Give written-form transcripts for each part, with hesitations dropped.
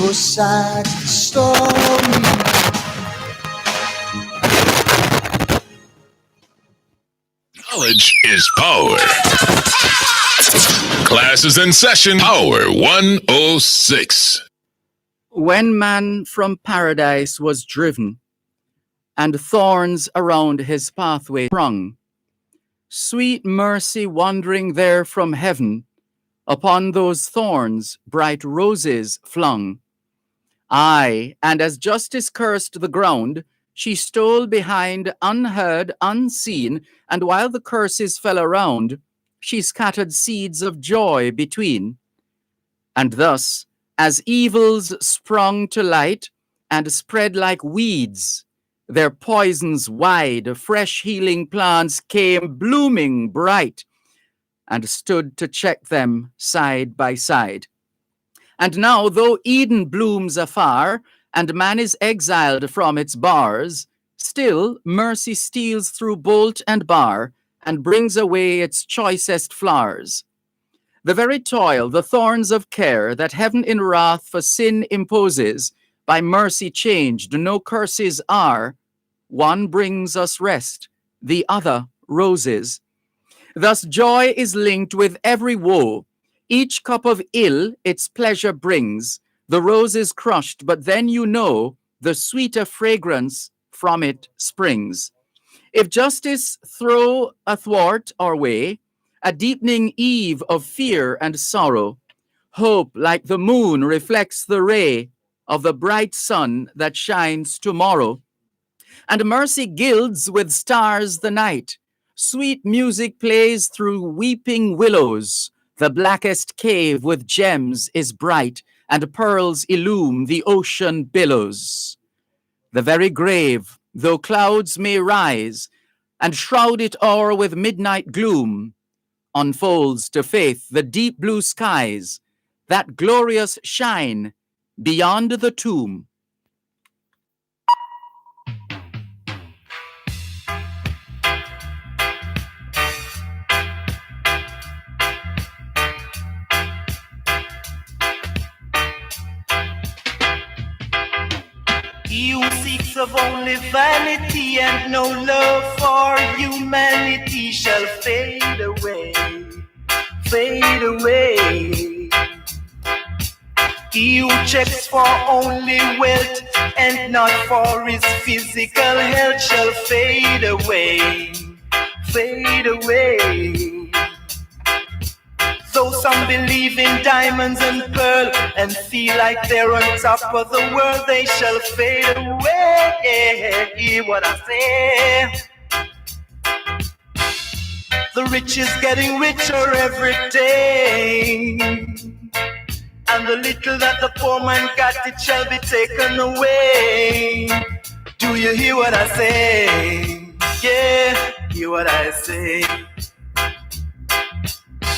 both sides of the story. Knowledge is power. Class is in session. Power 106. When man from paradise was driven, and thorns around his pathway sprung, sweet mercy wandering there from heaven, upon those thorns bright roses flung. Aye, and as justice cursed the ground, she stole behind, unheard, unseen, and while the curses fell around, she scattered seeds of joy between. And thus, as evils sprung to light and spread like weeds, their poisons wide, fresh healing plants came blooming bright, and stood to check them side by side. And now, though Eden blooms afar, and man is exiled from its bars, still mercy steals through bolt and bar, and brings away its choicest flowers. The very toil, the thorns of care, that heaven in wrath for sin imposes, by mercy changed, no curses are. One brings us rest, the other roses. Thus joy is linked with every woe. Each cup of ill its pleasure brings. The rose is crushed, but then you know the sweeter fragrance from it springs. If justice throw athwart our way, a deepening eve of fear and sorrow, hope like the moon reflects the ray of the bright sun that shines tomorrow. And mercy gilds with stars the night. Sweet music plays through weeping willows. The blackest cave with gems is bright, and pearls illume the ocean billows. The very grave, though clouds may rise, and shroud it o'er with midnight gloom, unfolds to faith the deep blue skies, that glorious shine beyond the tomb. He who seeks of only vanity and no love for humanity shall fade away, fade away. He who checks for only wealth and not for his physical health shall fade away, fade away. Though some believe in diamonds and pearl and feel like they're on top of the world, they shall fade away. Hear what I say? The rich is getting richer every day, and the little that the poor man got, it shall be taken away. Do you hear what I say? Yeah, hear what I say.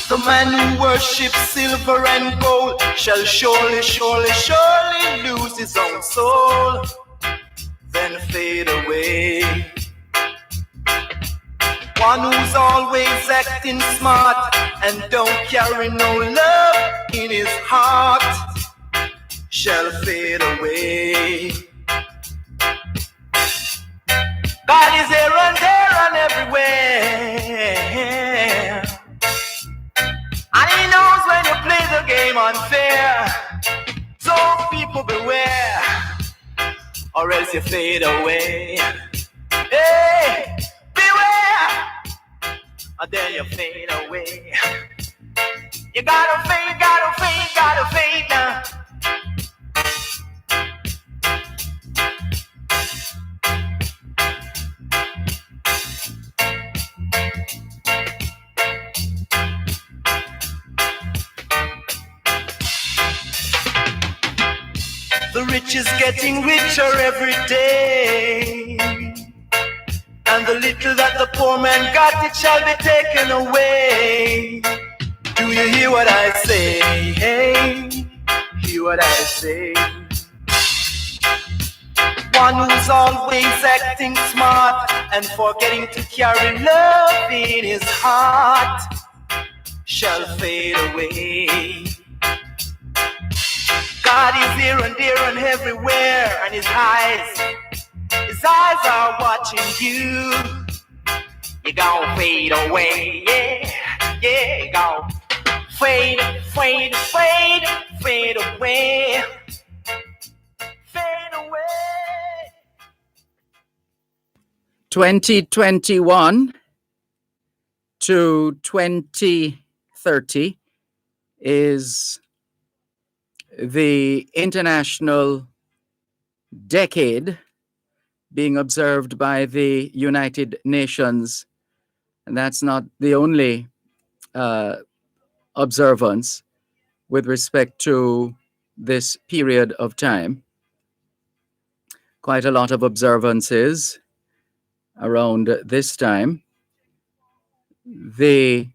The man who worships silver and gold shall surely, surely, surely lose his own soul, then fade away. One who's always acting smart and don't carry no love in his heart shall fade away. God is here and there and everywhere, and he knows when you play the game unfair. So people beware, or else you fade away. Hey, beware, or then you fade away. You gotta fade, gotta fade, gotta fade now. The rich is getting richer every day, and the little that the poor man got, it shall be taken away. Do you hear what I say? Hey, hear what I say? One who's always acting smart and forgetting to carry love in his heart shall fade away. God God is here and there and everywhere, and his eyes are watching you. You gon' fade away, yeah, yeah, you gon' fade, fade, fade, fade away, fade away. 2021 to 2030 is the international decade being observed by the United Nations. And that's not the only observance with respect to this period of time. Quite a lot of observances around this time. The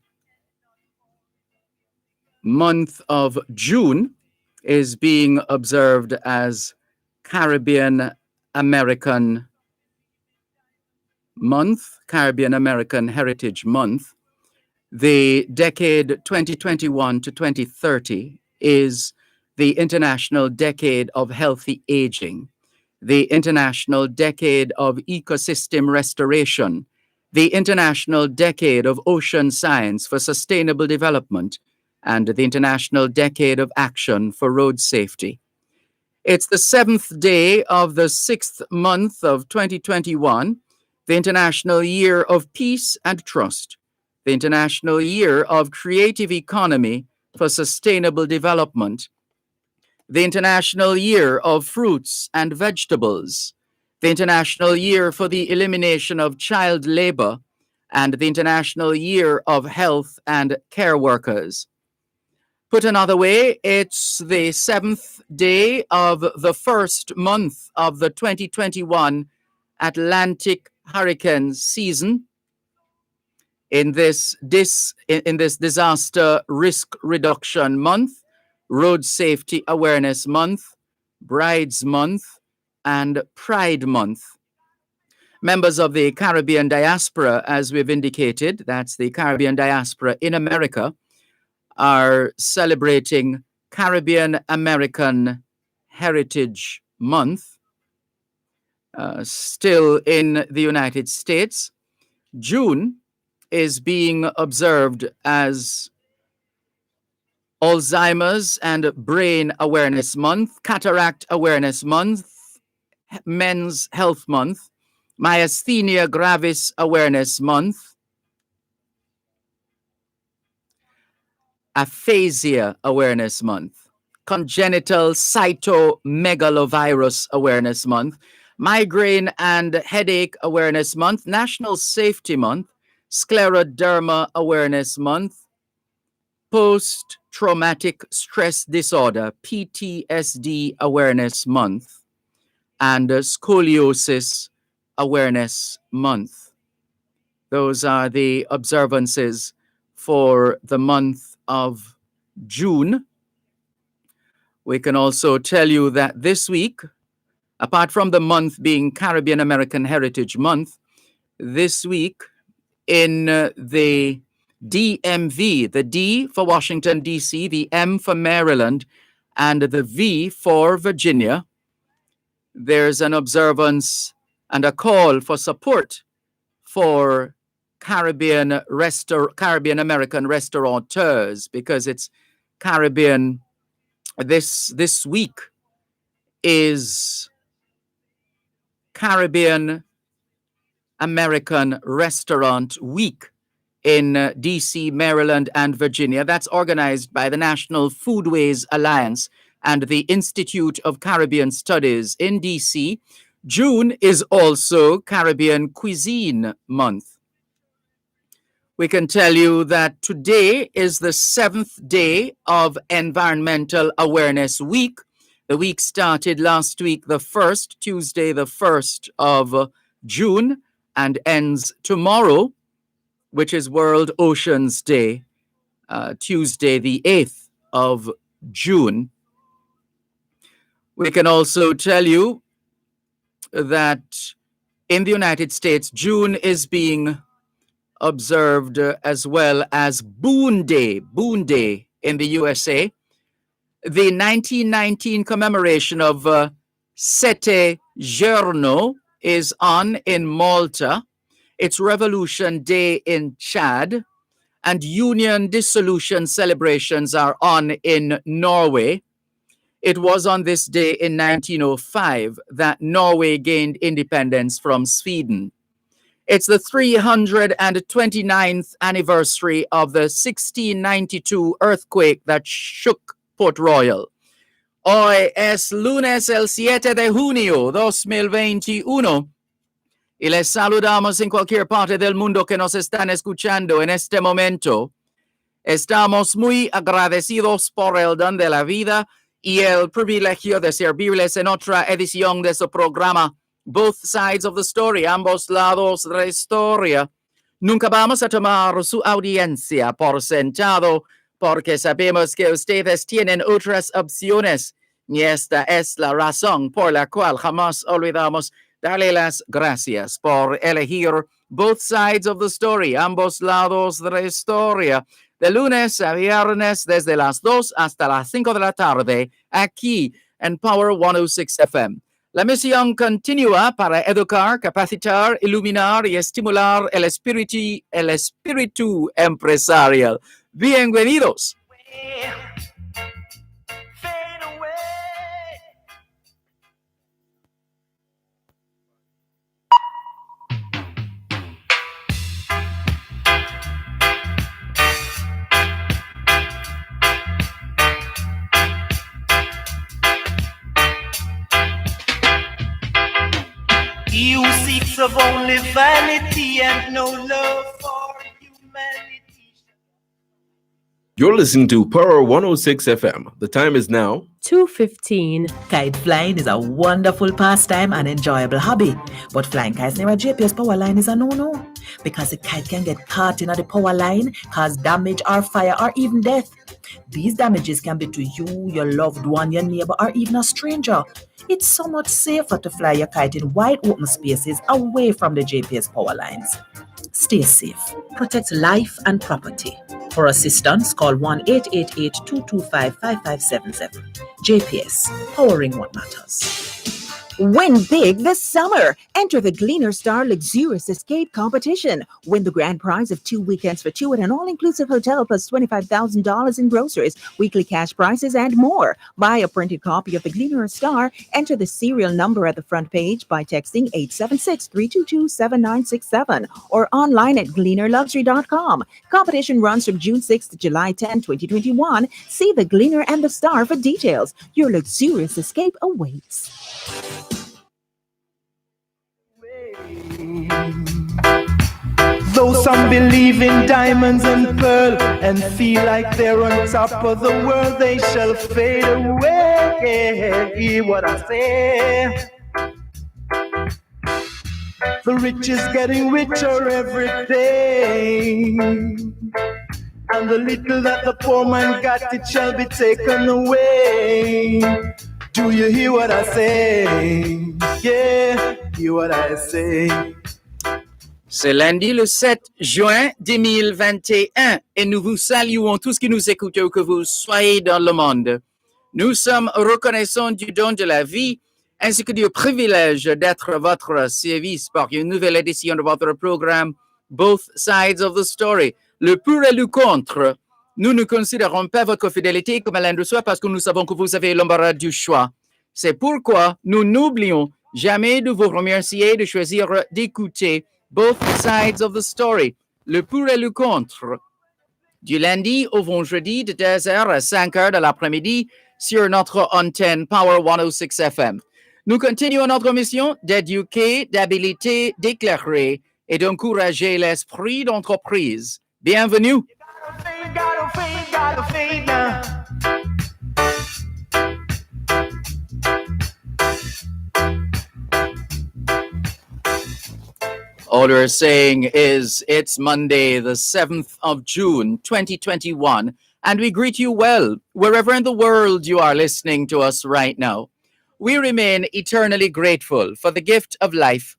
month of June is being observed as Caribbean American Month, Caribbean American Heritage Month. The decade 2021 to 2030 is the International Decade of Healthy Aging, the International Decade of Ecosystem Restoration, the International Decade of Ocean Science for Sustainable Development, and the International Decade of Action for Road Safety. It's the 7th day of the 6th month of 2021, the International Year of Peace and Trust, the International Year of Creative Economy for Sustainable Development, the International Year of Fruits and Vegetables, the International Year for the Elimination of Child Labor, and the International Year of Health and Care Workers. Put another way, it's the 7th day of the first month of the 2021 Atlantic hurricane season. In this Disaster Risk Reduction Month, Road Safety Awareness Month, Brides Month, and Pride Month. Members of the Caribbean diaspora, as we've indicated, that's the Caribbean diaspora in America, are celebrating Caribbean American Heritage Month. Still in the United States, June is being observed as Alzheimer's and Brain Awareness Month, Cataract Awareness Month, Men's Health Month, Myasthenia Gravis Awareness Month, Aphasia Awareness Month, Congenital Cytomegalovirus Awareness Month, Migraine and Headache Awareness Month, National Safety Month, Scleroderma Awareness Month, Post-Traumatic Stress Disorder, PTSD Awareness Month, and Scoliosis Awareness Month. Those are the observances for the month of June. We can also tell you that this week, apart from the month being Caribbean American Heritage Month, this week in the DMV, the D for Washington, D.C., the M for Maryland, and the V for Virginia, there's an observance and a call for support for Caribbean American restaurateurs, because it's Caribbean. This week is Caribbean American Restaurant Week in D.C., Maryland, and Virginia. That's organized by the National Foodways Alliance and the Institute of Caribbean Studies in D.C. June is also Caribbean Cuisine Month. We can tell you that today is the 7th day of Environmental Awareness Week. The week started last week, the 1st, Tuesday, the 1st of June, and ends tomorrow, which is World Oceans Day, Tuesday, the 8th of June. We can also tell you that in the United States, June is being observed as well as Boone Day in the USA. The 1919 commemoration of Sette Giorno is on in Malta. It's Revolution Day in Chad. And Union dissolution celebrations are on in Norway. It was on this day in 1905 that Norway gained independence from Sweden. It's the 329th anniversary of the 1692 earthquake that shook Port Royal. Hoy es lunes el 7 de junio 2021 y les saludamos en cualquier parte del mundo que nos están escuchando en este momento. Estamos muy agradecidos por el don de la vida y el privilegio de servirles en otra edición de su programa Both Sides of the Story, ambos lados de la historia. Nunca vamos a tomar su audiencia por sentado porque sabemos que ustedes tienen otras opciones y esta es la razón por la cual jamás olvidamos darle las gracias por elegir Both Sides of the Story, ambos lados de la historia, de lunes a viernes desde las 2 hasta las 5 de la tarde, aquí en Power 106 FM. La misión continúa para educar, capacitar, iluminar y estimular el espíritu empresarial. Bienvenidos. You seeks of only vanity and no love for humanity. You're listening to Power 106 FM. The time is now 2:15. Kite flying is a wonderful pastime and enjoyable hobby, but flying kites near a GPS power line is a no-no because the kite can get caught in the power line, cause damage or fire or even death. These damages can be to you, your loved one, your neighbor, or even a stranger. It's so much safer to fly your kite in wide open spaces away from the GPS power lines. Stay safe. Protect life and property. For assistance, call 1-888-225-5577. JPS, powering what matters. Win big this summer. Enter the Gleaner Star Luxurious Escape Competition. Win the grand prize of 2 weekends for two at an all-inclusive hotel plus $25,000 in groceries, weekly cash prizes, and more. Buy a printed copy of the Gleaner Star. Enter the serial number at the front page by texting 876-322-7967 or online at gleanerluxury.com. Competition runs from June 6th to July 10, 2021. See the Gleaner and the Star for details. Your luxurious escape awaits. Though some believe in diamonds and pearl and feel like they're on top of the world, they shall fade away. Hear what I say. The rich is getting richer every day, and the little that the poor man got, it shall be taken away. Do you hear what I say? Yeah, hear what I say. C'est lundi le 7 juin 2021 et nous vous saluons tous qui nous écoutez où que vous soyez dans le monde. Nous sommes reconnaissants du don de la vie ainsi que du privilège d'être votre service pour une nouvelle édition de votre programme Both Sides of the Story. Le pour et le contre. Nous ne considérons pas votre fidélité comme l'un de soi parce que nous savons que vous avez l'embarras du choix. C'est pourquoi nous n'oublions jamais de vous remercier de choisir d'écouter Both Sides of the Story, le pour et le contre, du lundi au vendredi de 2h à 5h de l'après-midi sur notre antenne Power 106 FM. Nous continuons notre mission d'éduquer, d'habiliter, d'éclairer et d'encourager l'esprit d'entreprise. Bienvenue. All we're saying is it's Monday, the 7th of June, 2021, and we greet you well, wherever in the world you are listening to us right now. We remain eternally grateful for the gift of life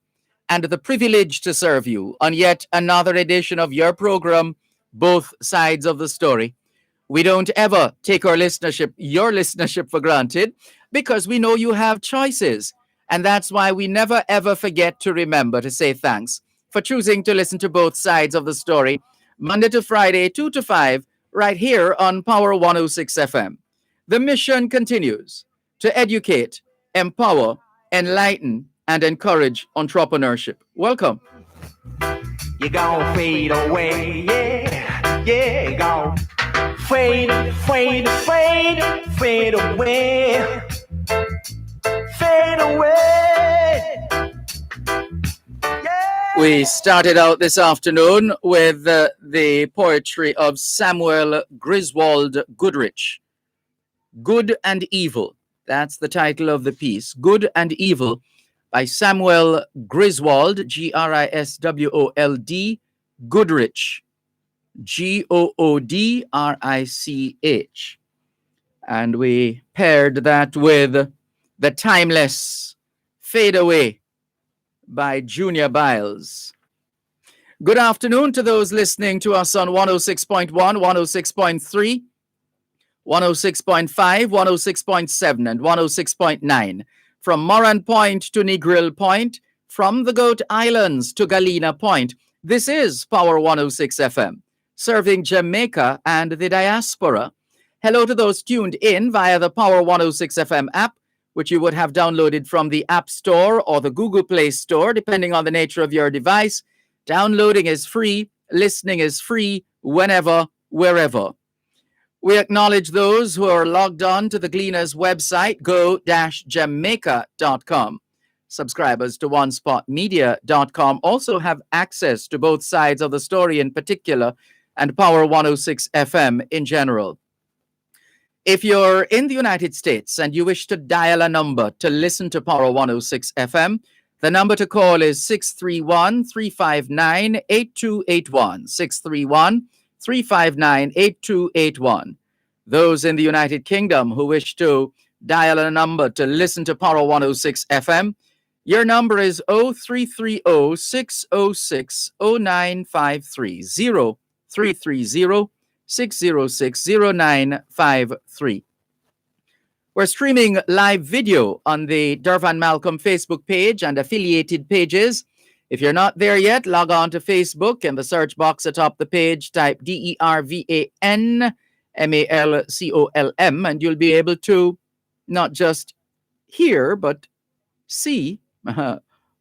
and the privilege to serve you on yet another edition of your program, Both Sides of the Story. We don't ever take your listenership for granted because we know you have choices. And that's why we never ever forget to remember to say thanks for choosing to listen to both sides of the story, Monday to Friday, 2 to 5, right here on Power 106 FM. The mission continues to educate, empower, enlighten, and encourage entrepreneurship. Welcome. You gon' fade away, yeah, yeah, you gon' fade, fade, fade, fade away, fade away. Yeah. We started out this afternoon with the poetry of Samuel Griswold Goodrich, Good and Evil. That's the title of the piece, Good and Evil, by Samuel Griswold, Griswold, Goodrich, Goodrich. And we paired that with The Timeless Fade Away by Junior Biles. Good afternoon to those listening to us on 106.1, 106.3, 106.5, 106.7, and 106.9. From Moran Point to Negril Point, from the Goat Islands to Galena Point, this is Power 106 FM, serving Jamaica and the diaspora. Hello to those tuned in via the Power 106 FM app, which you would have downloaded from the App Store or the Google Play Store, depending on the nature of your device. Downloading is free, listening is free, whenever, wherever. We acknowledge those who are logged on to the Gleaner's website, go-jamaica.com. Subscribers to onespotmedia.com also have access to both sides of the story in particular and Power 106 FM in general. If you're in the United States and you wish to dial a number to listen to Power 106 FM, the number to call is 631-359-8281, 631-359-8281. Those in the United Kingdom who wish to dial a number to listen to Power 106 FM, your number is 0330-606-0953, 0330-606-0953. We're streaming live video on the Dervan Malcolm Facebook page and affiliated pages. If you're not there yet, log on to Facebook. In the search box atop the page, type DERVAN MALCOLM, and you'll be able to not just hear, but see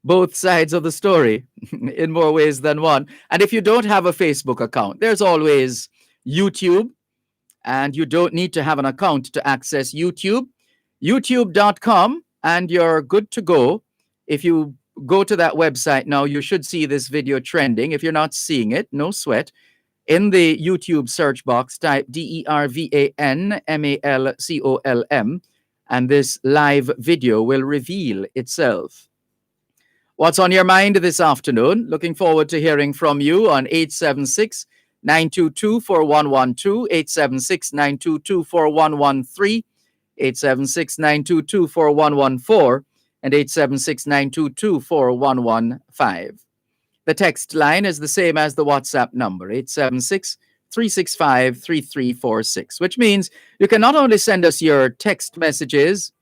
both sides of the story in more ways than one. And if you don't have a Facebook account, there's always YouTube, and you don't need to have an account to access YouTube. YouTube.com, and you're good to go. If you go to that website now, you should see this video trending. If you're not seeing it, no sweat. In the YouTube search box, type DERVAN MALCOLM, and this live video will reveal itself. What's on your mind this afternoon? Looking forward to hearing from you on 876-922-4112, 876-922-4113, 876-922-4114, and 876-922-4115. The text line is the same as the WhatsApp number, 876-365-3346, which means you can not only send us your text messages,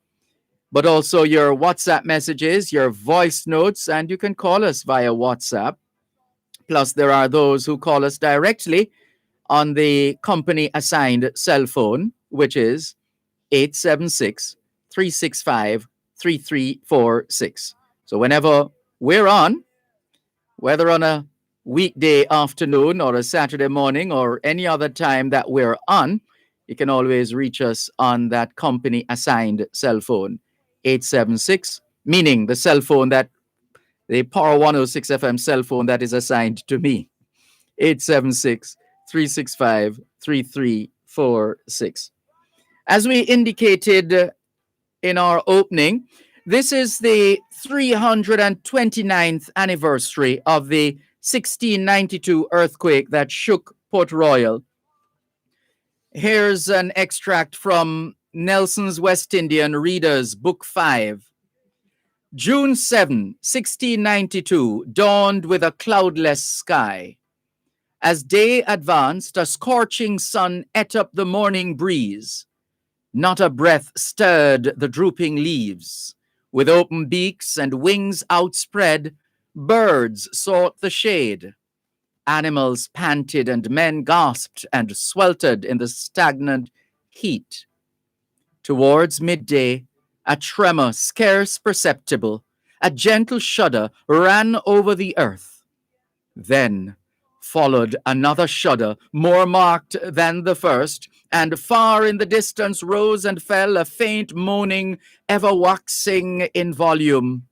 but also your WhatsApp messages, your voice notes, and you can call us via WhatsApp. Plus, there are those who call us directly on the company-assigned cell phone, which is 876-365-3346. So whenever we're on, whether on a weekday afternoon or a Saturday morning or any other time that we're on, you can always reach us on that company-assigned cell phone, 876, meaning the cell phone that the Power 106 FM cell phone that is assigned to me, 876-365-3346. As we indicated in our opening, this is the 329th anniversary of the 1692 earthquake that shook Port Royal. Here's an extract from Nelson's West Indian Readers, Book 5. June 7, 1692, dawned with a cloudless sky. As day advanced, a scorching sun ate up the morning breeze. Not a breath stirred the drooping leaves. With open beaks and wings outspread, birds sought the shade. Animals panted and men gasped and sweltered in the stagnant heat. Towards midday, a tremor scarce perceptible, a gentle shudder ran over the earth. Then followed another shudder, more marked than the first, and far in the distance rose and fell a faint moaning, ever waxing in volume,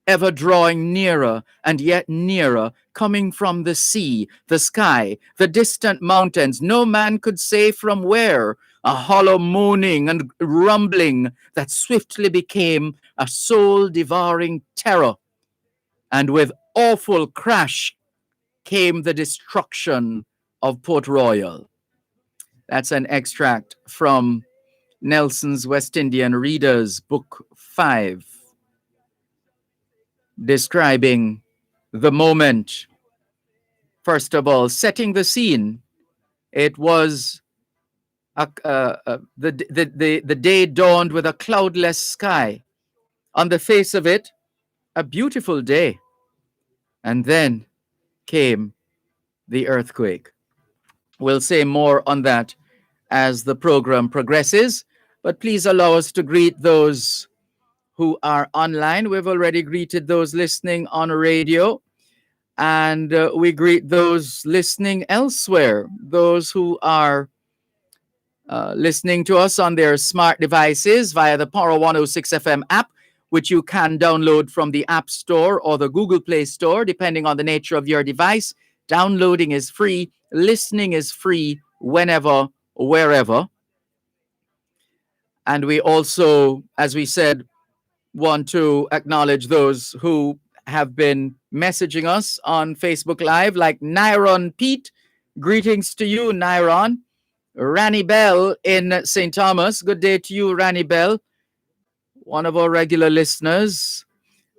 ever drawing nearer and yet nearer, coming from the sea, the sky, the distant mountains, no man could say from where, a hollow moaning and rumbling that swiftly became a soul-devouring terror. And with awful crash came the destruction of Port Royal. That's an extract from Nelson's West Indian Readers, Book 5, describing the moment. First of all, setting the scene. It was the day dawned with a cloudless sky. On the face of it, a beautiful day. And then came the earthquake. We'll say more on that as the program progresses, but please allow us to greet those who are online. We've already greeted those listening on radio, and we greet those listening elsewhere, those who are listening to us on their smart devices via the Power 106 FM app, which you can download from the App Store or the Google Play Store, depending on the nature of your device. Downloading is free. Listening is free whenever, wherever. And we also, as we said, want to acknowledge those who have been messaging us on Facebook Live, like Nyron Pete. Greetings to you, Nyron. Ranny Bell in St. Thomas. Good day to you, Ranny Bell, one of our regular listeners.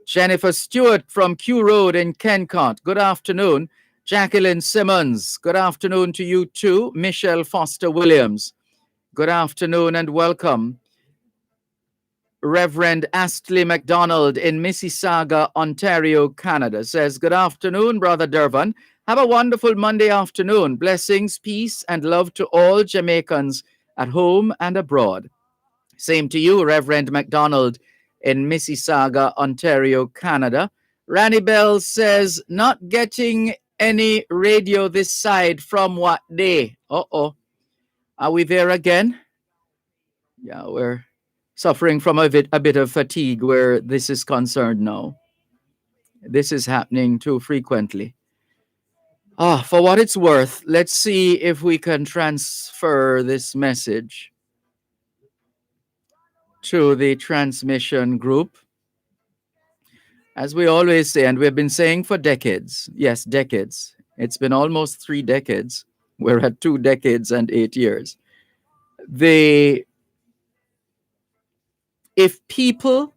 Jennifer Stewart from Q Road in Kencott. Good afternoon. Jacqueline Simmons. Good afternoon to you too. Michelle Foster Williams. Good afternoon and welcome. Reverend Astley McDonald in Mississauga, Ontario, Canada says, good afternoon, Brother Dervan. Have a wonderful Monday afternoon. Blessings, peace, and love to all Jamaicans at home and abroad. Same to you, Reverend McDonald in Mississauga, Ontario, Canada. Ranny Bell says, not getting any radio this side from what day? Uh-oh. Are we there again? Yeah, we're suffering from a bit of fatigue where this is concerned now. This is happening too frequently. For what it's worth, let's see if we can transfer this message to the transmission group. As we always say, and we've been saying for decades, yes, decades. It's been almost 3 decades. We're at 2 decades and 8 years. If people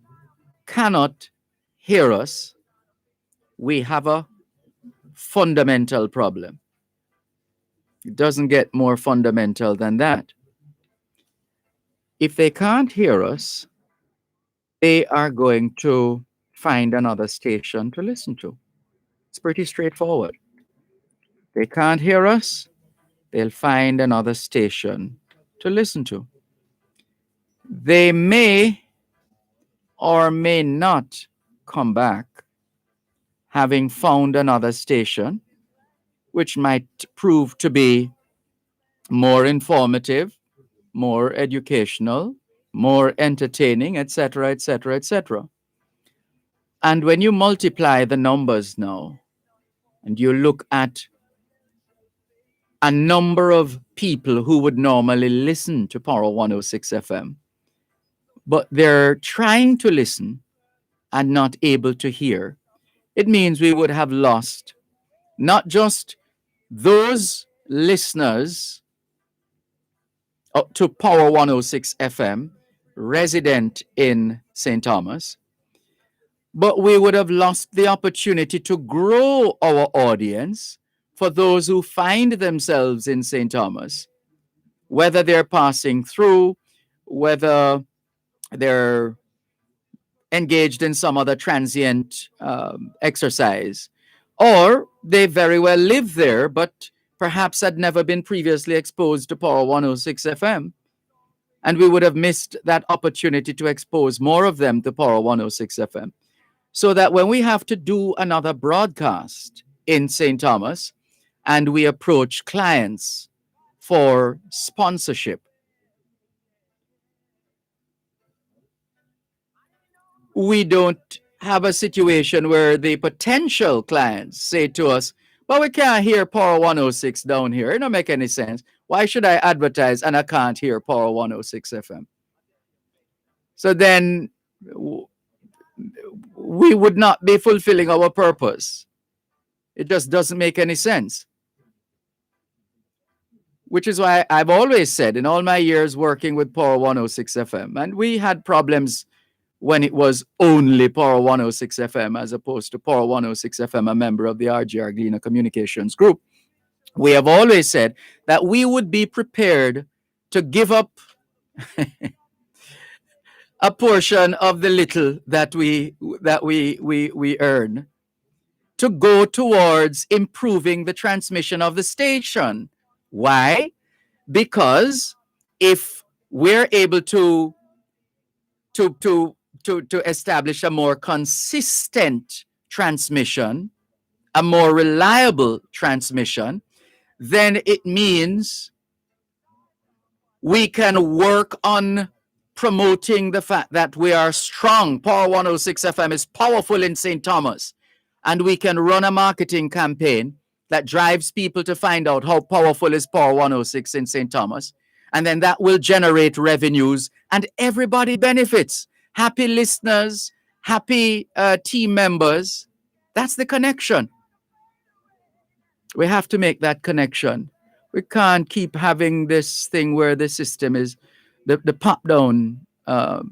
cannot hear us, we have a fundamental problem. It doesn't get more fundamental than that. If they can't hear us, they are going to find another station to listen to. It's pretty straightforward. They can't hear us, they'll find another station to listen to. They may or may not come back having found another station, which might prove to be more informative, more educational, more entertaining, etc., etc., etc. And when you multiply the numbers now, and you look at a number of people who would normally listen to Power 106 FM, but they're trying to listen and not able to hear, it means we would have lost not just those listeners to Power 106 FM resident in St. Thomas, but we would have lost the opportunity to grow our audience for those who find themselves in St. Thomas, whether they're passing through, whether they're engaged in some other transient exercise, or they very well live there, but perhaps had never been previously exposed to Power 106 FM. And we would have missed that opportunity to expose more of them to Power 106 FM. So that when we have to do another broadcast in St. Thomas and we approach clients for sponsorship, we don't have a situation where the potential clients say to us, well, we can't hear Power 106 down here. It don't make any sense. Why should I advertise and I can't hear Power 106 FM? So then we would not be fulfilling our purpose. It just doesn't make any sense. Which is why I've always said in all my years working with Power 106 FM, and we had problems when it was only Power 106 FM as opposed to Power 106 FM, a member of the RGR Gleaner Communications Group. We have always said that we would be prepared to give up a portion of the little that we earn to go towards improving the transmission of the station. Why? Because if we're able to establish a more consistent transmission, a more reliable transmission, then it means we can work on promoting the fact that we are strong. Power 106 FM is powerful in St. Thomas, and we can run a marketing campaign that drives people to find out how powerful is Power 106 in St. Thomas, and then that will generate revenues, and everybody benefits. Happy listeners, happy team members. That's the connection. We have to make that connection. We can't keep having this thing where the system is the pop down. As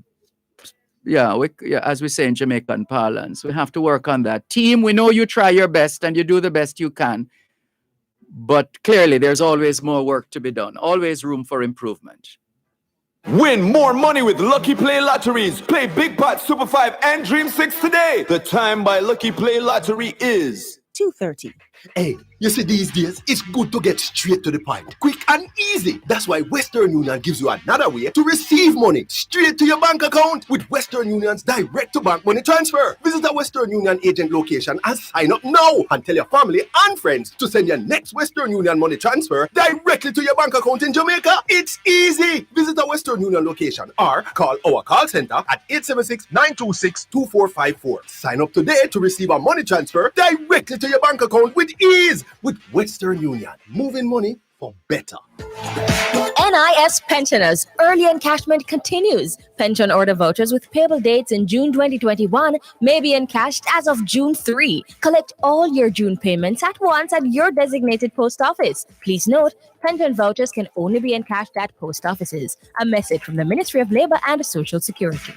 we say in Jamaican parlance, we have to work on that. Team, we know you try your best and you do the best you can, but clearly there's always more work to be done. Always room for improvement. Win more money with Lucky Play Lotteries. Play Big Pot, Super 5, and Dream 6 today. The time by Lucky Play Lottery is 2:30. Hey, you see these days, it's good to get straight to the point. Quick and easy. That's why Western Union gives you another way to receive money straight to your bank account with Western Union's direct-to-bank money transfer. Visit a Western Union agent location and sign up now. And tell your family and friends to send your next Western Union money transfer directly to your bank account in Jamaica. It's easy. Visit a Western Union location or call our call center at 876-926-2454. Sign up today to receive a money transfer directly to your bank account with ease with Western Union, moving money for better. NIS pensioners, early encashment continues. Pension order vouchers with payable dates in June 2021 may be encashed as of June 3. Collect all your June payments at once at your designated post office. Please note, pension vouchers can only be encashed at post offices. A message from the Ministry of Labour and Social Security.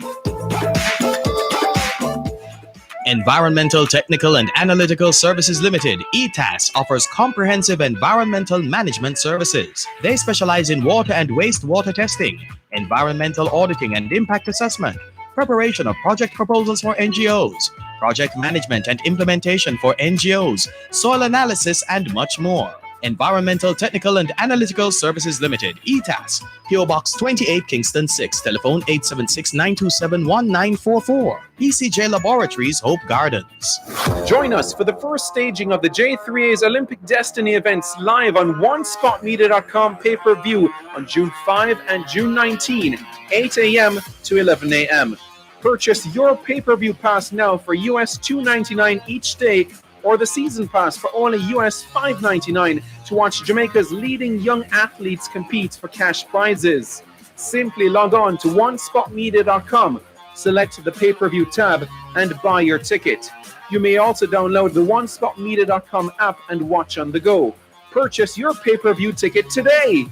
Environmental Technical and Analytical Services Limited, ETAS, offers comprehensive environmental management services. They specialize in water and wastewater testing, environmental auditing and impact assessment, preparation of project proposals for NGOs, project management and implementation for NGOs, soil analysis, and much more. Environmental Technical and Analytical Services Limited, ETAS, PO Box 28, Kingston 6, telephone 876-927-1944, ECJ Laboratories, Hope Gardens. Join us for the first staging of the J3A's Olympic Destiny events live on OneSpotMedia.com pay-per-view on June 5 and June 19, 8 a.m. to 11 a.m. Purchase your pay-per-view pass now for US $2.99 each day, or the season pass for only US $5.99 to watch Jamaica's leading young athletes compete for cash prizes. Simply log on to OneSpotMedia.com, select the pay-per-view tab, and buy your ticket. You may also download the OneSpotMedia.com app and watch on the go. Purchase your pay-per-view ticket today.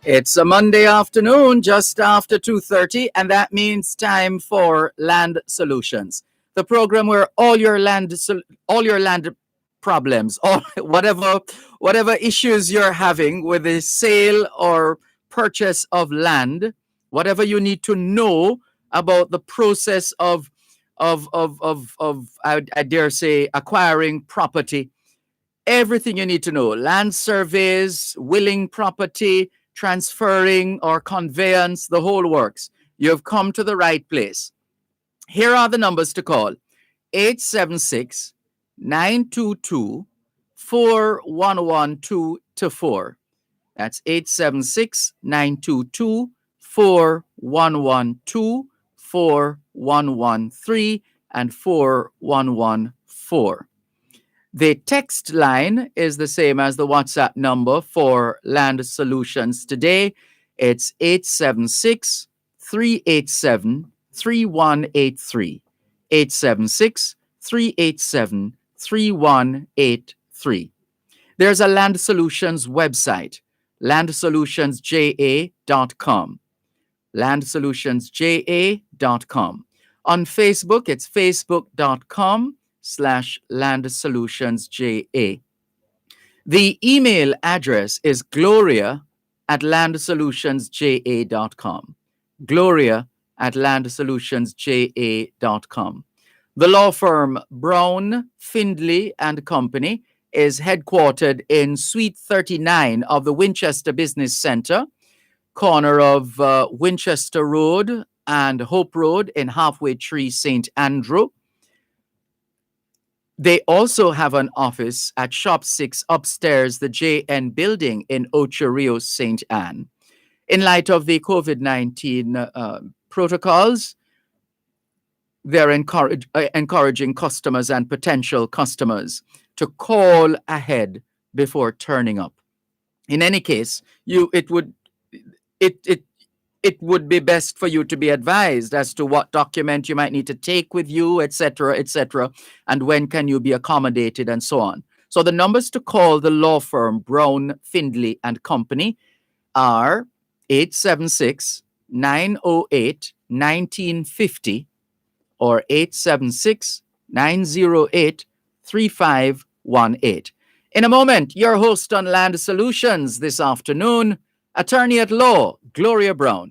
It's a Monday afternoon, just after 2:30, and that means time for Land Solutions, the program where all your land problems, or whatever issues you're having with the sale or purchase of land, whatever you need to know about the process of I dare say acquiring property. Everything you need to know: land surveys, willing property, transferring or conveyance, the whole works. You've come to the right place. Here are the numbers to call: 876 922 4112 to 4. That's 876 922 4112, 4113, and 4114. The text line is the same as the WhatsApp number for Land Solutions today. It's 876 387 3183. 876 387 3183. There's a Land Solutions website, landsolutionsja.com. landsolutionsja.com. On Facebook, it's facebook.com/landsolutionsja. The email address is gloria@landsolutionsja.com. gloria@landsolutionsja.com. The law firm Brown, Findley and Company is headquartered in Suite 39 of the Winchester Business Center, corner of Winchester Road and Hope Road in Halfway Tree, St. Andrew. They also have an office at Shop 6 upstairs, the JN building in Ocho Rios, St. Anne. In light of the COVID-19 protocols, they're encouraging customers and potential customers to call ahead before turning up. In any case, it would be best for you to be advised as to what document you might need to take with you, etc., and when can you be accommodated and so on. So the numbers to call the law firm Brown, Findley and Company are 876 908 1950 or 876 908 3518. In a moment, your host on Land Solutions this afternoon, attorney at law, Gloria Brown.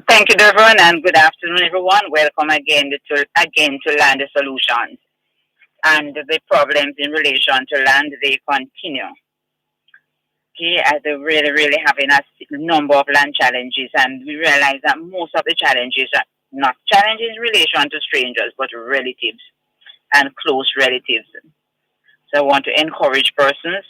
Thank you, Dervan, and good afternoon, everyone. Welcome again to Land Solutions. And the problems in relation to land, they continue. Okay, as they're really having a number of land challenges, and we realize that most of the challenges are not challenges in relation to strangers, but relatives and close relatives. So I want to encourage persons,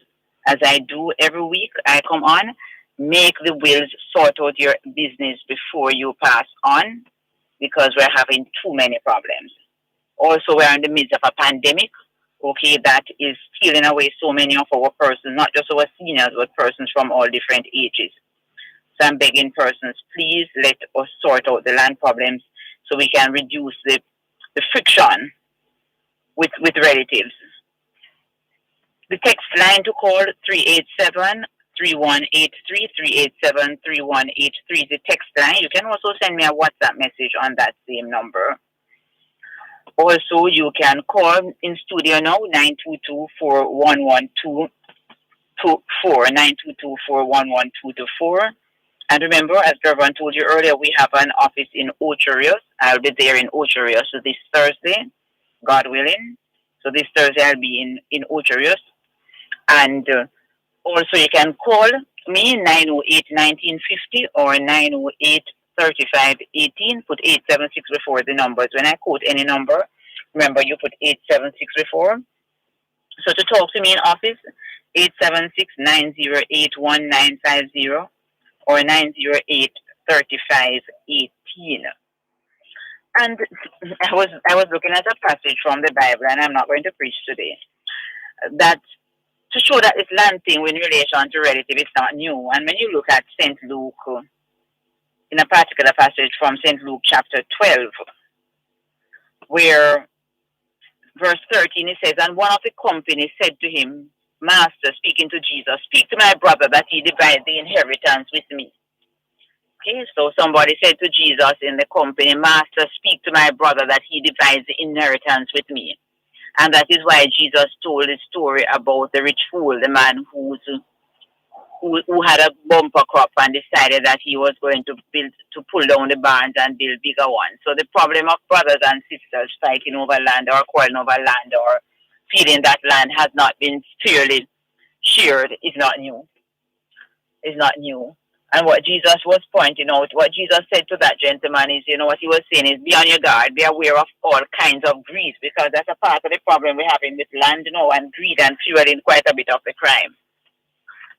as I do every week, I come on, make the wills, sort out your business before you pass on, because we're having too many problems. Also, we're in the midst of a pandemic, okay, that is stealing away so many of our persons, not just our seniors, but persons from all different ages. So I'm begging persons, please let us sort out the land problems so we can reduce the friction with relatives. The text line to call 387-3183, 387-3183 is the text line. You can also send me a WhatsApp message on that same number. Also, you can call in studio now, 922-4112 to 4, 922-4112 to 4. And remember, as Dervan told you earlier, we have an office in Ocho Rios. I'll be there in Ocho Rios this Thursday, God willing. So this Thursday I'll be in Ocho Rios. And also you can call me 908-1950 or 908-3518. Put 876 before the numbers. When I quote any number, remember you put 876 before. So to talk to me in office, 876-9081-950 or 908-3518. And I was looking at a passage from the Bible, and I'm not going to preach today, that to show that this land thing in relation to relative is not new. And when you look at St. Luke, in a particular passage from St. Luke chapter 12, where verse 13 it says, and one of the company said to him, Master, speaking to Jesus, speak to my brother that he divide the inheritance with me. Okay, so somebody said to Jesus in the company, Master, speak to my brother that he divides the inheritance with me. And that is why Jesus told the story about the rich fool, the man who had a bumper crop and decided that he was going to pull down the barns and build bigger ones. So the problem of brothers and sisters fighting over land or quarreling over land or feeling that land has not been fairly shared is not new. Is not new. And what Jesus was pointing out, what Jesus said to that gentleman is, what he was saying is, be on your guard, be aware of all kinds of greed, because that's a part of the problem we're having with land, and greed and fueling quite a bit of the crime.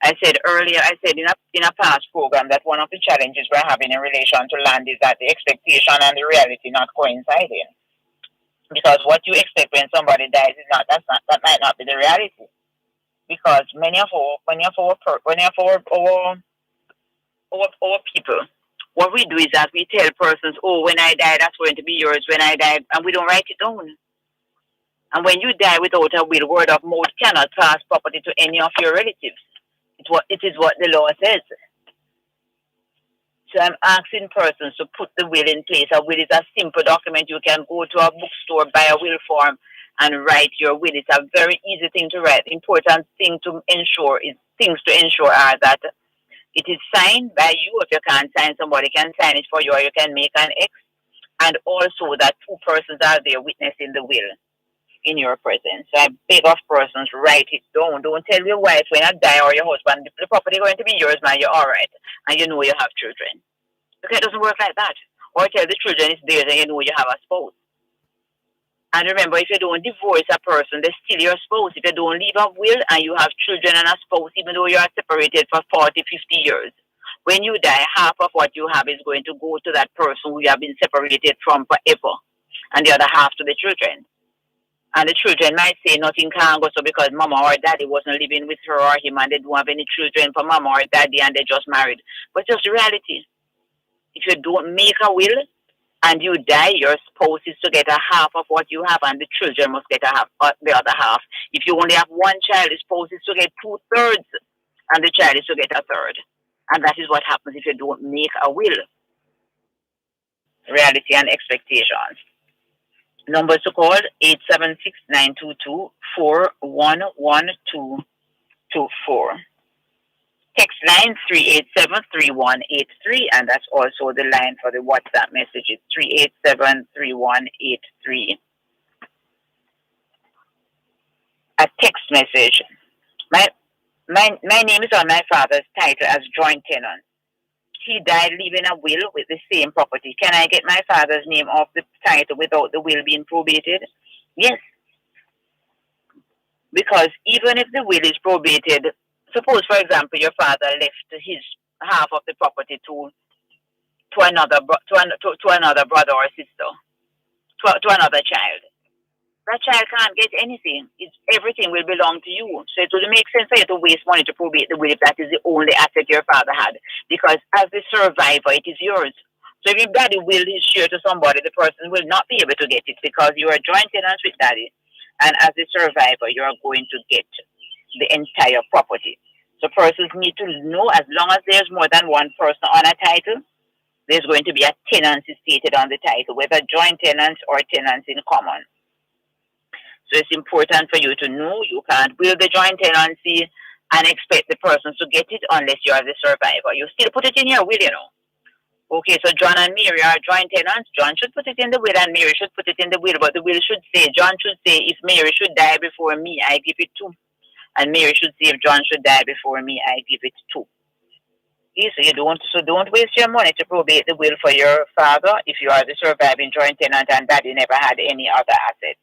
I said in a past program that one of the challenges we're having in relation to land is that the expectation and the reality not coinciding. Because what you expect when somebody dies that might not be the reality. Because many of our people, what we do is that we tell persons, oh, when I die, that's going to be yours when I die, and we don't write it down. And when you die without a will, word of mouth cannot pass property to any of your relatives. It is what the law says. So I'm asking persons to put the will in place. A will is a simple document. You can go to a bookstore, buy a will form, and write your will. It's a very easy thing to write. The important things to ensure are that it is signed by you. If you can't sign, somebody can sign it for you, or you can make an X. And also that two persons are there witnessing the will in your presence. So I beg of persons, write it down. Don't tell your wife when you die or your husband, the property is going to be yours, man, you're all right. And you know you have children. Okay, it doesn't work like that. Or tell the children it's theirs and you know you have a spouse. And remember, if you don't divorce a person, they're still your spouse. If you don't leave a will and you have children and a spouse, even though you are separated for 40, 50 years, when you die, half of what you have is going to go to that person who you have been separated from forever, and the other half to the children. And the children might say nothing can go so because mama or daddy wasn't living with her or him and they don't have any children for mama or daddy and they just married. But just reality. If you don't make a will and you die, your spouse is to get a half of what you have and the children must get the other half. If you only have one child, the spouse is to get 2/3 and the child is to get 1/3. And that is what happens if you don't make a will. Reality and expectations. Numbers to call 876-922-411224. Text line 387-3183, and that's also the line for the WhatsApp message. It's 387-3183. A text message. My name is on my father's title as joint tenant. He died leaving a will with the same property. Can I get my father's name off the title without the will being probated? Yes. Because even if the will is probated, suppose, for example, your father left his half of the property to another brother or sister, to another child. That child can't get anything. Everything will belong to you. So it would make sense for you to waste money to probate the will if that is the only asset your father had. Because as the survivor, it is yours. So if your daddy will is shared to somebody, the person will not be able to get it because you are joint tenants with daddy. And as the survivor, you are going to get the entire property. So persons need to know as long as there's more than one person on a title, there's going to be a tenancy stated on the title, whether joint tenants or tenants in common. So it's important for you to know you can't will the joint tenancy and expect the persons to get it unless you are the survivor. You still put it in your will, Okay, so John and Mary are joint tenants. John should put it in the will and Mary should put it in the will. But the will should say, John should say, if Mary should die before me, I give it to. And Mary should say, if John should die before me, I give it to. Okay, so don't waste your money to probate the will for your father if you are the surviving joint tenant and daddy never had any other asset.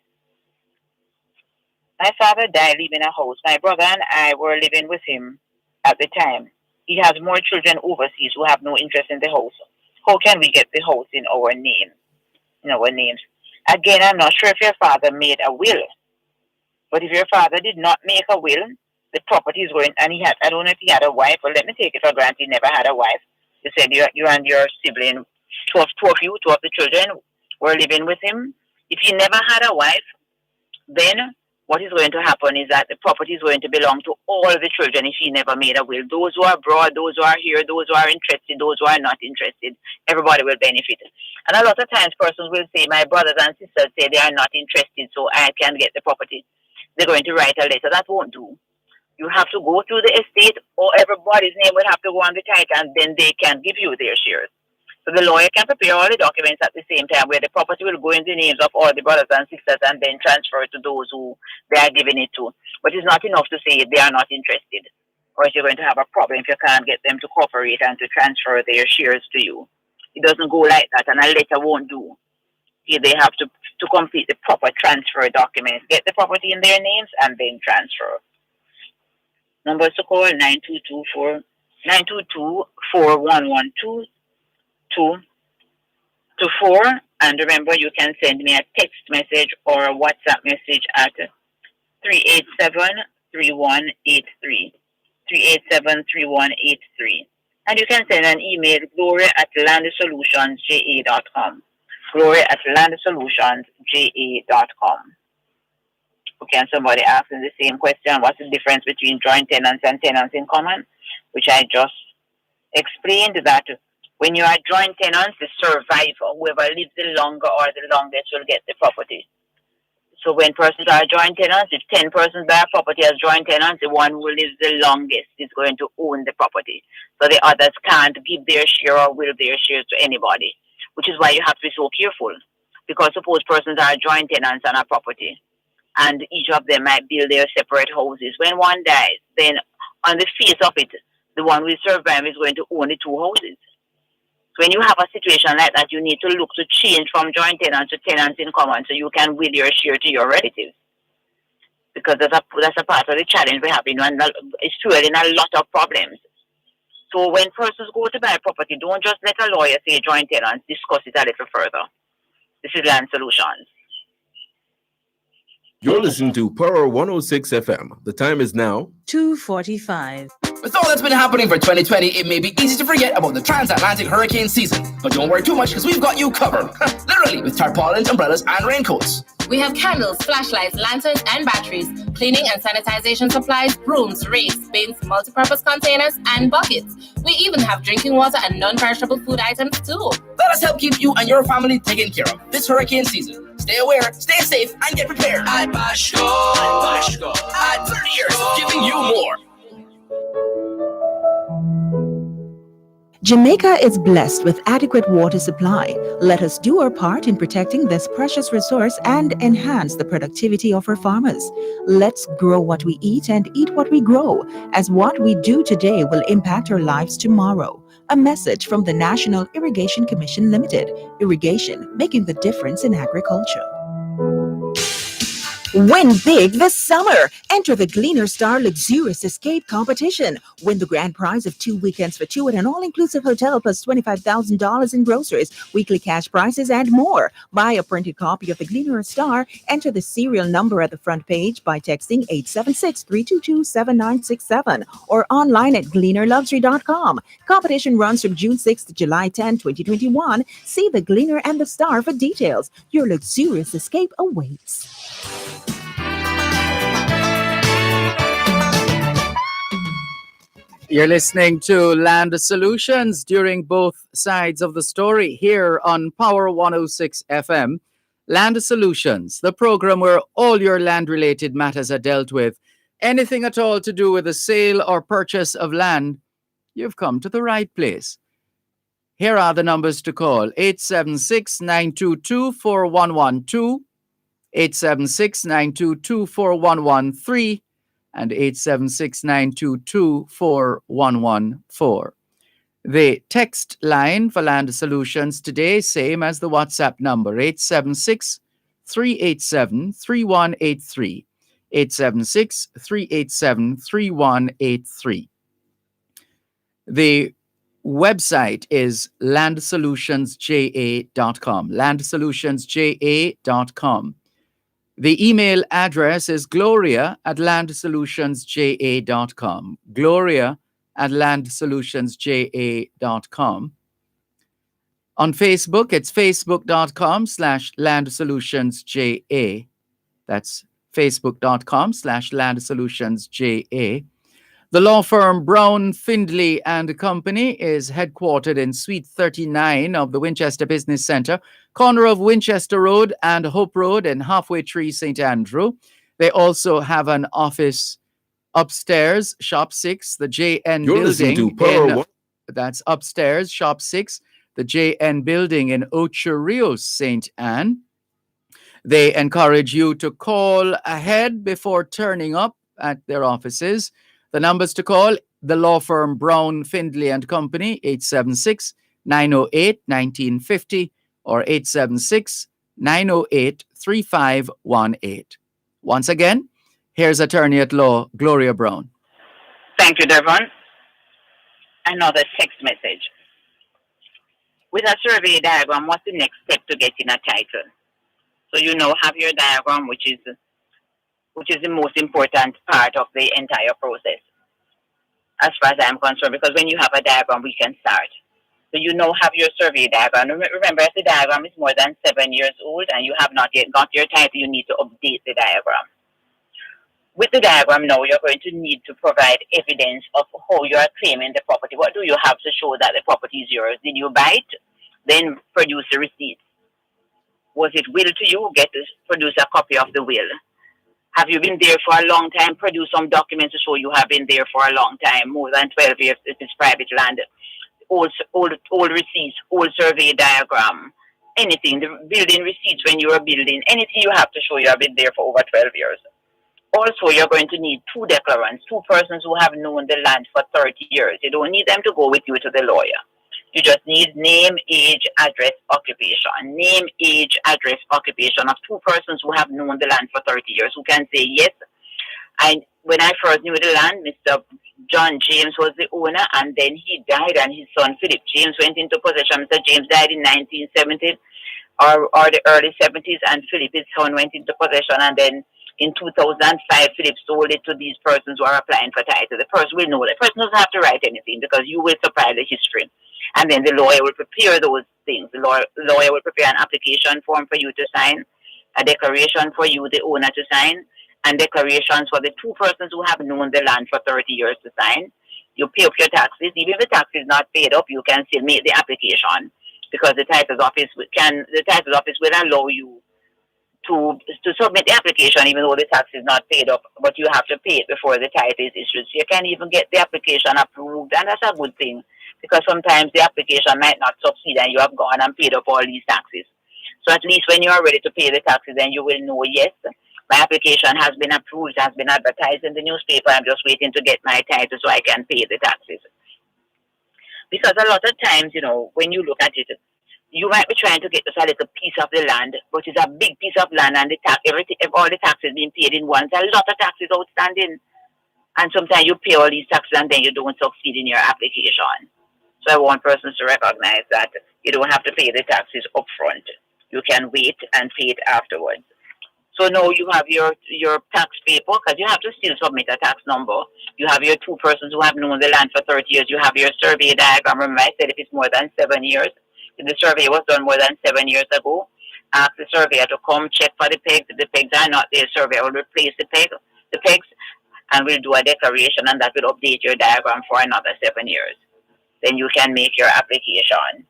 My father died leaving a house. My brother and I were living with him at the time. He has more children overseas who have no interest in the house. How can we get the house in our name? In our names. Again, I'm not sure if your father made a will. But if your father did not make a will, the property is going, and I don't know if he had a wife, but let me take it for granted he never had a wife. You said you and your sibling, two of the children were living with him. If he never had a wife, then what is going to happen is that the property is going to belong to all the children if he never made a will. Those who are abroad, those who are here, those who are interested, those who are not interested, everybody will benefit. And a lot of times persons will say, my brothers and sisters say they are not interested, so I can get the property. They're going to write a letter. That won't do. You have to go through the estate, or everybody's name will have to go on the title, and then they can give you their shares. So the lawyer can prepare all the documents at the same time, where the property will go in the names of all the brothers and sisters and then transfer to those who they are giving it to. But it's not enough to say they are not interested, or you're going to have a problem if you can't get them to cooperate and to transfer their shares to you. It doesn't go like that, and a letter won't do. They have to complete the proper transfer documents, get the property in their names, and then transfer. Numbers to call 922-4112 to 4, and remember you can send me a text message or a WhatsApp message at 387-3183 387-3183, and you can send an email gloria@landssolutionsja.com gloria@landssolutionsja.com. Okay, and somebody asking the same question, what's the difference between joint tenants and tenants in common, which I just explained that when you are joint tenants, the survivor, whoever lives the longer or the longest, will get the property. So when persons are joint tenants, if 10 persons buy a property as joint tenants, the one who lives the longest is going to own the property. So the others can't give their share or will their share to anybody, which is why you have to be so careful. Because suppose persons are joint tenants on a property, and each of them might build their separate houses. When one dies, then on the face of it, the one who will survive is going to own the two houses. So when you have a situation like that, you need to look to change from joint tenants to tenants in common so you can will your share to your relatives. Because that's a part of the challenge we're having, and it's fueling a lot of problems. So when persons go to buy property, don't just let a lawyer say joint tenants, discuss it a little further. This is Land Solutions. You're listening to Power 106 FM. The time is now 2:45. With all that's been happening for 2020, it may be easy to forget about the transatlantic hurricane season. But don't worry too much, because we've got you covered. Literally, with tarpaulins, umbrellas, and raincoats. We have candles, flashlights, lanterns, and batteries, cleaning and sanitization supplies, brooms, rakes, bins, multi-purpose containers, and buckets. We even have drinking water and non-perishable food items too. Let us help keep you and your family taken care of this hurricane season. Stay aware, stay safe, and get prepared. At Bashco, at 30 years, giving you more. Jamaica is blessed with adequate water supply. Let us do our part in protecting this precious resource and enhance the productivity of our farmers. Let's grow what we eat and eat what we grow, as what we do today will impact our lives tomorrow. A message from the National Irrigation Commission Limited. Irrigation, making the difference in agriculture. Win big this summer. Enter the Gleaner Star Luxurious Escape Competition. Win the grand prize of 2 weekends for two at an all-inclusive hotel plus $25,000 in groceries, weekly cash prizes, and more. Buy a printed copy of the Gleaner Star. Enter the serial number at the front page by texting 876-322-7967 or online at gleanerluxury.com. Competition runs from June 6th to July 10, 2021. See the Gleaner and the Star for details. Your luxurious escape awaits. You're listening to Land Solutions during both sides of the story here on Power 106 FM. Land Solutions, the program where all your land-related matters are dealt with. Anything at all to do with the sale or purchase of land, you've come to the right place. Here are the numbers to call: 876-922-4112, 876-922-4113, and 876-922-4114. The text line for Land Solutions today, same as the WhatsApp number, 876-387-3183, 876-387-3183. The website is landsolutionsja.com, landsolutionsja.com. The email address is gloria@landsolutionsja.com, gloria@landsolutionsja.com. On Facebook, it's facebook.com/landsolutionsja. That's facebook.com/landsolutionsja. The law firm Brown, Findley and Company is headquartered in Suite 39 of the Winchester Business Center, corner of Winchester Road and Hope Road in Halfway Tree, St. Andrew. They also have an office upstairs, Shop 6, the JN You're listening building. to Power One. That's upstairs, Shop 6, the JN building in Ocho Rios, St. Anne. They encourage you to call ahead before turning up at their offices. The numbers to call: the law firm Brown, Findley and Company, 876-908-1950 or 876-908-3518. Once again, here's attorney at law Gloria Brown. Thank you, Dervan. Another text message. With a survey diagram, what's the next step to getting a title? So you now have your diagram, which is the most important part of the entire process, as far as I'm concerned, because when you have a diagram, we can start. So you now have your survey diagram. Remember, if the diagram is more than 7 years old and you have not yet got your title, you need to update the diagram. With the diagram now, you're going to need to provide evidence of how you are claiming the property. What do you have to show that the property is yours? Did you buy it? Then produce the receipt. Was it willed to you? Produce a copy of the will. Have you been there for a long time? Produce some documents to show you have been there for a long time, more than 12 years if it's private land. Old receipts, old survey diagram, anything, the building receipts when you are building, anything you have to show you have been there for over 12 years. Also, you're going to need two declarants, two persons who have known the land for 30 years. You don't need them to go with you to the lawyer. You just need name, age, address, occupation. Name, age, address, occupation of two persons who have known the land for 30 years, who can say, yes, when I first knew the land, Mr. John James was the owner, and then he died, and his son Philip James went into possession. Mr. James died in 1970 or the early 70s, and Philip, his son, went into possession, and then in 2005, Philip sold it to these persons who are applying for title. The person will know. The person doesn't have to write anything because you will supply the history. And then the lawyer will prepare those things. The lawyer will prepare an application form for you to sign, a declaration for you, the owner, to sign, and declarations for the two persons who have known the land for 30 years to sign. You pay up your taxes. Even if the tax is not paid up, you can still make the application because the titles office will allow you to submit the application even though the tax is not paid up, but you have to pay it before the title is issued. So you can even get the application approved, and that's a good thing because sometimes the application might not succeed and you have gone and paid up all these taxes. So at least when you are ready to pay the taxes, then you will know, yes, my application has been approved, has been advertised in the newspaper. I'm just waiting to get my title so I can pay the taxes. Because a lot of times, when you look at it, you might be trying to get just a little piece of the land, but it's a big piece of land, and if all the taxes being paid in once, a lot of taxes outstanding. And sometimes you pay all these taxes and then you don't succeed in your application. So I want persons to recognize that you don't have to pay the taxes up front. You can wait and pay it afterwards. So now you have your tax paper, because you have to still submit a tax number. You have your two persons who have known the land for 30 years. You have your survey diagram. Remember I said if it's more than 7 years. If the survey was done more than 7 years ago, ask the surveyor to come check for the pegs. If the pegs are not there, the surveyor will replace the pegs, and we'll do a declaration, and that will update your diagram for another 7 years. Then you can make your application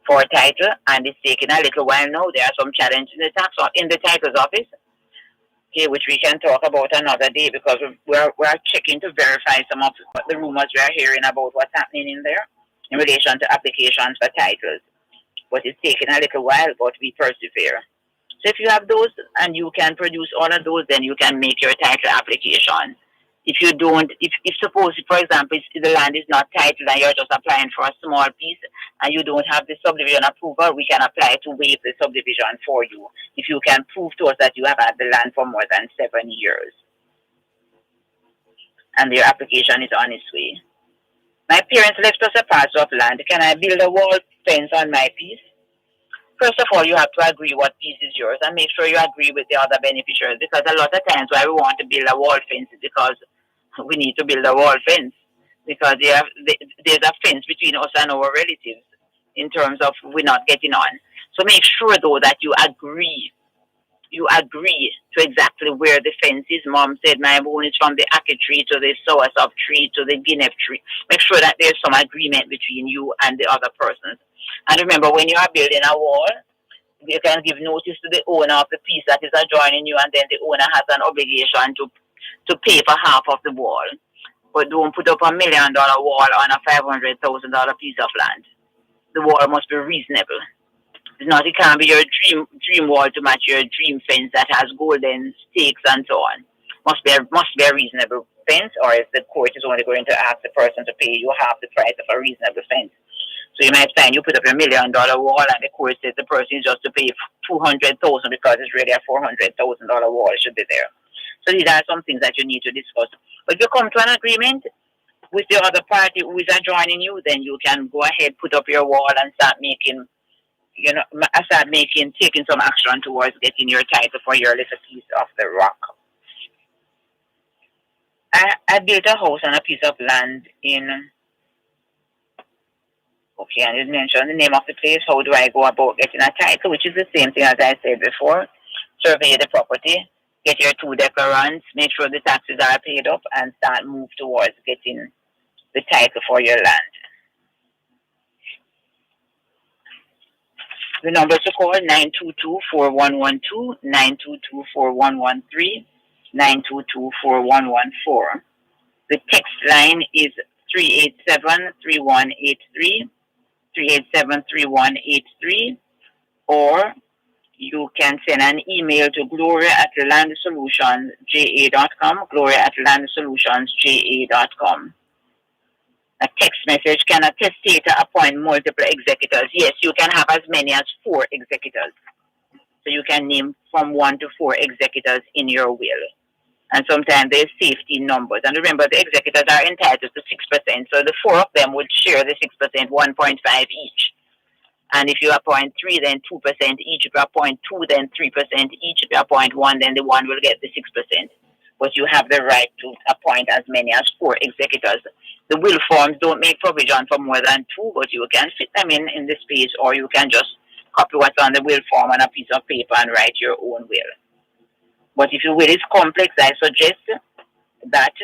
for title, and it's taking a little while now. There are some challenges in the title's office, okay, which we can talk about another day because we're checking to verify some of the rumors we are hearing about what's happening in there in relation to applications for titles. But it's taking a little while, but we persevere. So if you have those and you can produce all of those, then you can make your title application. If you don't, if suppose, for example, the land is not titled and you're just applying for a small piece and you don't have the subdivision approval, we can apply to waive the subdivision for you if you can prove to us that you have had the land for more than 7 years. And your application is on its way. My parents left us a parcel of land. Can I build a wall fence on my piece? First of all, you have to agree what piece is yours and make sure you agree with the other beneficiaries, because a lot of times why we want to build a wall fence is because we need to build a wall fence because there's a fence between us and our relatives. in terms of we're not getting on. So make sure though that you agree to exactly where the fence is. Mom said my bone is from the ackee tree to the soursop tree to the guinea tree. Make sure that there's some agreement between you and the other persons. And remember, when you are building a wall, you can give notice to the owner of the piece that is adjoining you, and then the owner has an obligation to pay for half of the wall. But don't put up $1 million wall on a $500,000 piece of land. The wall must be reasonable. It's not, it can't be your dream wall to match your dream fence that has golden stakes and so on. Must be a reasonable fence, or if the court is only going to ask the person to pay you half the price of a reasonable fence. So you might find you put up $1 million wall and the court says the person is just to pay $200,000 because it's really a $400,000 wall should be there. So these are some things that you need to discuss. But if you come to an agreement with the other party who is adjoining you, then you can go ahead, put up your wall and start taking some action towards getting your title for your little piece of the rock. I built a house on a piece of land okay, I didn't mention the name of the place. How do I go about getting a title? Which is the same thing as I said before. Survey the property, get your 2 declarants, make sure the taxes are paid up, and start move towards getting the title for your land. The numbers to call 922-4112, 922-4113, 922-4114. The text line is 387-3183, 387-3183, or you can send an email to gloria@landsolutionsja.com, gloria@landsolutionsja.com. A text message can a testator appoint multiple executors. Yes, you can have as many as 4 executors. So you can name from 1 to 4 executors in your will. And sometimes there's safety numbers. And remember, the executors are entitled to 6%. So the 4 of them would share the 6%, 1.5 each. And if you appoint 3, then 2% each. If you appoint 2, then 3% each. If you appoint 1, then the 1 will get the 6%. But you have the right to appoint as many as 4 executors. The will forms don't make provision for more than 2, but you can fit them in the space, or you can just copy what's on the will form on a piece of paper and write your own will. But if your will is complex, I suggest that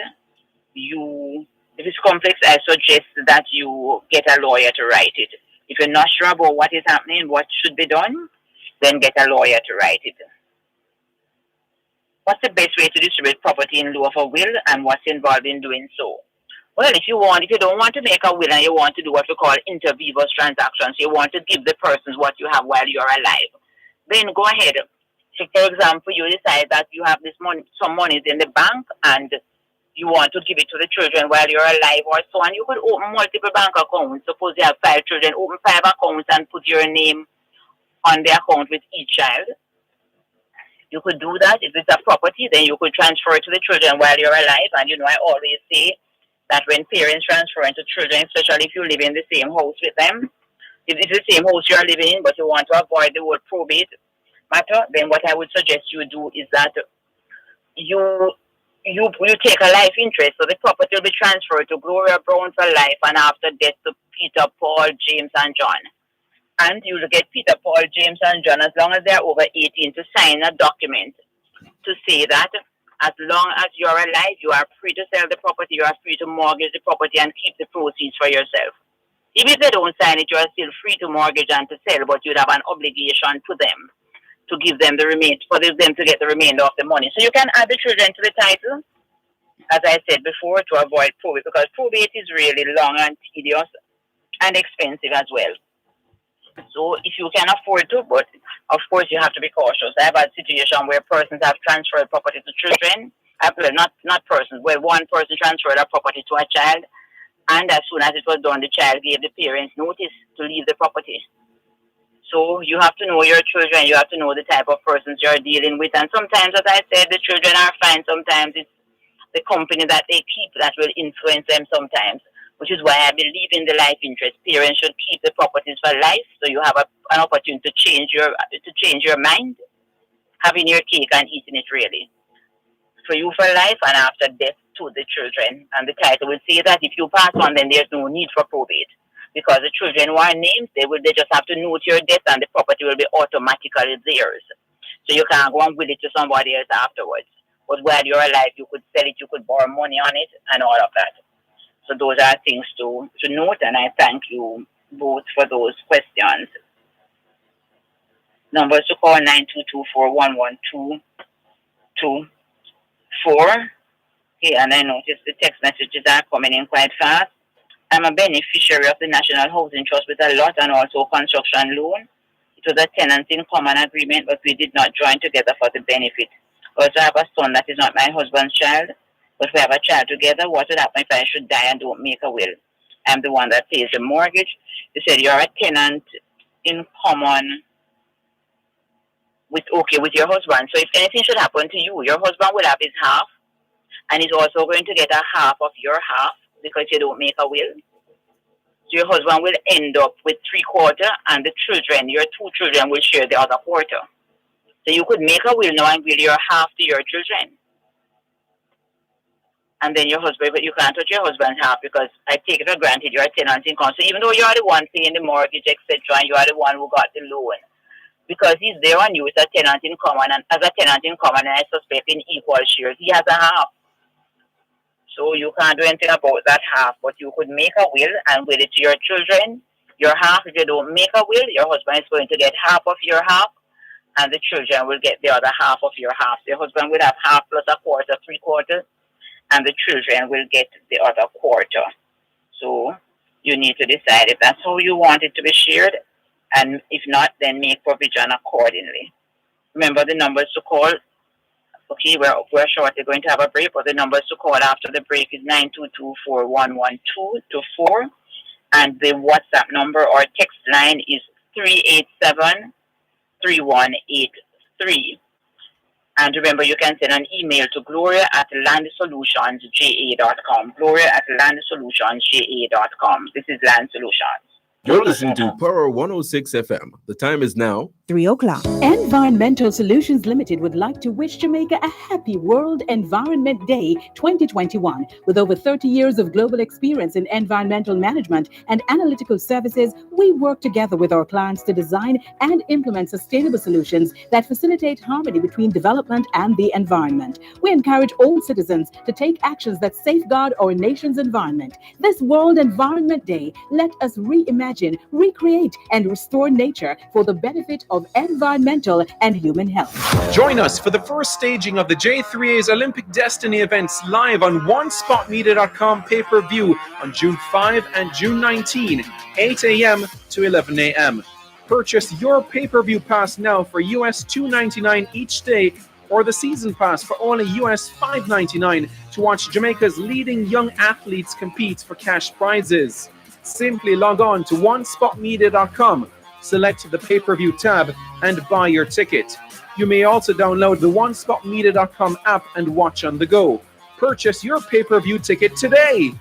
you get a lawyer to write it. If you're not sure about what is happening, what should be done, then get a lawyer to write it. What's the best way to distribute property in lieu of a will, and what's involved in doing so? Well, if you don't want to make a will and you want to do what we call inter vivos transactions, you want to give the persons what you have while you're alive, then go ahead. So, for example, you decide that you have some monies in the bank, and you want to give it to the children while you're alive or so on. You could open multiple bank accounts. Suppose you have 5 children, open 5 accounts and put your name on the account with each child. You could do that. If it's a property, then you could transfer it to the children while you're alive. And I always say that when parents transfer into children, especially if you live in the same house with them, if it's the same house you're living in, but you want to avoid the word probate matter, then what I would suggest you do is that you take a life interest. So the property will be transferred to Gloria Brown for life, and after death to Peter, Paul, James, and John. And you'll get Peter, Paul, James, and John, as long as they're over 18, to sign a document to say that as long as you're alive, you are free to sell the property, you are free to mortgage the property and keep the proceeds for yourself. Even if they don't sign it, you are still free to mortgage and to sell, but you'd have an obligation to them to give them the remainder, for them to get the remainder of the money. So you can add the children to the title, as I said before, to avoid probate, because probate is really long and tedious and expensive as well. So if you can afford to, but of course you have to be cautious. I've had situations where persons have transferred property to children. Not persons, where one person transferred a property to a child, and as soon as it was done, the child gave the parents notice to leave the property. So you have to know your children, you have to know the type of persons you're dealing with, and sometimes, as I said, the children are fine. Sometimes it's the company that they keep that will influence them sometimes, which is why I believe in the life interest. Parents should keep the properties for life, so you have an opportunity to change your mind, having your cake and eating it really. For you for life, and after death to the children. And the title will say that if you pass on, then there's no need for probate. Because the children who are named, they just have to note your death and the property will be automatically theirs. So you can't go and will it to somebody else afterwards. But while you're alive, you could sell it, you could borrow money on it, and all of that. So those are things to note, and I thank you both for those questions. Numbers to call 922411224. Okay, and I noticed the text messages are coming in quite fast. I'm a beneficiary of the National Housing Trust with a lot and also construction loan. It was a tenant in common agreement, but we did not join together for the benefit. Also, I have a son that is not my husband's child, but we have a child together. What would happen if I should die and don't make a will? I'm the one that pays the mortgage. They said you're a tenant in common with your husband. So if anything should happen to you, your husband will have his half, and he's also going to get a half of your half because you don't make a will. So your husband will end up with 3/4, and the children, your 2 children, will share the other quarter. So you could make a will now and will your half to your children. And then your husband, but you can't touch your husband's half because I take it for granted you're a tenant in common. So even though you are the one paying the mortgage, etc., and you are the one who got the loan, because he's there on you as a tenant in common, and as a tenant in common, and I suspect in equal shares, he has a half. So you can't do anything about that half, but you could make a will and will it to your children. Your half, if you don't make a will, your husband is going to get half of your half, and the children will get the other half of your half. Your husband will have half plus a quarter, 3/4, and the children will get the other quarter. So you need to decide if that's how you want it to be shared, and if not, then make provision accordingly. Remember the numbers to call. Okay, we're shortly going to have a break, but the numbers to call after the break is 922411224, and the WhatsApp number or text line is 387-3183. And remember, you can send an email to gloria@landsolutionsja.com. gloria@landsolutionsja.com. This is Land Solutions. You're listening to Power 106 FM. The time is now 3 o'clock. Environmental Solutions Limited would like to wish Jamaica a happy World Environment Day 2021. With over 30 years of global experience in environmental management and analytical services, we work together with our clients to design and implement sustainable solutions that facilitate harmony between development and the environment. We encourage all citizens to take actions that safeguard our nation's environment. This World Environment Day, let us reimagine, recreate, and restore nature for the benefit of environmental and human health. Join us for the first staging of the J3A's Olympic Destiny events live on onespotmedia.com pay-per-view on June 5 and June 19, 8 a.m. to 11 a.m. Purchase your pay-per-view pass now for US $2.99 each day, or the season pass for only US $5.99 to watch Jamaica's leading young athletes compete for cash prizes. Simply log on to onespotmedia.com, select the pay-per-view tab, and buy your ticket. You may also download the onespotmedia.com app and watch on the go. Purchase your pay-per-view ticket today.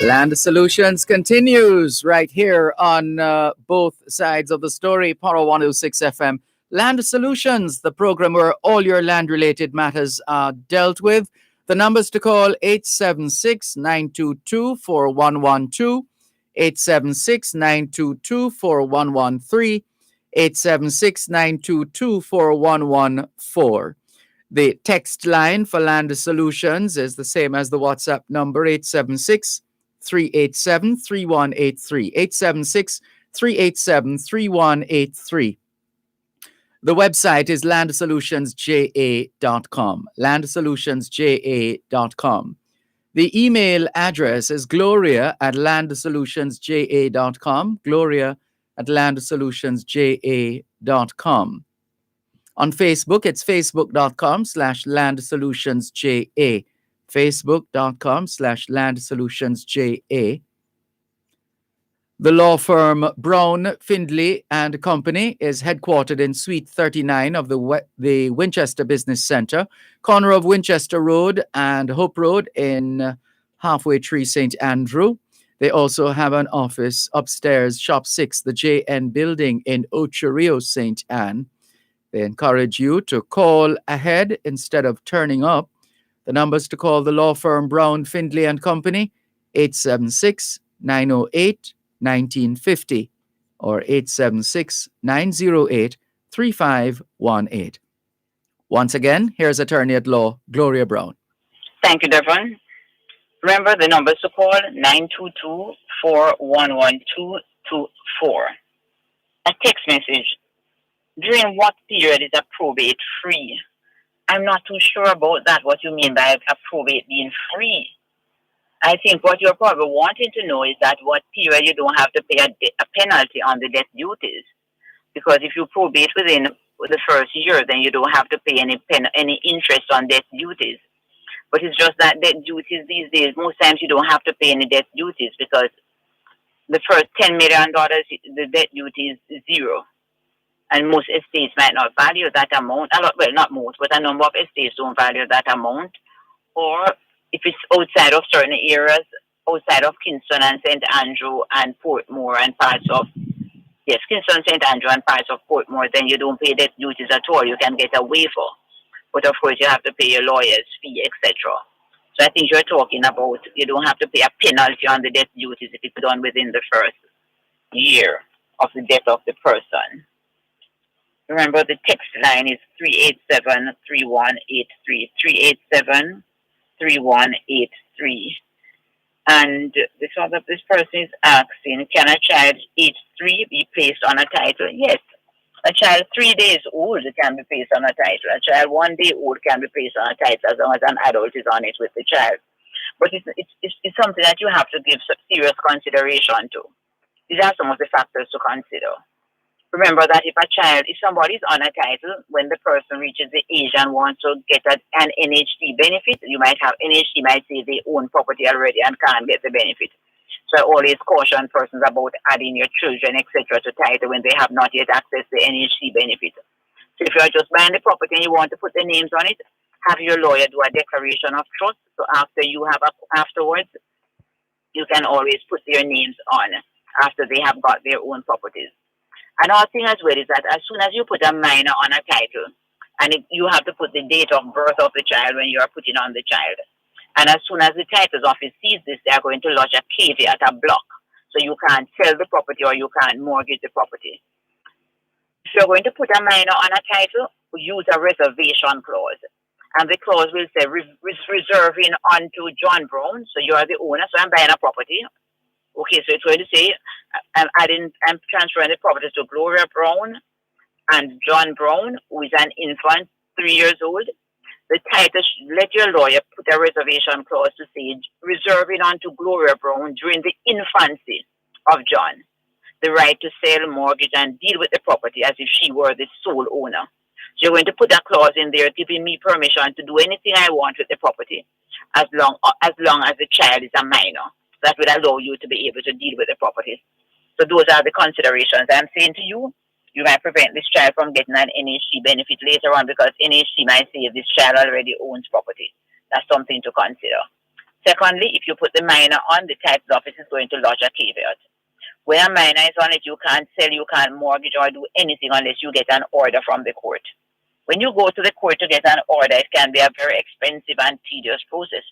Land Solutions continues right here on both sides of the story. Power 106 FM. Land Solutions, the program where all your land-related matters are dealt with. The numbers to call 876-922-4112, 876-922-4113, 876-922-4114. The text line for Land Solutions is the same as the WhatsApp number, 876-387-3183, 876-387-3183. The website is landsolutionsja.com, landsolutionsja.com. The email address is gloria@landsolutionsja.com, gloria@landsolutionsja.com. On Facebook, it's facebook.com/landsolutionsja, facebook.com/landsolutionsja. The law firm Brown, Findlay and Company is headquartered in Suite 39 of the Winchester Business Center, corner of Winchester Road and Hope Road in Halfway Tree, St. Andrew. They also have an office upstairs, Shop 6, the JN Building in Ocho Rios, St. Anne. They encourage you to call ahead instead of turning up. The The numbers to call the law firm Brown, Findlay and Company, 876-908-1950 or 876-908-3518. Once again, here's attorney at law, Gloria Brown. Thank you, Dervan. Remember the numbers to call 922-411-224. A text message. During what period is a probate free? I'm not too sure about that, what you mean by a probate being free. I think what you're probably wanting to know is that what period you don't have to pay a penalty on the death duties. Because if you probate within the first year, then you don't have to pay any interest on death duties. But it's just that death duties these days, most times you don't have to pay any death duties because the first $10 million, the death duty is zero. And most estates might not value that amount. Well, not most, but a number of estates don't value that amount. Or if it's outside of certain areas, outside of Kingston and St. Andrew and Portmore and parts of, Kingston, St. Andrew and parts of Portmore, then you don't pay death duties at all. You can get a waiver. But of course, you have to pay your lawyer's fee, etc. So I think you're talking about you don't have to pay a penalty on the death duties if it's done within the first year of the death of the person. Remember, the text line is 387-3183, 387-3183. And this person is asking, can a child age 3 be placed on a title? Yes. A child 3 days old can be placed on a title. A child 1 day old can be placed on a title as long as an adult is on it with the child. But it's something that you have to give serious consideration to. These are some of the factors to consider. Remember that if somebody is on a title, when the person reaches the age and wants to get an NHT benefit, NHT might say they own property already and can't get the benefit. So I always caution persons about adding your children, etc. to title when they have not yet accessed the NHT benefit. So if you're just buying the property and you want to put the names on it, have your lawyer do a declaration of trust. So afterwards, you can always put their names on after they have got their own properties. Another thing as well is that as soon as you put a minor on a title, and you have to put the date of birth of the child when you are putting on the child. And as soon as the titles office sees this, they are going to lodge a caveat, a block. So you can't sell the property or you can't mortgage the property. If you're going to put a minor on a title, use a reservation clause. And the clause will say reserving unto John Brown. So you are the owner, so I'm buying a property. Okay, so it's going to say I'm transferring the property to Gloria Brown and John Brown, who is an infant, 3 years old. The title, let your lawyer put a reservation clause to say reserving unto Gloria Brown during the infancy of John the right to sell, mortgage, and deal with the property as if she were the sole owner. So you're going to put a clause in there giving me permission to do anything I want with the property as long as the child is a minor. That will allow you to be able to deal with the property. So those are the considerations I'm saying to you. You might prevent this child from getting an NHT benefit later on because NHT might say this child already owns property. That's something to consider. Secondly, if you put the minor on, the title office is going to lodge a caveat. When a minor is on it, you can't sell, you can't mortgage or do anything unless you get an order from the court. When you go to the court to get an order, it can be a very expensive and tedious process.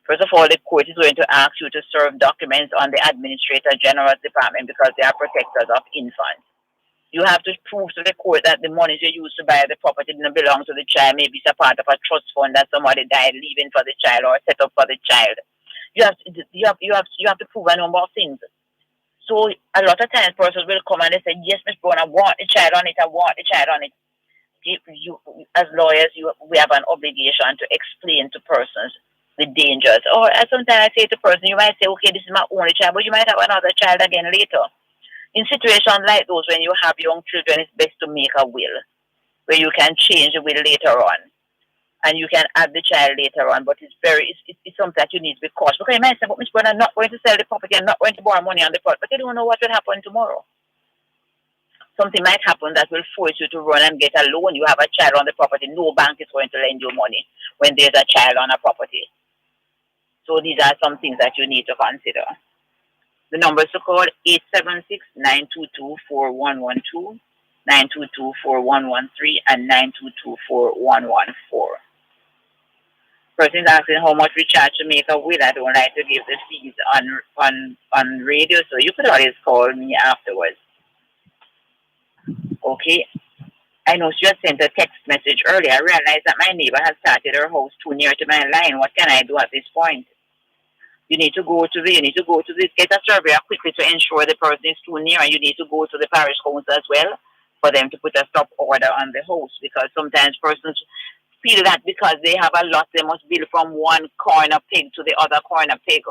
First of all, the court is going to ask you to serve documents on the Administrator General's Department because they are protectors of infants. You have to prove to the court that the money you used to buy the property didn't belong to the child. Maybe it's a part of a trust fund that somebody died leaving for the child or set up for the child. You have to prove a number of things. So a lot of times persons will come and they say, yes, Ms. Brown, I want the child on it, I want the child on it. As lawyers, we have an obligation to explain to persons the dangers. Or sometimes I say to person, you might say, okay, this is my only child, but you might have another child again later. In situations like those, when you have young children, it's best to make a will, where you can change the will later on. And you can add the child later on, but it's something that you need to be cautious. Because you might say, but Ms. Brown, I'm not going to sell the property, I'm not going to borrow money on the property, but you don't know what will happen tomorrow. Something might happen that will force you to run and get a loan. You have a child on the property, no bank is going to lend you money when there's a child on a property. So these are some things that you need to consider. The numbers to call 876-922-4112, 922-4113, and 922-4114. Person is asking how much we charge to make a will. I don't like to give the fees on radio, so you could always call me afterwards. Okay. I know she just sent a text message earlier. I realized that my neighbor has started her house too near to my line. What can I do at this point? You need to go to this, get a surveyor quickly to ensure the person is too near, and you need to go to the parish council as well for them to put a stop order on the house, because sometimes persons feel that because they have a lot, they must build from one corner peg to the other corner peg.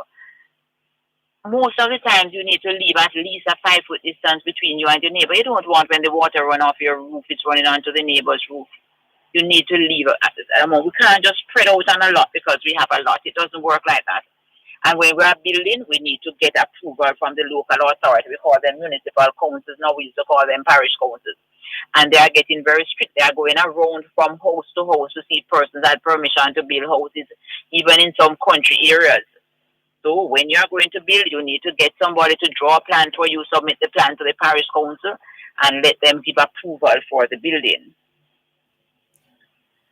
Most of the times you need to leave at least a 5-foot distance between you and your neighbor. You don't want when the water run off your roof, it's running onto the neighbor's roof. You need to leave. We can't just spread out on a lot because we have a lot. It doesn't work like that. And when we are building, we need to get approval from the local authority. We call them municipal councils. Now we used to call them parish councils. And they are getting very strict. They are going around from house to house to see if persons had permission to build houses, even in some country areas. So when you are going to build, you need to get somebody to draw a plan for you, submit the plan to the parish council, and let them give approval for the building.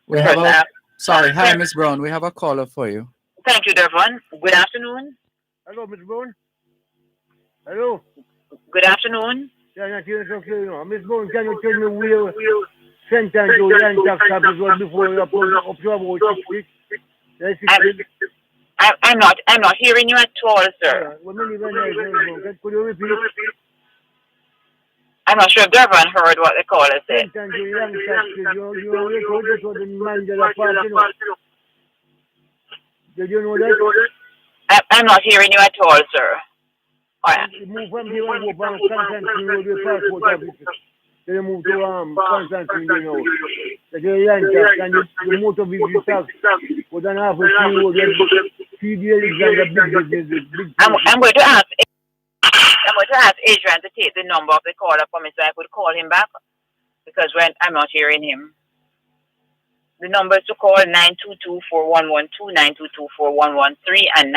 We have a, sorry, hi, Miss Brown. We have a caller for you. Thank you, Dervan. Good afternoon. Hello, Miss Brown. Hello. Good afternoon. Yeah, Miss Brown, can you tell me where sentence to land tax office was before you approach up to about 6 weeks? I'm not hearing you at all, sir. Could you repeat? I'm not sure if Dervan heard what the caller said. Did you know that? I'm not hearing you at all, sir. Move from the one who Constantine Road, the passport office. Then you move to Constantine, you know. The land tax and the motor vehicle tax. But then half a few road, I'm going to ask Adrian to take the number of the caller for me so I could call him back, because I'm not hearing him. The numbers to call 922-4112, 922-4113, and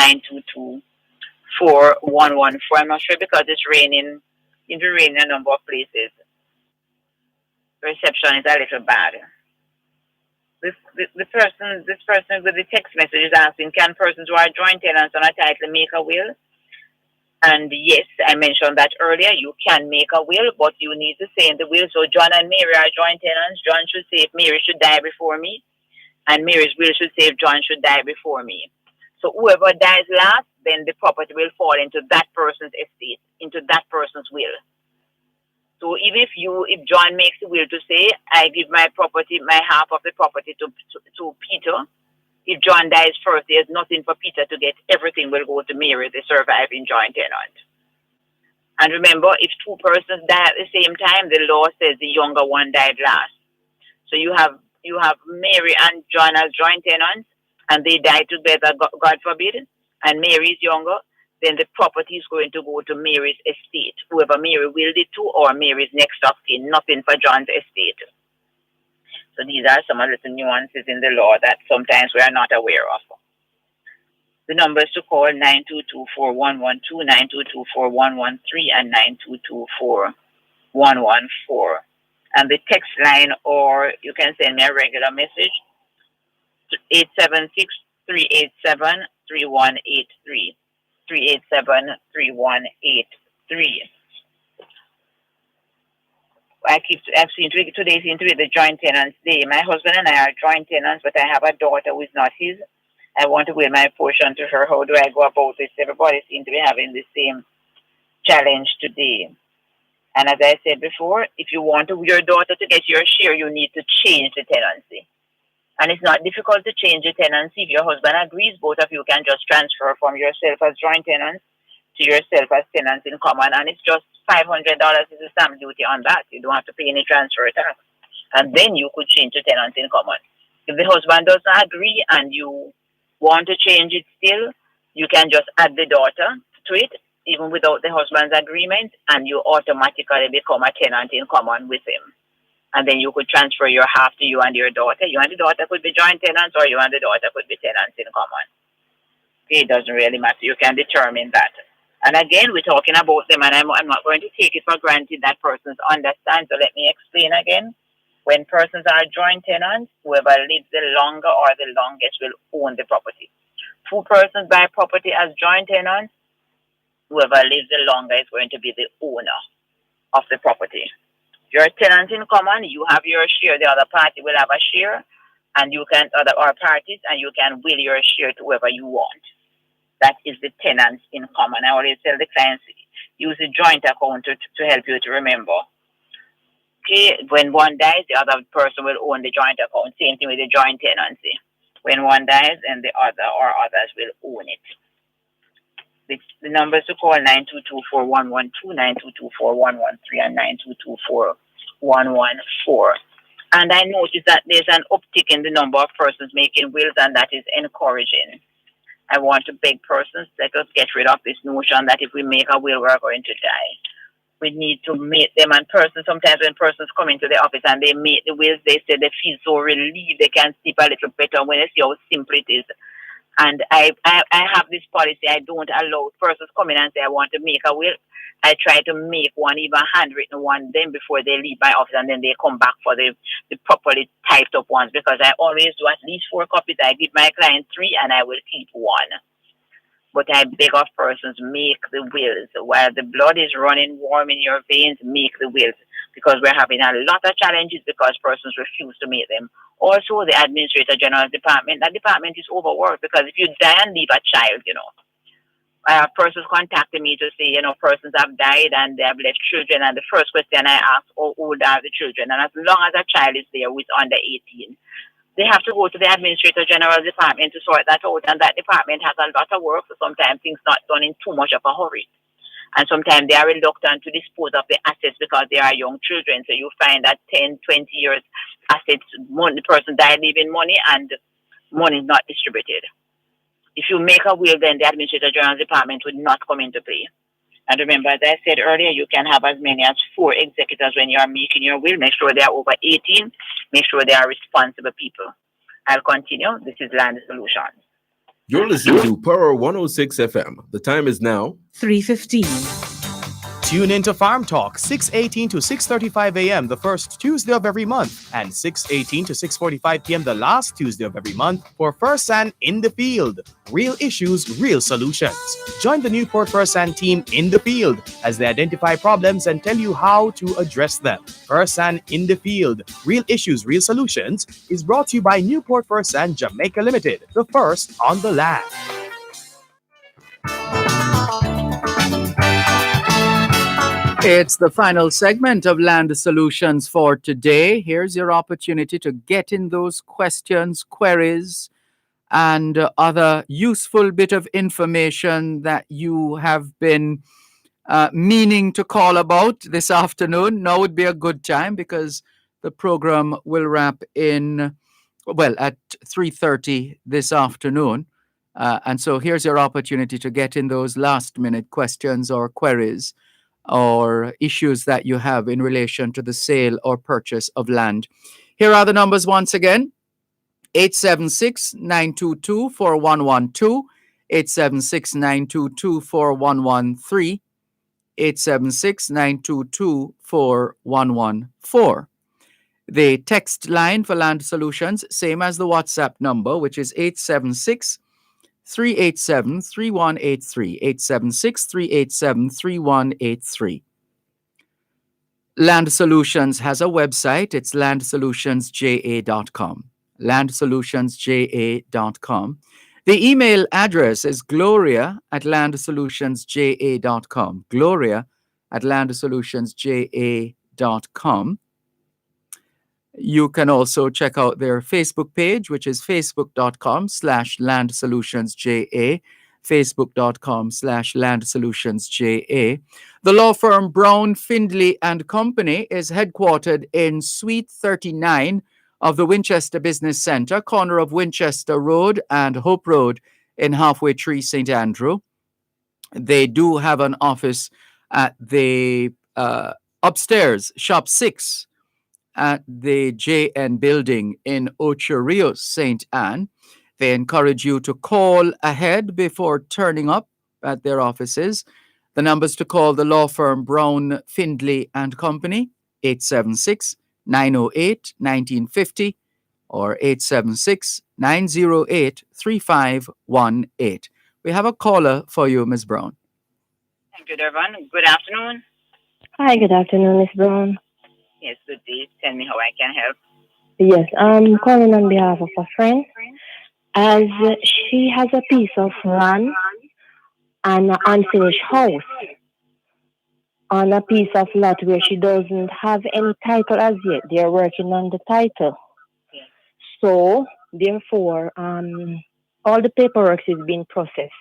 922-4114. I'm not sure because it's raining. It's raining in a number of places. The reception is a little bad. This person with the text message is asking, can persons who are joint tenants on a title make a will? And yes, I mentioned that earlier. You can make a will, but you need to say in the will. So John and Mary are joint tenants. John should say if Mary should die before me, and Mary's will should say if John should die before me. So whoever dies last, then the property will fall into that person's estate, into that person's will. So even if John makes a will to say, I give my property, my half of the property to Peter, if John dies first, there's nothing for Peter to get. Everything will go to Mary, the surviving joint tenant. And remember, if two persons die at the same time, the law says the younger one died last. So you have Mary and John as joint tenants, and they die together, God forbid, and Mary is younger, then the property is going to go to Mary's estate, whoever Mary willed it to, or Mary's next of kin, nothing for John's estate. So these are some of the nuances in the law that sometimes we are not aware of. The numbers to call 922-4112, 922-4113, and 922-4114. And the text line, or you can send me a regular message, 876-387-3183. 387-3183. I've seen today seems to be the joint tenants day. My husband and I are joint tenants, but I have a daughter who is not his. I want to will my portion to her. How do I go about this? Everybody seems to be having the same challenge today. And as I said before, if you want your daughter to get your share, you need to change the tenancy. And it's not difficult to change the tenancy. If your husband agrees, both of you can just transfer from yourself as joint tenants to yourself as tenants in common. And it's just $500 is the stamp duty on that. You don't have to pay any transfer tax. And then you could change the tenants in common. If the husband doesn't agree and you want to change it still, you can just add the daughter to it, even without the husband's agreement, and you automatically become a tenant in common with him. And then you could transfer your half to you and your daughter. You and the daughter could be joint tenants, or you and the daughter could be tenants in common. Okay, it doesn't really matter. You can determine that. And again, we're talking about them, and I'm not going to take it for granted that persons understand. So let me explain again. When persons are joint tenants, whoever lives the longer or the longest will own the property. Two persons buy property as joint tenants, whoever lives the longer is going to be the owner of the property. Your tenant in common, you have your share, the other party will have a share, and you can, other or parties, and you can will your share to whoever you want. That is the tenants in common. I always tell the clients, use a joint account to help you to remember. Okay, when one dies, the other person will own the joint account. Same thing with the joint tenancy. When one dies, then the other or others will own it. The numbers to call 922-4112, 922-4113, and 922-4114. And I noticed that there's an uptick in the number of persons making wills, and that is encouraging. I want to beg persons, let us get rid of this notion that if we make a will, we're going to die. We need to make them, and persons, sometimes when persons come into the office and they make the wills, they say they feel so relieved, they can sleep a little better when they see how simple it is. And I have this policy. I don't allow persons come in and say, I want to make a will. I try to make one, even handwritten one, then before they leave my office, and then they come back for the properly typed up ones, because I always do at least 4 copies. I give my client 3 and I will keep 1. But I beg of persons, make the wills. While the blood is running warm in your veins, make the wills. Because we're having a lot of challenges because persons refuse to make them. Also, the Administrator General's department, that department is overworked, because if you die and leave a child, persons contacted me to say, persons have died and they have left children. And the first question I ask, how old are the children? And as long as a child is there who is under 18, they have to go to the Administrator General's department to sort that out. And that department has a lot of work, so sometimes things not done in too much of a hurry. And sometimes they are reluctant to dispose of the assets because they are young children. So you find that 10, 20 years assets, the person died leaving money and money is not distributed. If you make a will, then the Administrator General's department would not come into play. And remember, as I said earlier, you can have as many as 4 executors when you are making your will. Make sure they are over 18. Make sure they are responsible people. I'll continue. This is Land Solutions. You're listening to Power 106 FM. The time is now 3:15. Tune into Farm Talk, 6:18 to 6:35 a.m. the first Tuesday of every month, and 6:18 to 6:45 p.m. the last Tuesday of every month for First San in the Field. Real issues, real solutions. Join the Newport First San team in the field as they identify problems and tell you how to address them. First San in the Field, Real Issues, Real Solutions is brought to you by Newport First San Jamaica Limited, the first on the land. It's the final segment of Land Solutions for today. Here's your opportunity to get in those questions, queries, and other useful bit of information that you have been meaning to call about this afternoon. Now would be a good time because the program will wrap at 3:30 this afternoon. And so here's your opportunity to get in those last-minute questions or queries or issues that you have in relation to the sale or purchase of land. Here are the numbers once again. 876-922-4112, 876-922-4113, 876-922-4114. The text line for Land Solutions, same as the WhatsApp number, which is 876-387-3183, 876-387-3183. Land Solutions has a website. It's landsolutionsja.com. landsolutionsja.com. The email address is gloria@landsolutionsja.com. gloria@landsolutionsja.com. You can also check out their Facebook page, which is facebook.com/landsolutionsja, facebook.com/landsolutionsja. The law firm Brown, Findley and Company is headquartered in Suite 39 of the Winchester Business Center, corner of Winchester Road and Hope Road in Halfway Tree, St. Andrew. They do have an office at the upstairs, Shop 6, at the JN Building in Ocho Rios, St. Anne. They encourage you to call ahead before turning up at their offices. The numbers to call the law firm Brown, Findley and Company, 876 908-1950 or 876-908-3518. We have a caller for you, Ms. Brown. Thank you, Dervan. Good afternoon. Hi, good afternoon, Miss Brown. Yes, good day. Tell me how I can help. Yes, I'm calling on behalf of a friend as she has a piece of land and an unfinished house on a piece of lot where she doesn't have any title as yet. They're working on the title. So, therefore, all the paperwork is being processed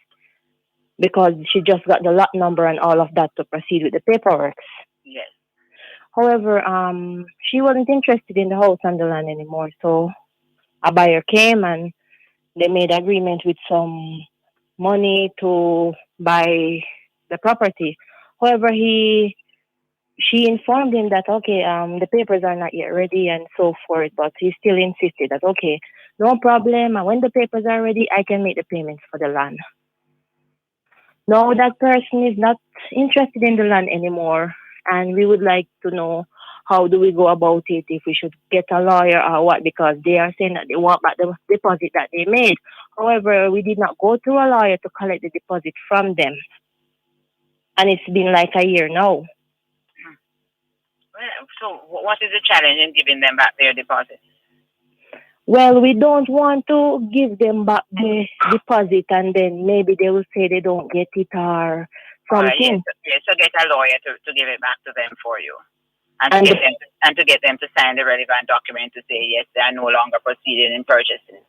because she just got the lot number and all of that to proceed with the paperwork. Yes. However, she wasn't interested in the house and the land anymore. So a buyer came and they made agreement with some money to buy the property. However, she informed him that okay, the papers are not yet ready and so forth, but he still insisted that okay, no problem. And when the papers are ready, I can make the payments for the land. No, that person is not interested in the land anymore, and we would like to know how do we go about it, if we should get a lawyer or what, because they are saying that they want back the deposit that they made. However, we did not go through a lawyer to collect the deposit from them, and it's been like a year now. So what is the challenge in giving them back their deposit? Well, we don't want to give them back the deposit and then maybe they will say they don't get it or something. Yes, so get a lawyer to give it back to them for you. And to get them to sign the relevant document to say, yes, they are no longer proceeding in purchasing.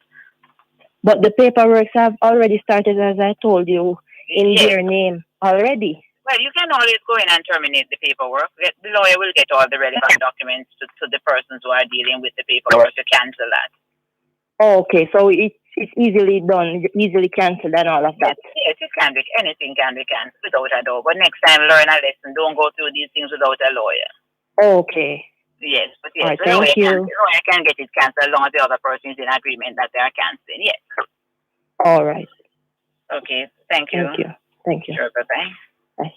But the paperwork have already started, as I told you, in their name already. Well, you can always go in and terminate the paperwork. The lawyer will get all the relevant documents to the persons who are dealing with the paperwork to cancel that. Okay, so it's easily done, easily cancelled and all of that. Yes, it can be. Anything can be cancelled without a doubt. But next time, learn a lesson. Don't go through these things without a lawyer. Okay. Yes, but yes, all right, thank you. The lawyer can get it cancelled as long as the other person is in agreement that they are cancelling. Yes. All right. Okay, thank you. Thank you. Thank you. Sure, bye-bye. Bye.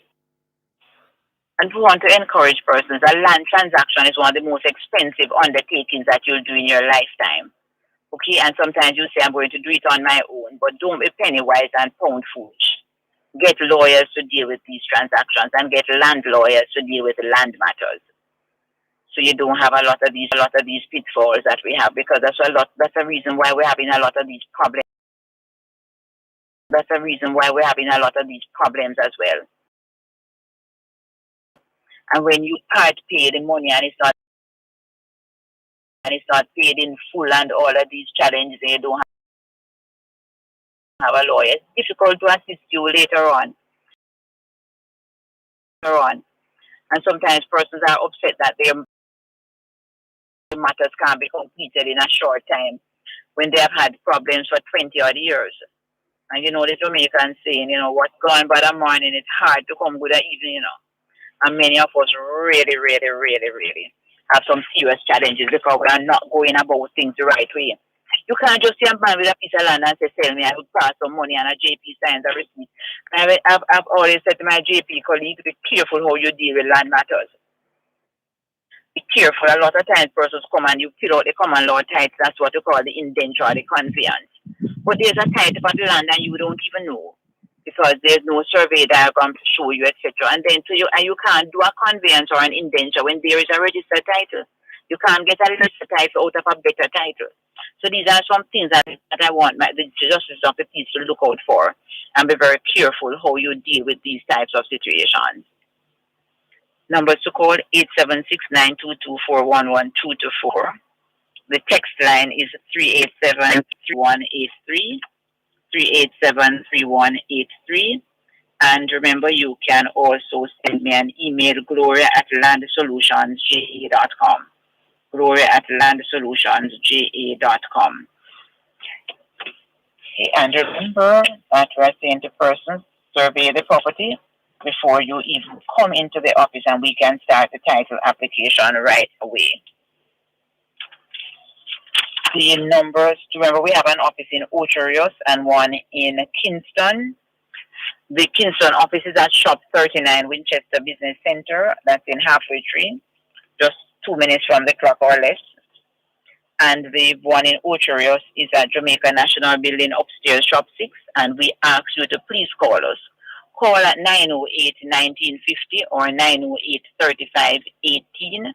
And we want to encourage persons. A land transaction is one of the most expensive undertakings that you'll do in your lifetime. Okay, and sometimes you say, I'm going to do it on my own, but don't be penny wise and pound foolish. Get lawyers to deal with these transactions and get land lawyers to deal with land matters. So you don't have a lot of these pitfalls that we have, because that's a reason why we're having a lot of these problems. That's a reason why we're having a lot of these problems as well. And when you can't pay the money and it's not paid in full and all of these challenges, and you don't have a lawyer, it's difficult to assist you later on. And sometimes persons are upset that their matters can't be completed in a short time when they have had problems for 20 odd years. And the Jamaican saying, what's going by the morning, it's hard to come good at evening, And many of us really, really, really, really have some serious challenges because we are not going about things the right way. You can't just see a man with a piece of land and say, sell me, I will pass some money and a JP signs a receipt. I've always said to my JP colleagues, be careful how you deal with land matters. Be careful. A lot of times persons come and you fill out the common law title, that's what you call the indenture or the conveyance. But there's a title for the land and you don't even know, because there's no survey diagram to show you, etc. And then you can't do a conveyance or an indenture when there is a registered title. You can't get a registered title out of a better title. So these are some things that I want the justice of the peace to look out for and be very careful how you deal with these types of situations. Numbers to call 876-922-411-224. The text line is 387-3183. 387-3183. And remember, you can also send me an email, gloria@landsolutionsja.com. gloria@landsolutionsja.com. And remember that we're saying to persons, survey the property before you even come into the office, and we can start the title application right away. The numbers, remember, we have an office in Ocherios and one in Kingston. The Kingston office is at Shop 39 Winchester Business Center. That's in Halfway Tree, just 2 minutes from the clock or less. And the one in Ocherios is at Jamaica National Building upstairs, shop 6. And we ask you to please call us. Call at 908-1950 or 908-3518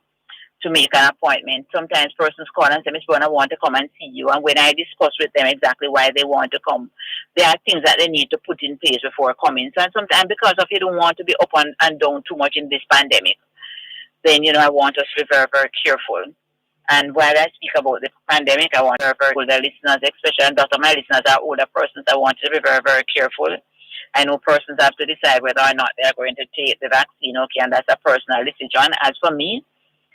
to make an appointment. Sometimes persons call and say, Miss Brown, I want to come and see you. And when I discuss with them exactly why they want to come, there are things that they need to put in place before coming. So, and sometimes because of you don't want to be up and down too much in this pandemic, then, I want us to be very, very careful. And while I speak about the pandemic, I want to be very older listeners, especially, and lots of my listeners are older persons. I want you to be very, very careful. I know persons have to decide whether or not they are going to take the vaccine, okay, and that's a personal decision. As for me,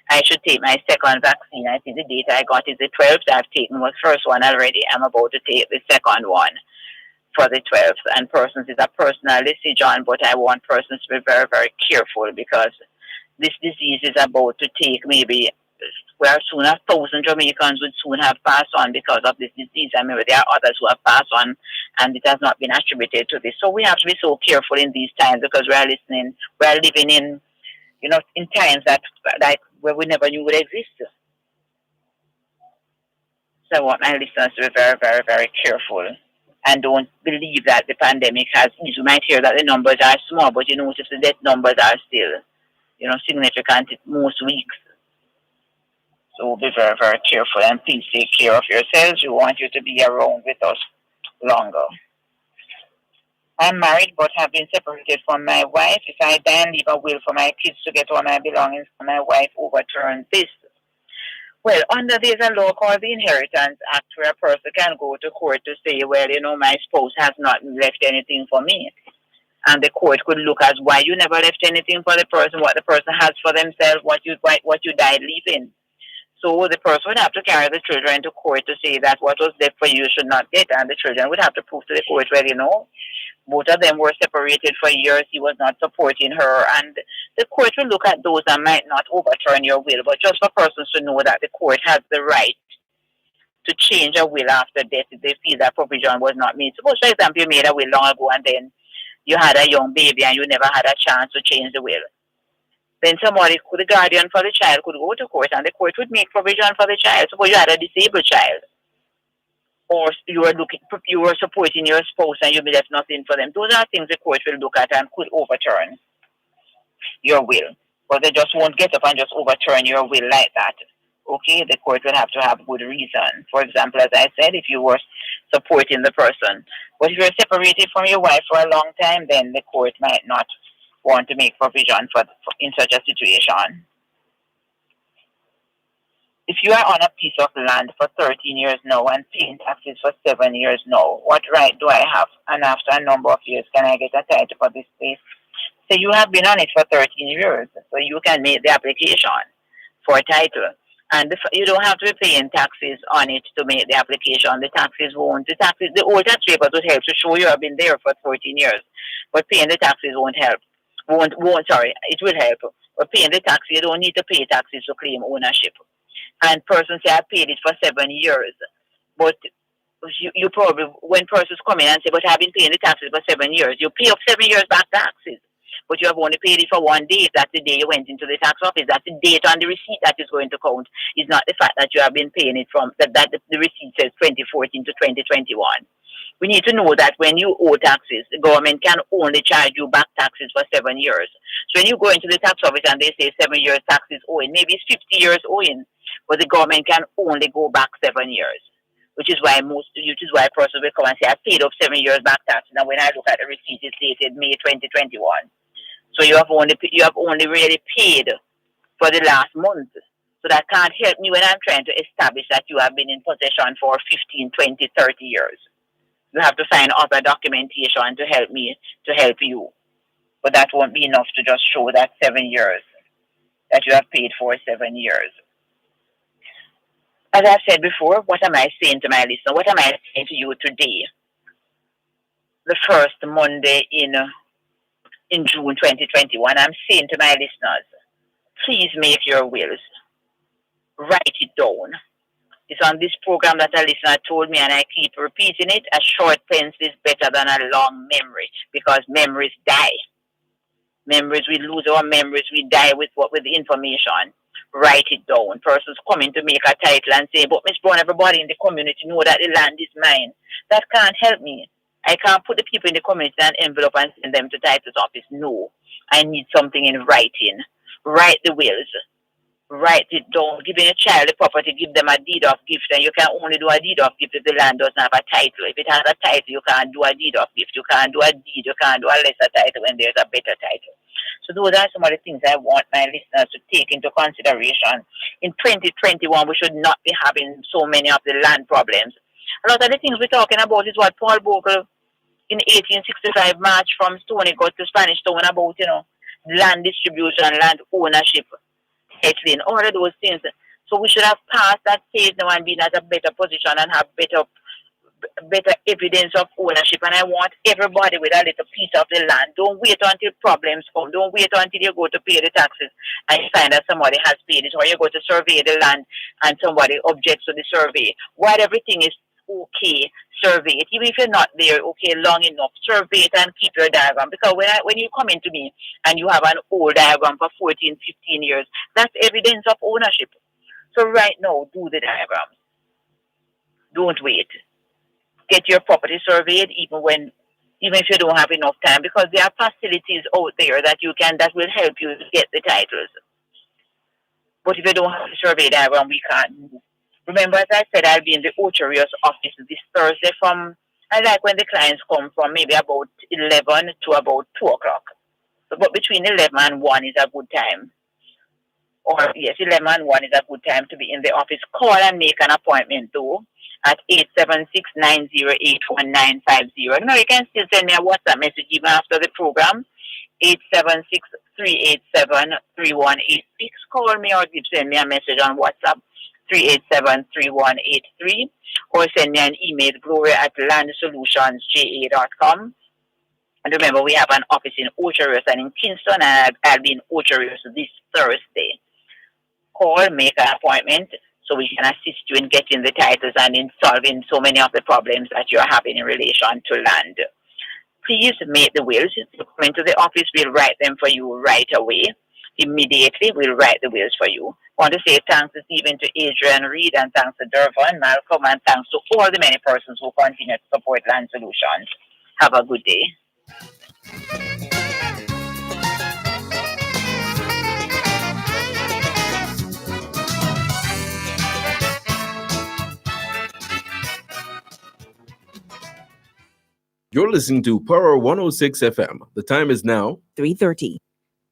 I should take my second vaccine. I think the date I got is the 12th. I've taken the first one already. I'm about to take the second one for the 12th. And persons is a personal decision, but I want persons to be very, very careful because this disease is about to take maybe, where soon 1,000 Jamaicans would soon have passed on because of this disease. I mean, there are others who have passed on and it has not been attributed to this. So we have to be so careful in these times because we are living in, in times that, like, where we never knew would exist. So I want my listeners to be very, very, very careful and don't believe that the pandemic has eased. You might hear that the numbers are small, but you notice the death numbers are still, significant most weeks. So be very, very careful and please take care of yourselves. We want you to be around with us longer. I'm married but have been separated from my wife. If I die and leave a will for my kids to get all my belongings, my wife overturn this. Well, there's a law called the Inheritance Act where a person can go to court to say, well, my spouse has not left anything for me. And the court could look at why you never left anything for the person, what the person has for themselves, what you died leaving. So the person would have to carry the children to court to say that what was left for you should not get, and the children would have to prove to the court, well, both of them were separated for years, he was not supporting her, and the court will look at those and might not overturn your will, but just for persons to know that the court has the right to change a will after death if they feel that provision was not made. Suppose, for example, you made a will long ago and then you had a young baby and you never had a chance to change the will. Then the guardian for the child could go to court and the court would make provision for the child. Suppose you had a disabled child or you were supporting your spouse and you left nothing for them. Those are things the court will look at and could overturn your will. But they just won't get up and just overturn your will like that. Okay, the court will have to have good reason. For example, as I said, if you were supporting the person. But if you're separated from your wife for a long time, then the court might not want to make provision for in such a situation. If you are on a piece of land for 13 years now and paying taxes for 7 years now, what right do I have? And after a number of years, can I get a title for this place? So you have been on it for 13 years, so you can make the application for a title. And you don't have to be paying taxes on it to make the application. The old tax papers would help to show you have been there for 14 years. But paying the taxes won't help. It will help. But paying the tax, you don't need to pay taxes to claim ownership. And persons say, I paid it for 7 years. But you probably, when persons come in and say, but I've been paying the taxes for 7 years, you pay up 7 years back taxes. But you have only paid it for 1 day. That's the day you went into the tax office. That's the date on the receipt that is going to count. It's not the fact that you have been paying it from, that the receipt says 2014 to 2021. We need to know that when you owe taxes, the government can only charge you back taxes for 7 years. So when you go into the tax office and they say 7 years taxes owing, maybe it's 50 years owing, but the government can only go back 7 years. Which is why a person will come and say, I paid up 7 years back taxes. And when I look at the receipt, it's dated May 2021. So you have only really paid for the last month. So that can't help me when I'm trying to establish that you have been in possession for 15, 20, 30 years. You have to find other documentation to help me, to help you. But that won't be enough to just show that 7 years, that you have paid for 7 years. As I've said before, what am I saying to my listener? What am I saying to you today? The first Monday in June 2021, I'm saying to my listeners, please make your wills. Write it down. It's on this program that a listener told me, and I keep repeating it, a short pencil is better than a long memory, because memories die. We lose our memories, we die with the information. write it down. Persons coming to make a title and say, but Miss Brown, everybody in the community know that the land is mine. That can't help me. I can't put the people in the community in an envelope and send them to title's office. No. I need something in writing. Write the wills. Write it down. Giving a child the property, give them a deed of gift, and you can only do a deed of gift if the land doesn't have a title. If it has a title, you can't do a deed of gift. You can't do a deed. You can't do a lesser title when there's a better title. So those are some of the things I want my listeners to take into consideration. In 2021, we should not be having so many of the land problems. A lot of the things we're talking about is what Paul Bogle in 1865 marched from Stony Gut to Spanish Town about, land distribution, land ownership, titling, all of those things. So we should have passed that stage now and be in a better position and have better evidence of ownership. And I want everybody with a little piece of the land. Don't wait until problems come. Don't wait until you go to pay the taxes and you find that somebody has paid it, or you go to survey the land and somebody objects to the survey. While everything is okay, survey it. Even if you're not there, okay, long enough, survey it and keep your diagram. Because when you come into me and you have an old diagram for 14, 15 years, that's evidence of ownership. So right now, do the diagrams. Don't wait. Get your property surveyed even if you don't have enough time, because there are facilities out there that will help you to get the titles. But if you don't have the survey diagram, we can't move. Remember, as I said, I'll be in the Ocherios office this Thursday I like when the clients come from maybe about 11 to about 2 o'clock. So, but between 11 and 1 is a good time. Or yes, 11 and 1 is a good time to be in the office. Call and make an appointment though at 876-908-1950. Now you can still send me a WhatsApp message even after the program. 876-387-3186. Call me or send me a message on WhatsApp. 387-3183, or send me an email, gloria@landsolutionsja.com. And remember, we have an office in Ocherios and in Kingston, and I'll be in Ocherios this Thursday. Call, make an appointment, so we can assist you in getting the titles and in solving so many of the problems that you're having in relation to land. Please make the wills. If you come into the office, we'll write them for you right away. Immediately, we'll write the wills for you. I want to say thanks this evening to Adrian Reed, and thanks to Dervan, Malcolm, and thanks to all the many persons who continue to support Land Solutions. Have a good day. You're listening to Power 106 FM. The time is now 3:30.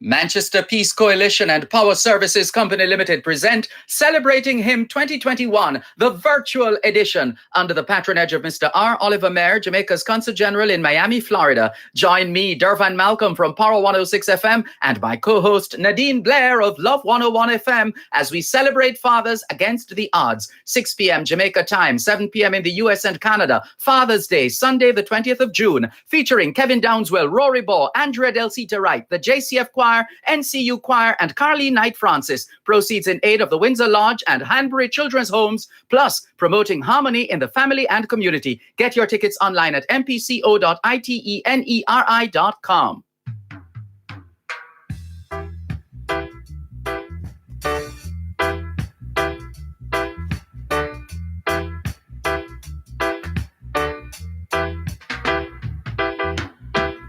Manchester Peace Coalition and Power Services Company Limited present Celebrating Him 2021, the virtual edition, under the patronage of Mr. R. Oliver Mayer, Jamaica's Consul General in Miami, Florida. Join me, Dervan Malcolm from Power 106 FM, and my co-host Nadine Blair of Love 101 FM as we celebrate fathers against the odds. 6 p.m. Jamaica time, 7 p.m. in the US and Canada. Father's Day, Sunday the 20th of June, featuring Kevin Downswell, Rory Ball, Andrea Delcita Wright, the JCF Choir, NCU Choir, and Carly Knight Francis. Proceeds in aid of the Windsor Lodge and Hanbury Children's Homes, plus promoting harmony in the family and community. Get your tickets online at mpco.iteneri.com.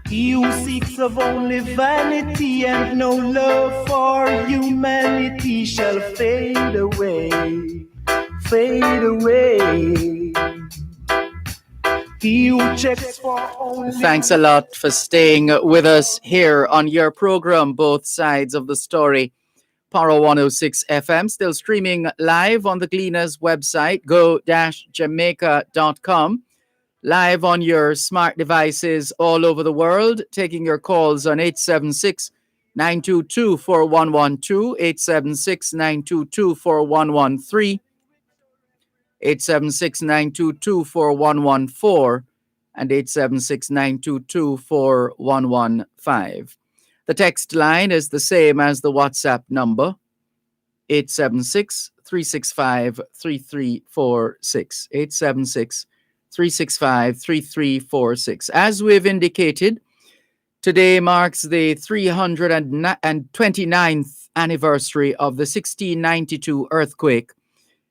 He who seeks of only vanity and no love for humanity shall fade away, fade away. He who checks for only... Thanks a lot for staying with us here on your program, Both Sides of the Story. Power 106 FM, still streaming live on the Gleaners website, go-jamaica.com. Live on your smart devices all over the world, taking your calls on 876-922-4112, 876-922-4113, 876-922-4114, and 876-922-4115. The text line is the same as the WhatsApp number, 876-365-3346, 876-365-3346. As we've indicated, Today marks the 329th anniversary of the 1692 earthquake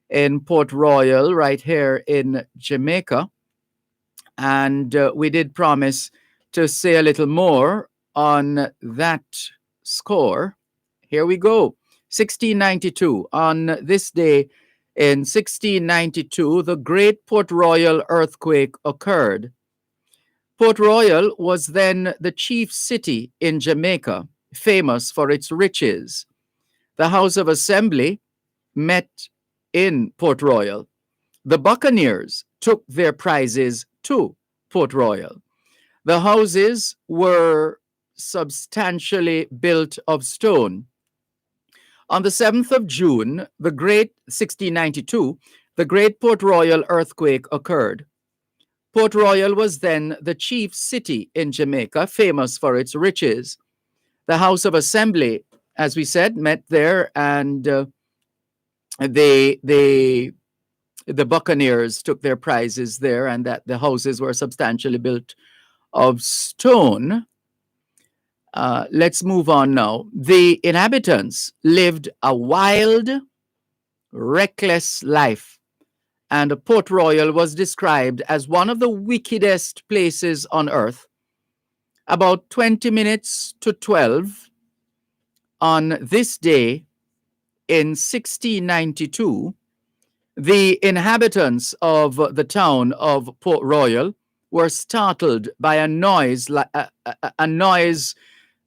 in Port Royal, right here in Jamaica. And we did promise to say a little more on that score. Here we go. 1692. On this day in 1692, the Great Port Royal earthquake occurred. Port Royal was then the chief city in Jamaica, famous for its riches. The House of Assembly met in Port Royal. The Buccaneers took their prizes to Port Royal. The houses were substantially built of stone. On the 7th of June, 1692, the Great Port Royal earthquake occurred. Port Royal was then the chief city in Jamaica, famous for its riches. The House of Assembly, as we said, met there, and the Buccaneers took their prizes there, and that the houses were substantially built of stone. Let's move on now. The inhabitants lived a wild, reckless life, and Port Royal was described as one of the wickedest places on earth. About 20 minutes to 12 on this day in 1692, the inhabitants of the town of Port Royal were startled by a noise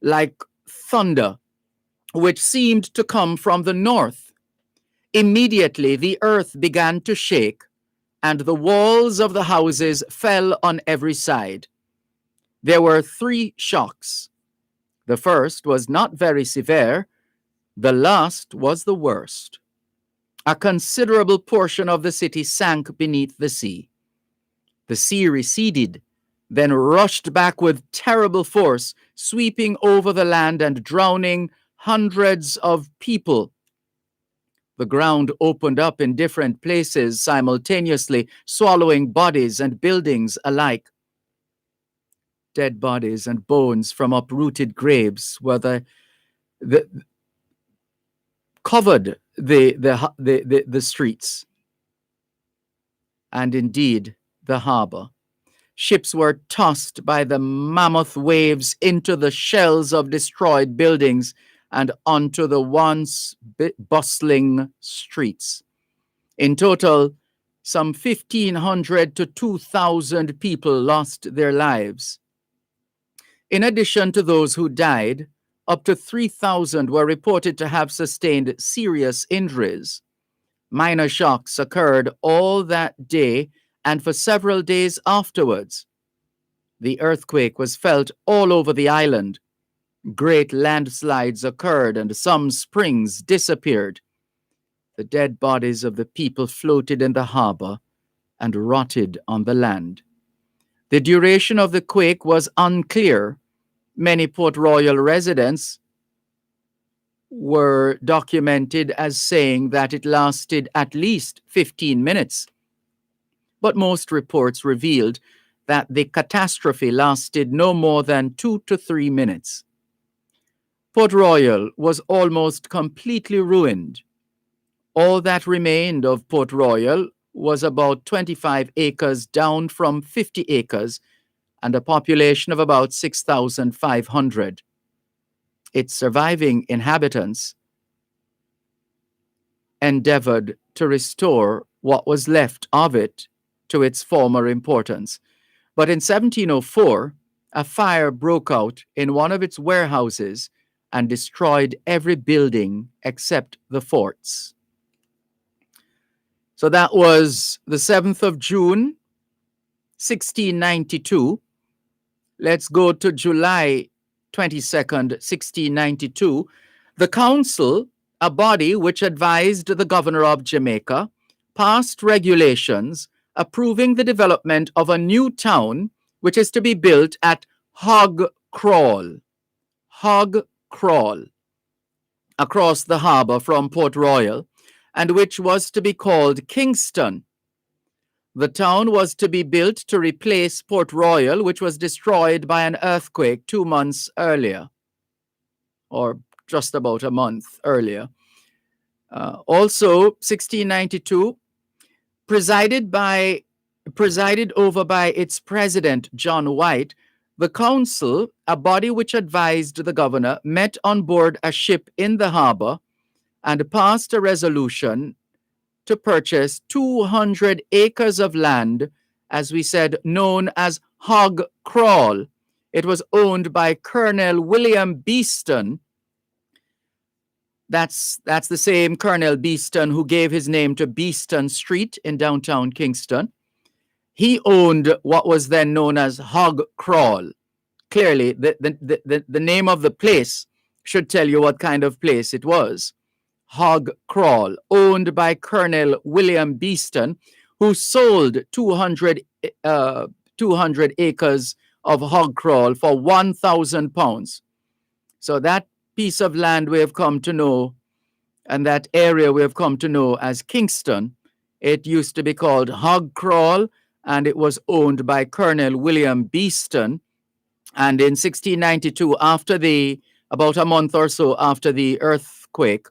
like thunder, which seemed to come from the north. Immediately, the earth began to shake, and the walls of the houses fell on every side. There were 3 shocks. The first was not very severe. The last was the worst. A considerable portion of the city sank beneath the sea. The sea receded, then rushed back with terrible force, sweeping over the land and drowning hundreds of people. The ground opened up in different places simultaneously, swallowing bodies and buildings alike. Dead bodies and bones from uprooted graves were covered the streets, and indeed the harbor. Ships were tossed by the mammoth waves into the shells of destroyed buildings and onto the once bustling streets. In total, some 1,500 to 2,000 people lost their lives. In addition to those who died, up to 3,000 were reported to have sustained serious injuries. Minor shocks occurred all that day and for several days afterwards. The earthquake was felt all over the island. Great landslides occurred and some springs disappeared. The dead bodies of the people floated in the harbor and rotted on the land. The duration of the quake was unclear. Many Port Royal residents were documented as saying that it lasted at least 15 minutes. But most reports revealed that the catastrophe lasted no more than 2 to 3 minutes. Port Royal was almost completely ruined. All that remained of Port Royal was about 25 acres down from 50 acres and a population of about 6,500. Its surviving inhabitants endeavored to restore what was left of it to its former importance. But in 1704, a fire broke out in one of its warehouses and destroyed every building except the forts. So that was the 7th of June, 1692. Let's go to July 22nd, 1692. The council, a body which advised the governor of Jamaica, passed regulations approving the development of a new town which is to be built at Hog Crawl, across the harbor from Port Royal, and which was to be called Kingston. The town was to be built to replace Port Royal, which was destroyed by an earthquake 2 months earlier, or just about a month earlier. Also, 1692, presided over by its president, John White, the council, a body which advised the governor, met on board a ship in the harbor and passed a resolution to purchase 200 acres of land, as we said, known as Hog Crawl. It was owned by Colonel William Beeston. That's the same Colonel Beeston who gave his name to Beeston Street in downtown Kingston. He owned what was then known as Hog Crawl. Clearly, the name of the place should tell you what kind of place it was. Hog Crawl, owned by Colonel William Beeston, who sold 200 acres of Hog Crawl for £1,000. So that piece of land we have come to know, and that area we have come to know as Kingston, it used to be called Hog Crawl, and it was owned by Colonel William Beeston. And in 1692, about a month or so after the earthquake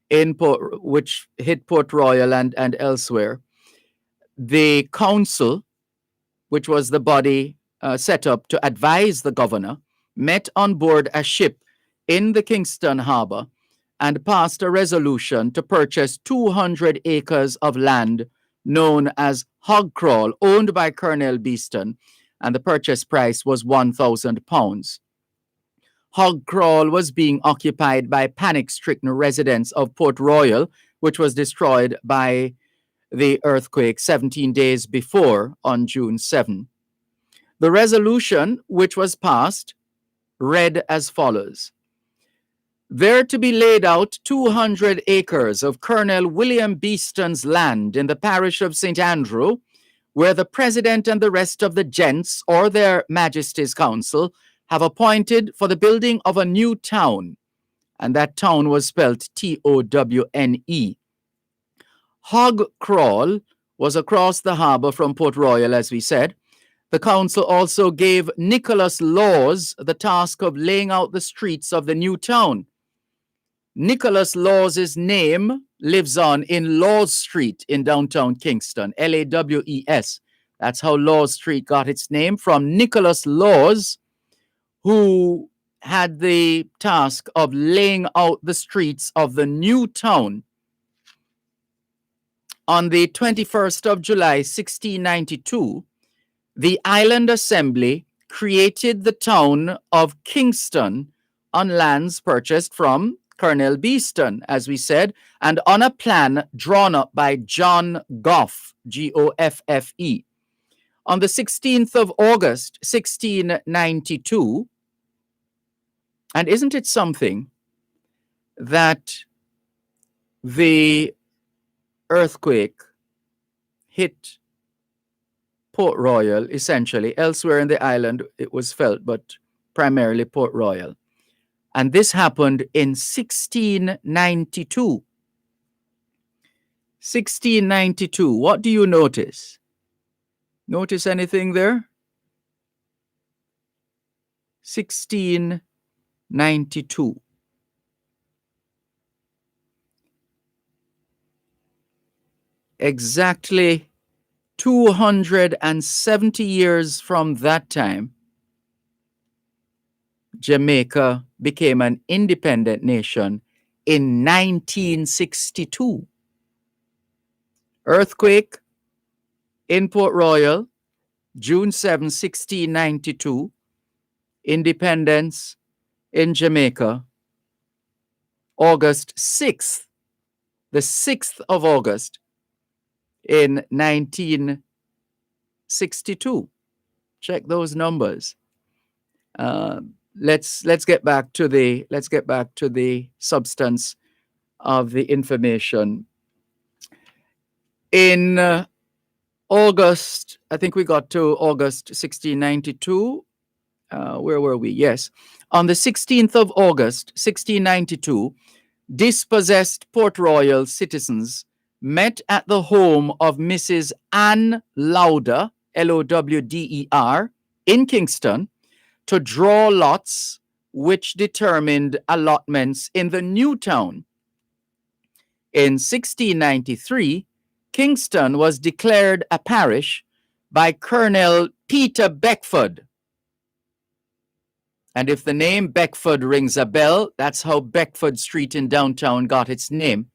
which hit Port Royal and elsewhere, the council, which was the body set up to advise the governor, met on board a ship in the Kingston harbor and passed a resolution to purchase 200 acres of land known as Hog Crawl, owned by Colonel Beeston, and the purchase price was £1,000. Hog Crawl was being occupied by panic-stricken residents of Port Royal, which was destroyed by the earthquake 17 days before on June 7. The resolution, which was passed, read as follows: there to be laid out 200 acres of Colonel William Beeston's land in the parish of St. Andrew, where the president and the rest of the gents or their majesty's council have appointed for the building of a new town. And that town was spelled Towne. Hog Crawl was across the harbor from Port Royal, as we said. The council also gave Nicholas Laws the task of laying out the streets of the new town. Nicholas Laws' name lives on in Laws Street in downtown Kingston, Laws. That's how Laws Street got its name, from Nicholas Laws, who had the task of laying out the streets of the new town. On the 21st of July, 1692, the Island Assembly created the town of Kingston on lands purchased from Colonel Beeston, as we said, and on a plan drawn up by John Goff, Goffe. On the 16th of August, 1692, and isn't it something that the earthquake hit Port Royal, essentially. Elsewhere in the island, it was felt, but primarily Port Royal. And this happened in 1692. 1692. What do you notice? Notice anything there? 1692. Exactly 270 years from that time, Jamaica became an independent nation in 1962. Earthquake in Port Royal, June 7, 1692. Independence in Jamaica, August 6th, the 6th of August in 1962. Check those numbers. Let's get back to the substance of the information. In August, I think we got to August 1692. Where were we? Yes. On the 16th of August, 1692, dispossessed Port Royal citizens met at the home of Mrs. Ann Lowder, Lowder, in Kingston, to draw lots which determined allotments in the new town. In 1693, Kingston was declared a parish by Colonel Peter Beckford. And if the name Beckford rings a bell, that's how Beckford Street in downtown got its name.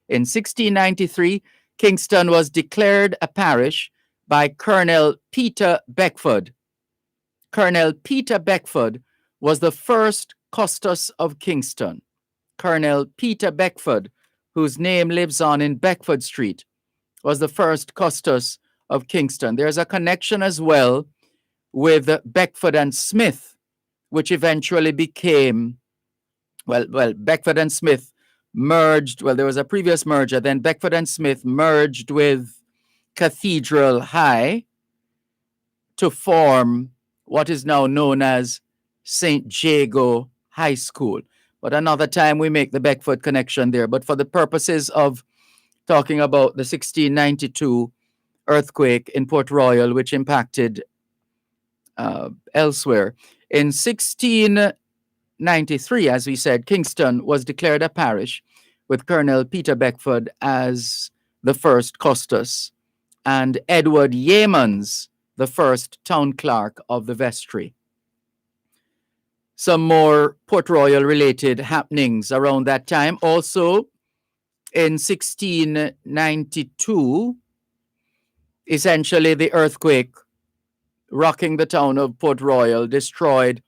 In 1693, Kingston was declared a parish by Colonel Peter Beckford. Colonel Peter Beckford was the first custos of Kingston. Colonel Peter Beckford, whose name lives on in Beckford Street, was the first custos of Kingston. There's a connection as well with Beckford and Smith, which eventually became, Beckford and Smith merged. Well, there was a previous merger. Then Beckford and Smith merged with Cathedral High to form what is now known as St. Jago High School. But another time we make the Beckford connection there. But for the purposes of talking about the 1692 earthquake in Port Royal, which impacted elsewhere, in 1693, as we said, Kingston was declared a parish with Colonel Peter Beckford as the first custos and Edward Yeamans, the first town clerk of the vestry. Some more Port Royal related happenings around that time. Also, in 1692, essentially the earthquake rocking the town of Port Royal destroyed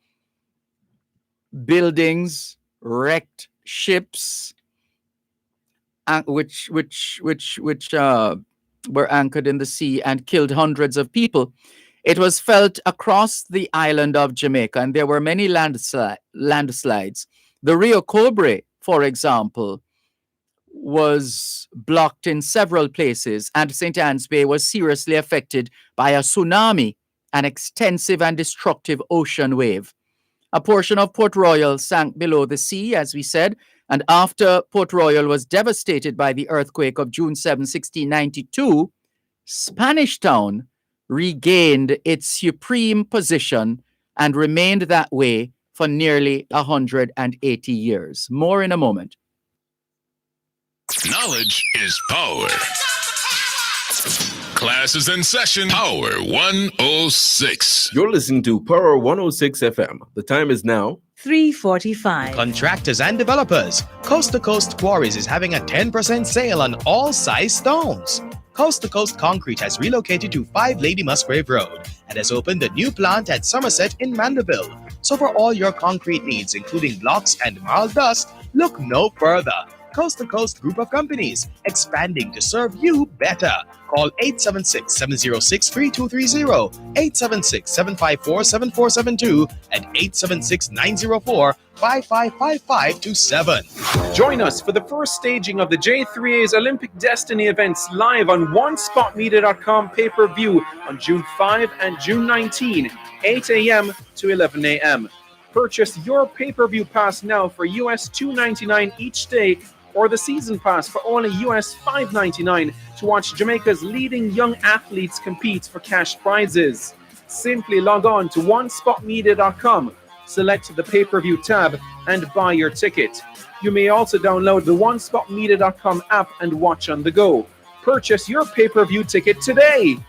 buildings, wrecked ships, which were anchored in the sea and killed hundreds of people. It was felt across the island of Jamaica, and there were many landslides. The Rio Cobre, for example, was blocked in several places, and St. Anne's Bay was seriously affected by a tsunami, an extensive and destructive ocean wave. A portion of Port Royal sank below the sea, as we said, and after Port Royal was devastated by the earthquake of June 7, 1692, Spanish Town regained its supreme position and remained that way for nearly 180 years. More in a moment. Knowledge is power. Class is in session. Power 106. You're listening to Power 106 FM. The time is now 3:45. Contractors and developers, Coast to Coast Quarries is having a 10% sale on all size stones. Coast to Coast Concrete has relocated to 5 Lady Musgrave Road and has opened a new plant at Somerset in Mandeville. So for all your concrete needs, including blocks and mild dust, look no further. Coast to Coast Group of Companies, expanding to serve you better. Call 876-706-3230, 876-754-7472, and 876-904-555527. Join us for the first staging of the J3A's Olympic Destiny events live on OneSpotMedia.com pay-per-view on June 5 and June 19, 8 a.m. to 11 a.m. Purchase your pay-per-view pass now for US $2.99 each day, or the season pass for only US $5.99 to watch Jamaica's leading young athletes compete for cash prizes. Simply log on to OneSpotMedia.com, select the pay-per-view tab, and buy your ticket. You may also download the OneSpotMedia.com app and watch on the go. Purchase your pay-per-view ticket today.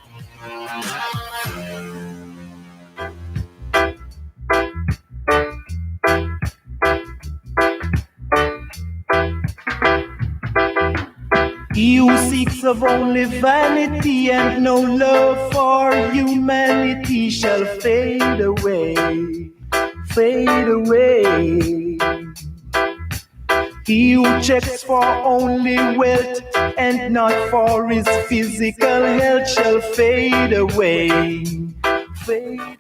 He who seeks of only vanity and no love for humanity shall fade away, fade away. He who checks for only wealth and not for his physical health shall fade away, fade away.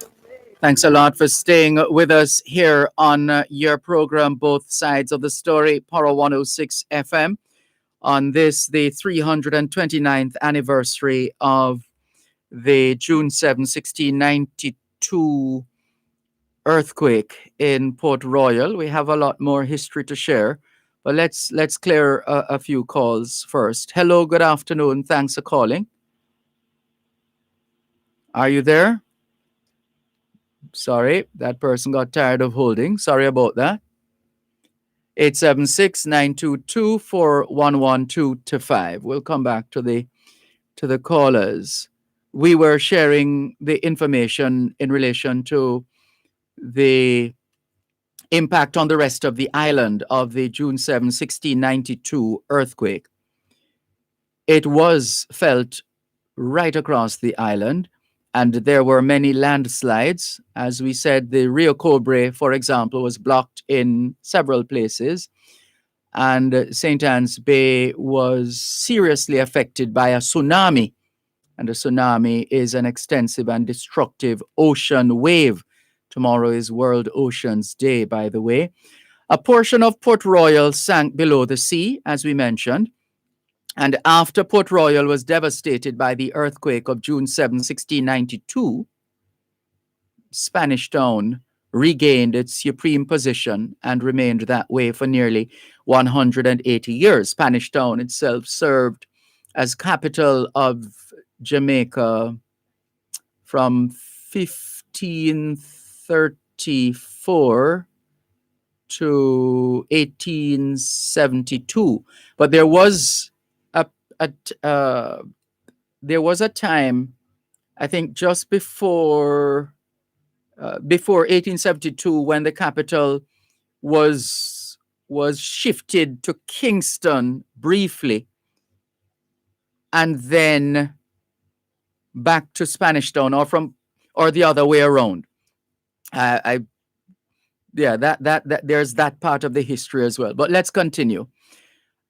Thanks a lot for staying with us here on your program, Both Sides of the Story, Power 106 FM. On this, the 329th anniversary of the June 7, 1692 earthquake in Port Royal. We have a lot more history to share, But let's clear a few calls first. Hello, good afternoon. Thanks for calling. Are you there? Sorry, that person got tired of holding. Sorry about that. 876-922-4112-5. We'll come back to the callers. We were sharing the information in relation to the impact on the rest of the island of the June 7, 1692 earthquake. It was felt right across the island, and there were many landslides. As we said, the Rio Cobre, for example, was blocked in several places, and St. Anne's Bay was seriously affected by a tsunami. And a tsunami is an extensive and destructive ocean wave. Tomorrow is World Oceans Day, by the way. A portion of Port Royal sank below the sea, as we mentioned. And after Port Royal was devastated by the earthquake of June 7, 1692, Spanish Town regained its supreme position and remained that way for nearly 180 years. Spanish Town itself served as capital of Jamaica from 1534 to 1872. But there was a time, I think, just before 1872, when the capital was shifted to Kingston briefly, and then back to Spanish Town, or the other way around. There's that part of the history as well. But let's continue.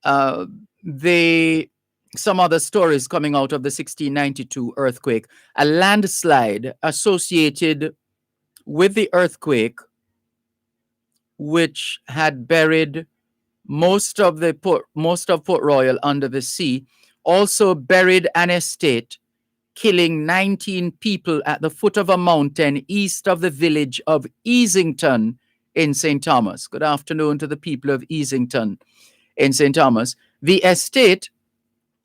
Some other stories coming out of the 1692 earthquake. A landslide associated with the earthquake, which had buried most of Port Royal under the sea, also buried an estate, killing 19 people at the foot of a mountain east of the village of Easington in St. Thomas. Good afternoon to the people of Easington in St. Thomas. The estate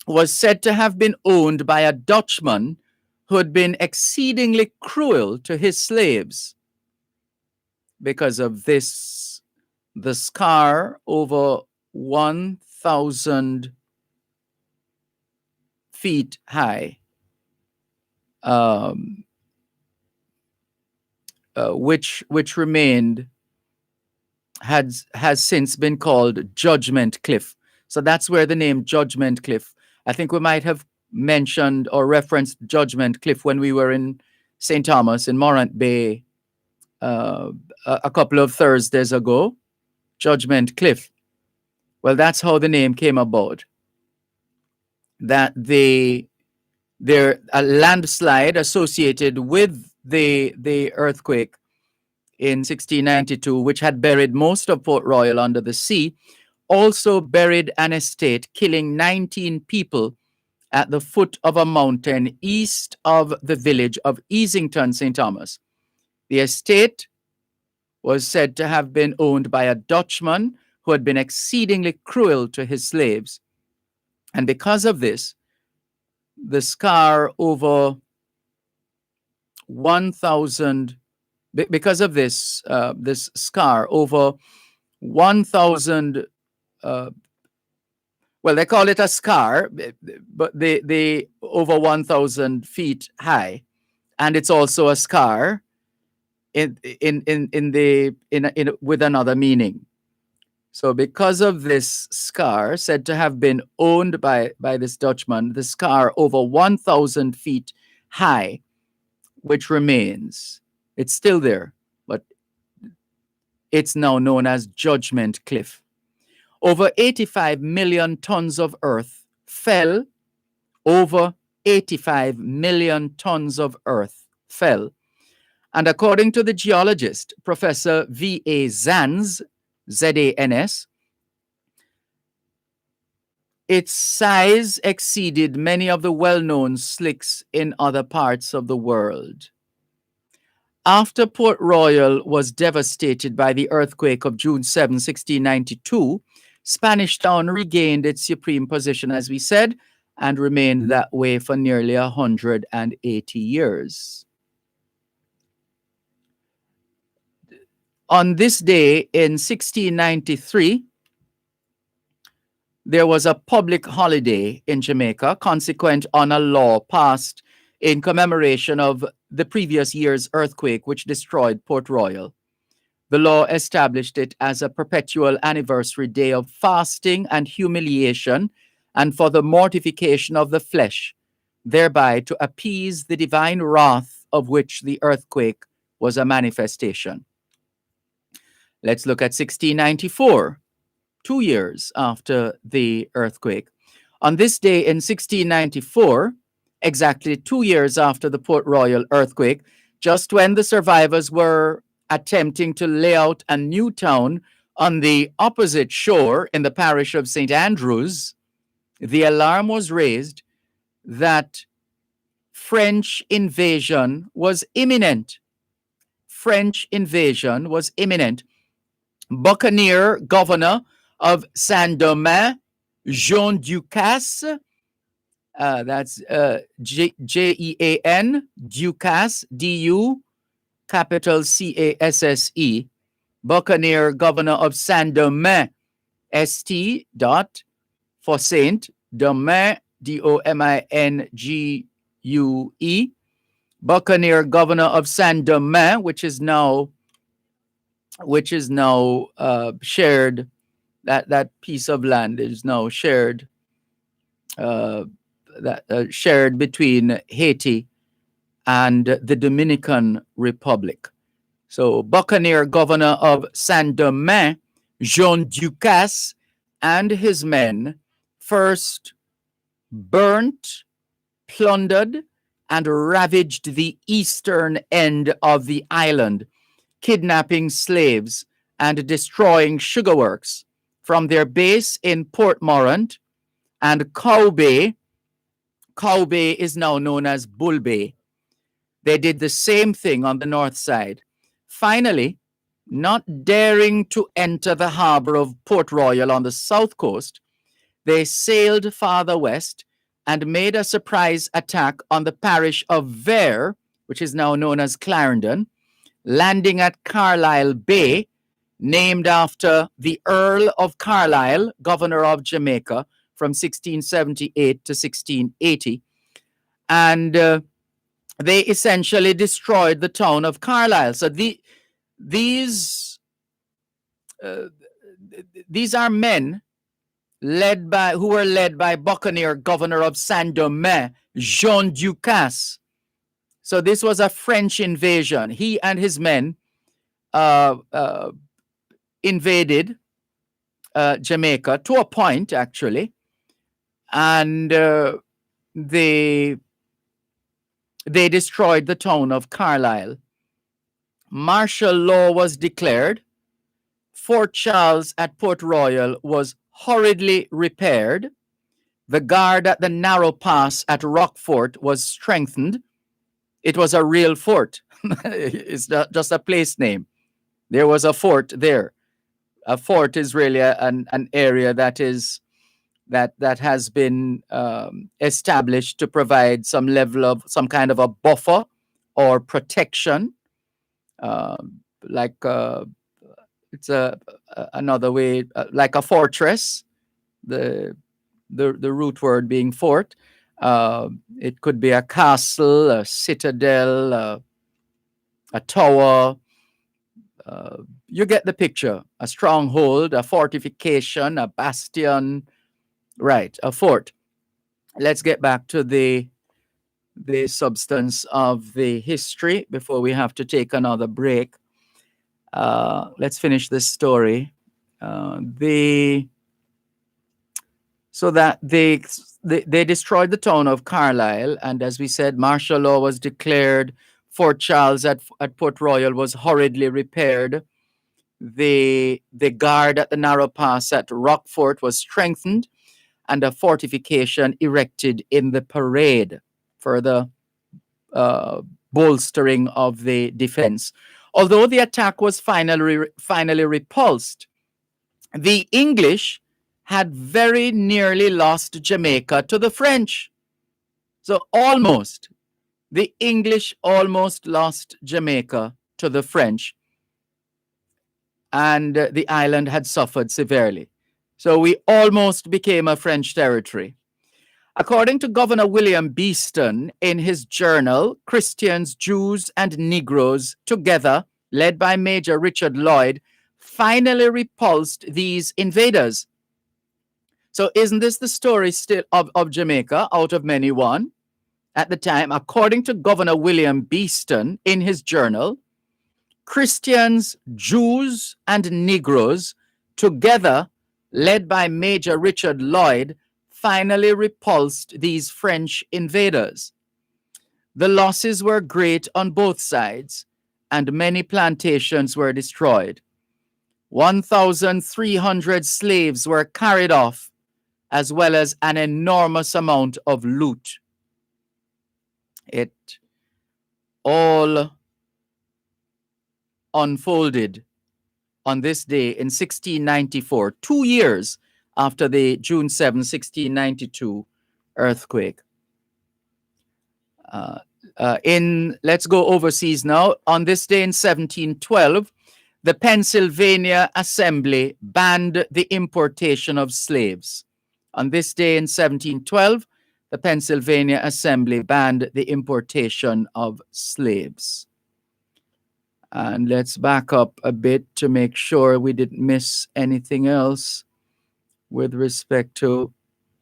was said to have been owned by a Dutchman who had been exceedingly cruel to his slaves. Because of this, the scar over 1,000 feet high, which remained, has since been called Judgment Cliff. So that's where the name Judgment Cliff. I think we might have mentioned or referenced Judgment Cliff when we were in St. Thomas in Morant Bay a couple of Thursdays ago. Judgment Cliff. Well, that's how the name came about. That a landslide associated with the earthquake in 1692, which had buried most of Port Royal under the sea, also buried an estate, killing 19 people at the foot of a mountain east of the village of Easington, St. Thomas. The estate was said to have been owned by a Dutchman who had been exceedingly cruel to his slaves. And because of this, the scar over 1,000, because of this, this scar over 1,000, well, they call it a scar, but they over 1,000 feet high, and it's also a scar with another meaning. So because of this scar, said to have been owned by this Dutchman, the scar over 1,000 feet high, which remains, it's still there, but it's now known as Judgment Cliff. Over 85 million tons of earth fell. Over 85 million tons of earth fell. And according to the geologist, Professor V.A. Zans, Z-A-N-S, its size exceeded many of the well-known slicks in other parts of the world. After Port Royal was devastated by the earthquake of June 7, 1692, Spanish Town regained its supreme position, as we said, and remained that way for nearly 180 years. On this day in 1693, there was a public holiday in Jamaica, consequent on a law passed in commemoration of the previous year's earthquake, which destroyed Port Royal. The law established it as a perpetual anniversary day of fasting and humiliation, and for the mortification of the flesh, thereby to appease the divine wrath of which the earthquake was a manifestation. Let's look at 1694, 2 years after the earthquake. On this day in 1694, exactly 2 years after the Port Royal earthquake, just when the survivors were attempting to lay out a new town on the opposite shore in the parish of St. Andrews, the alarm was raised that French invasion was imminent. French invasion was imminent. Buccaneer governor of Saint-Domingue, Jean Ducasse, that's Jean, Ducasse, D-U, capital C-A-S-S-E, Buccaneer governor of Saint-Domingue, S-T dot, for Saint, Domingue, D-O-M-I-N-G-U-E, Buccaneer governor of Saint-Domingue, which is now shared. That piece of land is now shared. Shared between Haiti and the Dominican Republic. So, Buccaneer governor of Saint-Domingue, Jean Ducasse, and his men first burnt, plundered, and ravaged the eastern end of the island, kidnapping slaves and destroying sugar works. From their base in Port Morant and Cow Bay is now known as Bull Bay. They did the same thing on the north side. Finally, not daring to enter the harbor of Port Royal on the south coast, they sailed farther west and made a surprise attack on the parish of Vere, which is now known as Clarendon, landing at Carlisle Bay, named after the Earl of Carlisle, governor of Jamaica from 1678 to 1680. And they essentially destroyed the town of Carlisle. So these are men who were led by Buccaneer governor of Saint-Domingue, Jean Ducasse. So this was a French invasion. He and his men invaded Jamaica to a point, actually, and they destroyed the town of Carlisle. Martial law was declared. Fort Charles at Port Royal was hurriedly repaired. The guard at the narrow pass at Rockfort was strengthened. It was a real fort. It's not just a place name. There was a fort there. A fort is really an area that has been established to provide some kind of a buffer or protection. It's another way, like a fortress. The root word being fort. It could be a castle, a citadel, a tower. You get the picture. A stronghold, a fortification, a bastion. Right, a fort. Let's get back to the substance of the history before we have to take another break. Let's finish this story. So that they destroyed the town of Carlisle, and as we said, martial law was declared. Fort Charles at Port Royal was hurriedly repaired. The guard at the narrow pass at Rockfort was strengthened, and a fortification erected in the parade for the bolstering of the defense. Although the attack was finally repulsed, the English had very nearly lost Jamaica to the French. So almost. The English almost lost Jamaica to the French, and the island had suffered severely. So we almost became a French territory. According to Governor William Beeston, in his journal, Christians, Jews, and Negroes, together, led by Major Richard Lloyd, finally repulsed these invaders. So isn't this the story still of Jamaica, out of many one? At the time, according to Governor William Beeston, in his journal, Christians, Jews, and Negroes, together, led by Major Richard Lloyd, finally repulsed these French invaders. The losses were great on both sides, and many plantations were destroyed. 1,300 slaves were carried off, as well as an enormous amount of loot. It all unfolded on this day in 1694, 2 years after the June 7, 1692 earthquake. Let's go overseas now. On this day in 1712, the Pennsylvania Assembly banned the importation of slaves. On this day in 1712, the Pennsylvania Assembly banned the importation of slaves. And let's back up a bit to make sure we didn't miss anything else with respect to...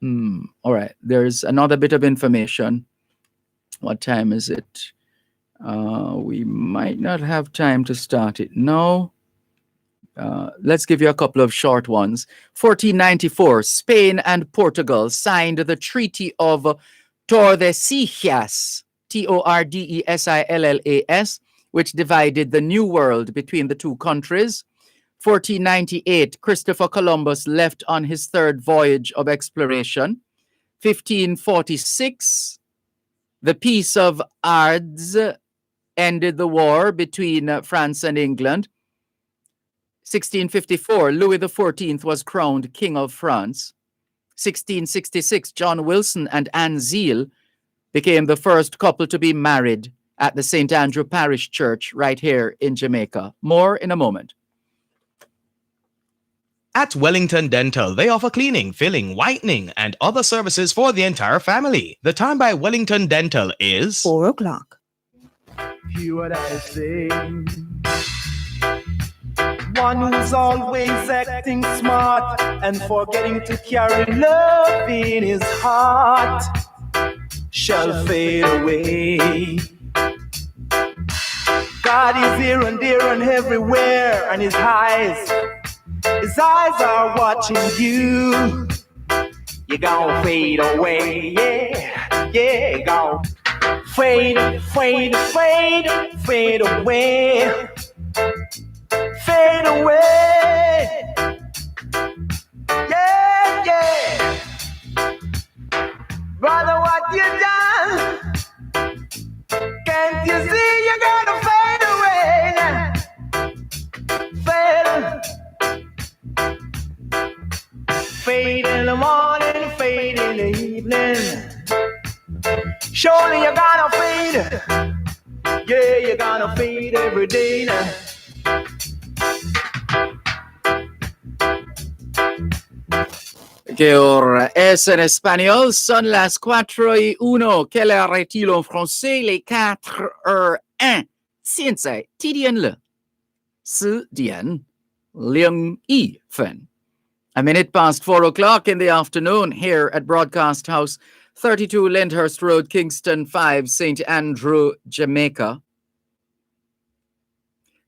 all right, there's another bit of information. What time is it? We might not have time to start it. No. Let's give you a couple of short ones. 1494, Spain and Portugal signed the Treaty of Tordesillas, Tordesillas, which divided the New World between the two countries. 1498, Christopher Columbus left on his third voyage of exploration. 1546, the Peace of Ardres ended the war between France and England. 1654, Louis XIV was crowned King of France. 1666, John Wilson and Anne Zeal became the first couple to be married at the St. Andrew Parish Church right here in Jamaica. More in a moment. At Wellington Dental, they offer cleaning, filling, whitening, and other services for the entire family. The time by Wellington Dental is 4 o'clock. Hear what I say. One who's always acting smart and forgetting to carry love in his heart shall fade away. God is here and there and everywhere, and his eyes are watching you. You're gonna fade away, yeah, yeah, gonna fade, fade, fade, fade away. Fade away, yeah, yeah. Brother, what you done? Can't you see you're gonna fade away now? Fade in the morning, fade in the evening. Surely you're gonna fade, yeah, you're gonna fade every day now. Que ahora es en español, son las 4:01. Quel heure est-il en français? Les 4:01. 现在几点了？10点01分. A minute past 4 o'clock in the afternoon here at Broadcast House, 32 Lyndhurst Road, Kingston 5, St. Andrew, Jamaica.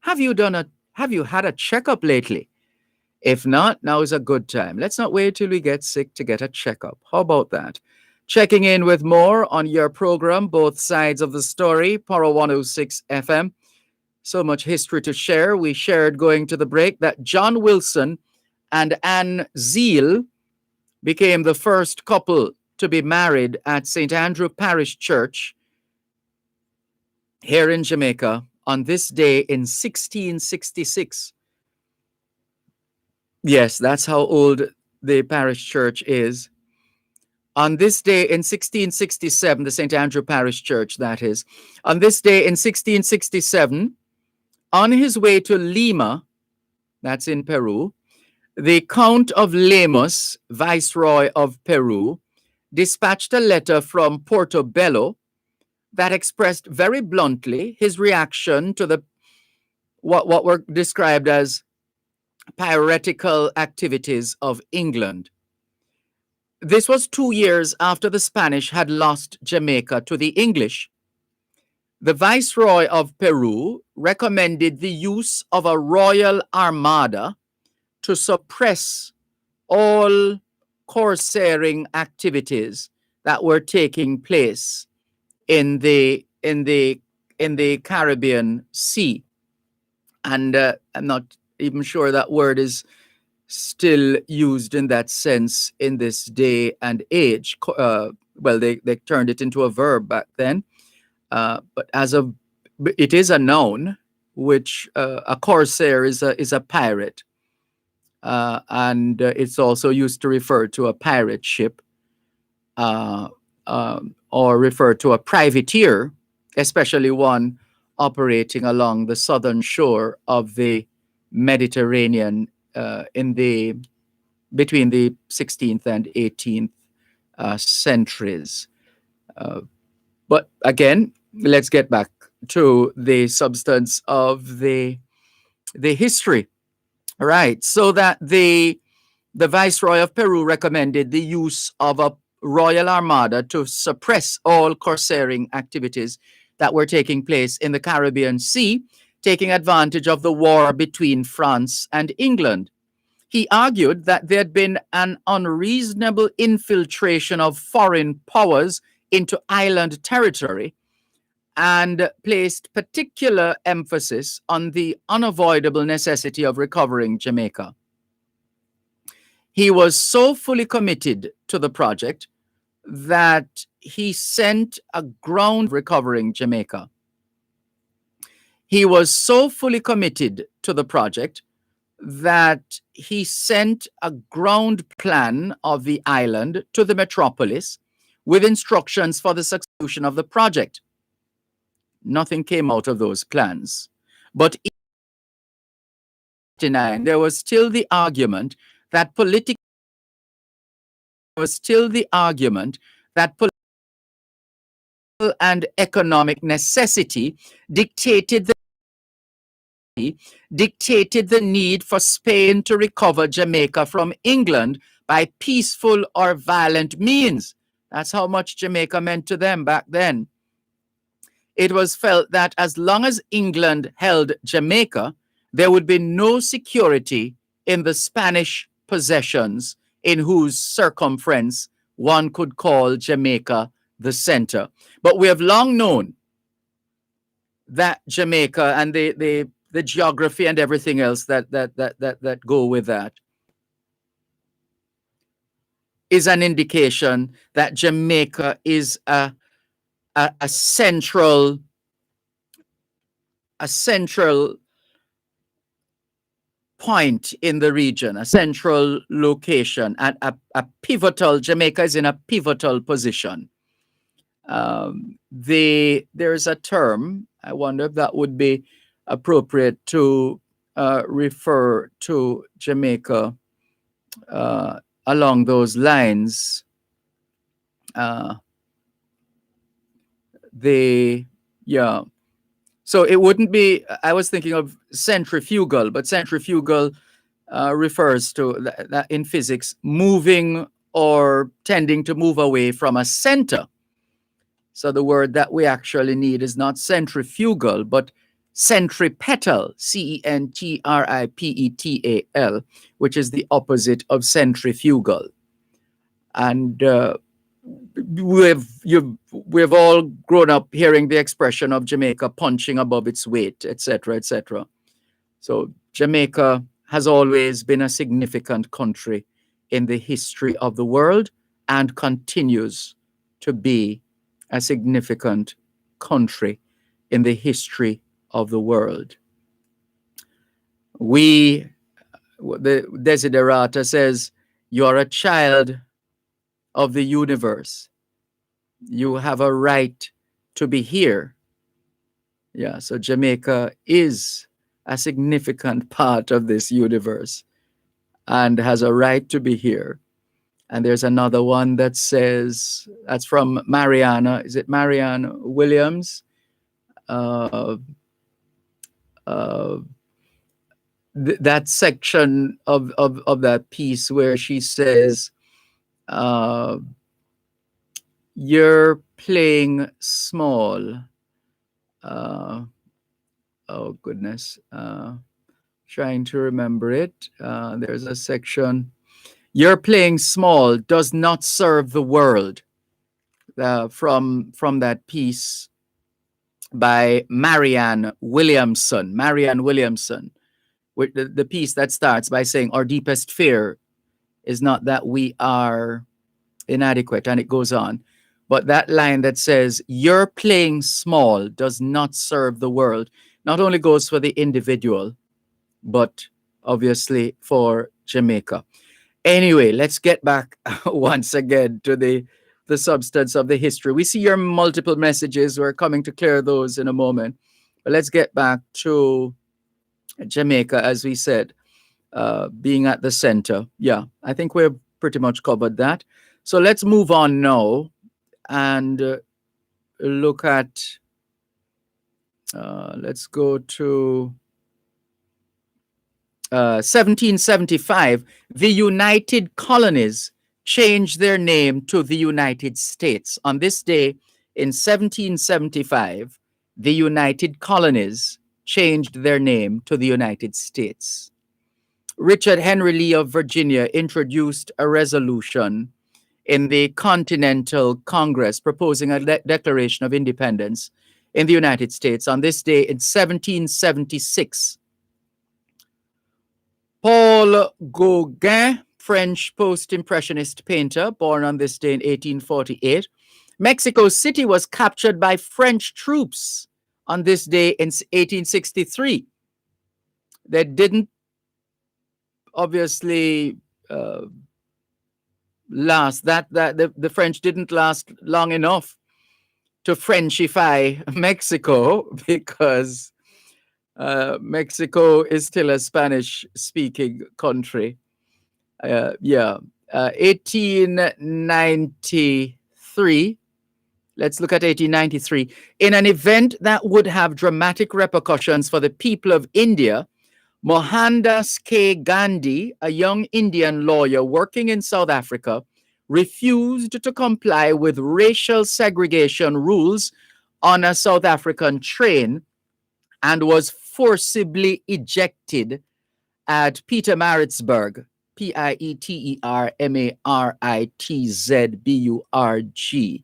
Have you had a checkup lately? If not, now is a good time. Let's not wait till we get sick to get a checkup. How about that? Checking in with more on your program, Both Sides of the Story, Power 106 FM. So much history to share. We shared going to the break that John Wilson and Anne Zeal became the first couple to be married at St. Andrew Parish Church here in Jamaica on this day in 1666. Yes, that's how old the parish church is, on this day in 1667, the St. Andrew Parish Church, that is, on this day in 1667, on his way to Lima, that's in Peru, the Count of Lemos, Viceroy of Peru, dispatched a letter from Portobello that expressed very bluntly his reaction to the what were described as piratical activities of England. This was 2 years after the Spanish had lost Jamaica to the English. The Viceroy of Peru recommended the use of a royal armada to suppress all corsairing activities that were taking place in the Caribbean Sea. And I'm not even sure that word is still used in that sense in this day and age. Well, they turned it into a verb back then, but it is a noun, which a corsair is a pirate, and it's also used to refer to a pirate ship, or refer to a privateer, especially one operating along the southern shore of the Mediterranean between the 16th and 18th centuries. But again, let's get back to the substance of the history. Right, so that the Viceroy of Peru recommended the use of a royal armada to suppress all corsairing activities that were taking place in the Caribbean Sea, taking advantage of the war between France and England. He argued that there had been an unreasonable infiltration of foreign powers into island territory, and placed particular emphasis on the unavoidable necessity of recovering Jamaica. He was so fully committed to the project that he sent a ground recovering Jamaica. He was so fully committed to the project that he sent a ground plan of the island to the metropolis with instructions for the execution of the project. Nothing came out of those plans. But in 1989, there was still the argument that political and economic necessity dictated the need for Spain to recover Jamaica from England by peaceful or violent means. That's how much Jamaica meant to them back then. It was felt that as long as England held Jamaica, there would be no security in the Spanish possessions in whose circumference one could call Jamaica the center. But we have long known that Jamaica and the geography and everything else that go with that is an indication that Jamaica is a central point in the region, a central location, and a pivotal. Jamaica is in a pivotal position. There's a term, I wonder if that would be appropriate to refer to Jamaica along those lines. So it wouldn't be, I was thinking of centrifugal, but centrifugal refers to that in physics, moving or tending to move away from a center. So the word that we actually need is not centrifugal, but centripetal, centripetal, which is the opposite of centrifugal. And we've all grown up hearing the expression of Jamaica punching above its weight, etc., etc. So Jamaica has always been a significant country in the history of the world and continues to be a significant country in the history of the world. The Desiderata says, You are a child of the universe. You have a right to be here. Yeah, so Jamaica is a significant part of this universe and has a right to be here. And there's another one that says, that's from Mariana. Is it Marianne Williams? That section of that piece where she says, you're playing small. Oh, goodness. Trying to remember it. There's a section. You're playing small does not serve the world. From that piece by Marianne Williamson. Marianne Williamson. With the piece that starts by saying, our deepest fear is not that we are inadequate, and it goes on. But that line that says, you're playing small does not serve the world, not only goes for the individual, but obviously for Jamaica. Anyway, let's get back once again to the substance of the history. We see your multiple messages. We're coming to clear those in a moment. But let's get back to Jamaica, as we said, being at the center. Yeah, I think we've pretty much covered that. So let's move on now and look at, let's go to 1775. The United Colonies changed their name to the United States. On this day in 1775, the United Colonies changed their name to the United States. Richard Henry Lee of Virginia introduced a resolution in the Continental Congress proposing a Declaration of Independence in the United States. On this day in 1776, Paul Gauguin, French post-impressionist painter, born on this day in 1848. Mexico City was captured by French troops on this day in 1863. They didn't obviously last. The French didn't last long enough to Frenchify Mexico, because Mexico is still a Spanish-speaking country. 1893. Let's look at 1893. In an event that would have dramatic repercussions for the people of India, Mohandas K. Gandhi, a young Indian lawyer working in South Africa, refused to comply with racial segregation rules on a South African train and was forcibly ejected at Pietermaritzburg, Pietermaritzburg.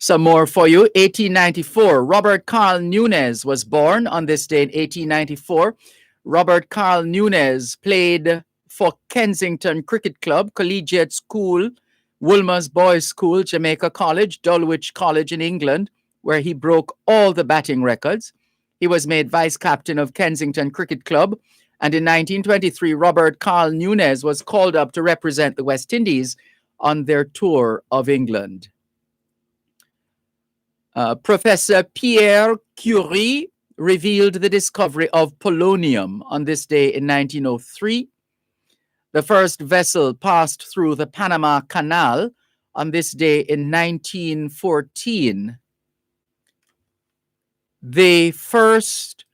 Some more for you. 1894, Robert Carl Nunez was born on this day in 1894. Robert Carl Nunez played for Kensington Cricket Club, Collegiate School, Woolmer's Boys School, Jamaica College, Dulwich College in England, where he broke all the batting records. He was made vice captain of Kensington Cricket Club. And in 1923, Robert Carl Nunez was called up to represent the West Indies on their tour of England. Professor Pierre Curie revealed the discovery of polonium on this day in 1903. The first vessel passed through the Panama Canal on this day in 1914. The first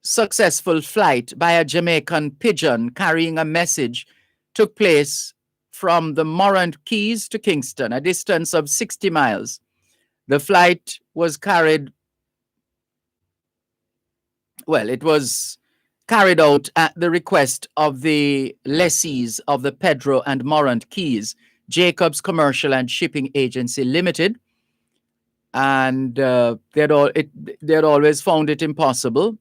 successful flight by a Jamaican pigeon carrying a message took place from the Morant Keys to Kingston, a distance of 60 miles. The flight was carried out at the request of the lessees of the Pedro and Morant Keys, Jacobs Commercial and Shipping Agency Limited. And they had always found it impossible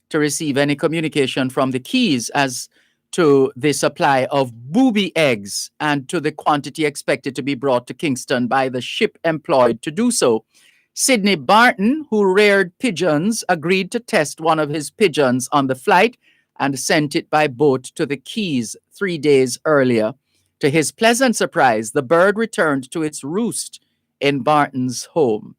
to receive any communication from the Keys as to the supply of booby eggs and to the quantity expected to be brought to Kingston by the ship employed to do so. Sidney Barton, who reared pigeons, agreed to test one of his pigeons on the flight and sent it by boat to the Keys 3 days earlier. To his pleasant surprise, the bird returned to its roost in Barton's home.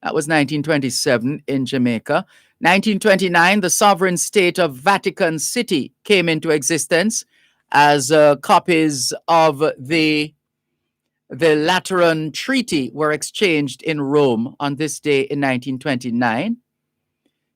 That was 1927 in Jamaica. 1929, the sovereign state of Vatican City came into existence as copies of the Lateran Treaty were exchanged in Rome on this day in 1929.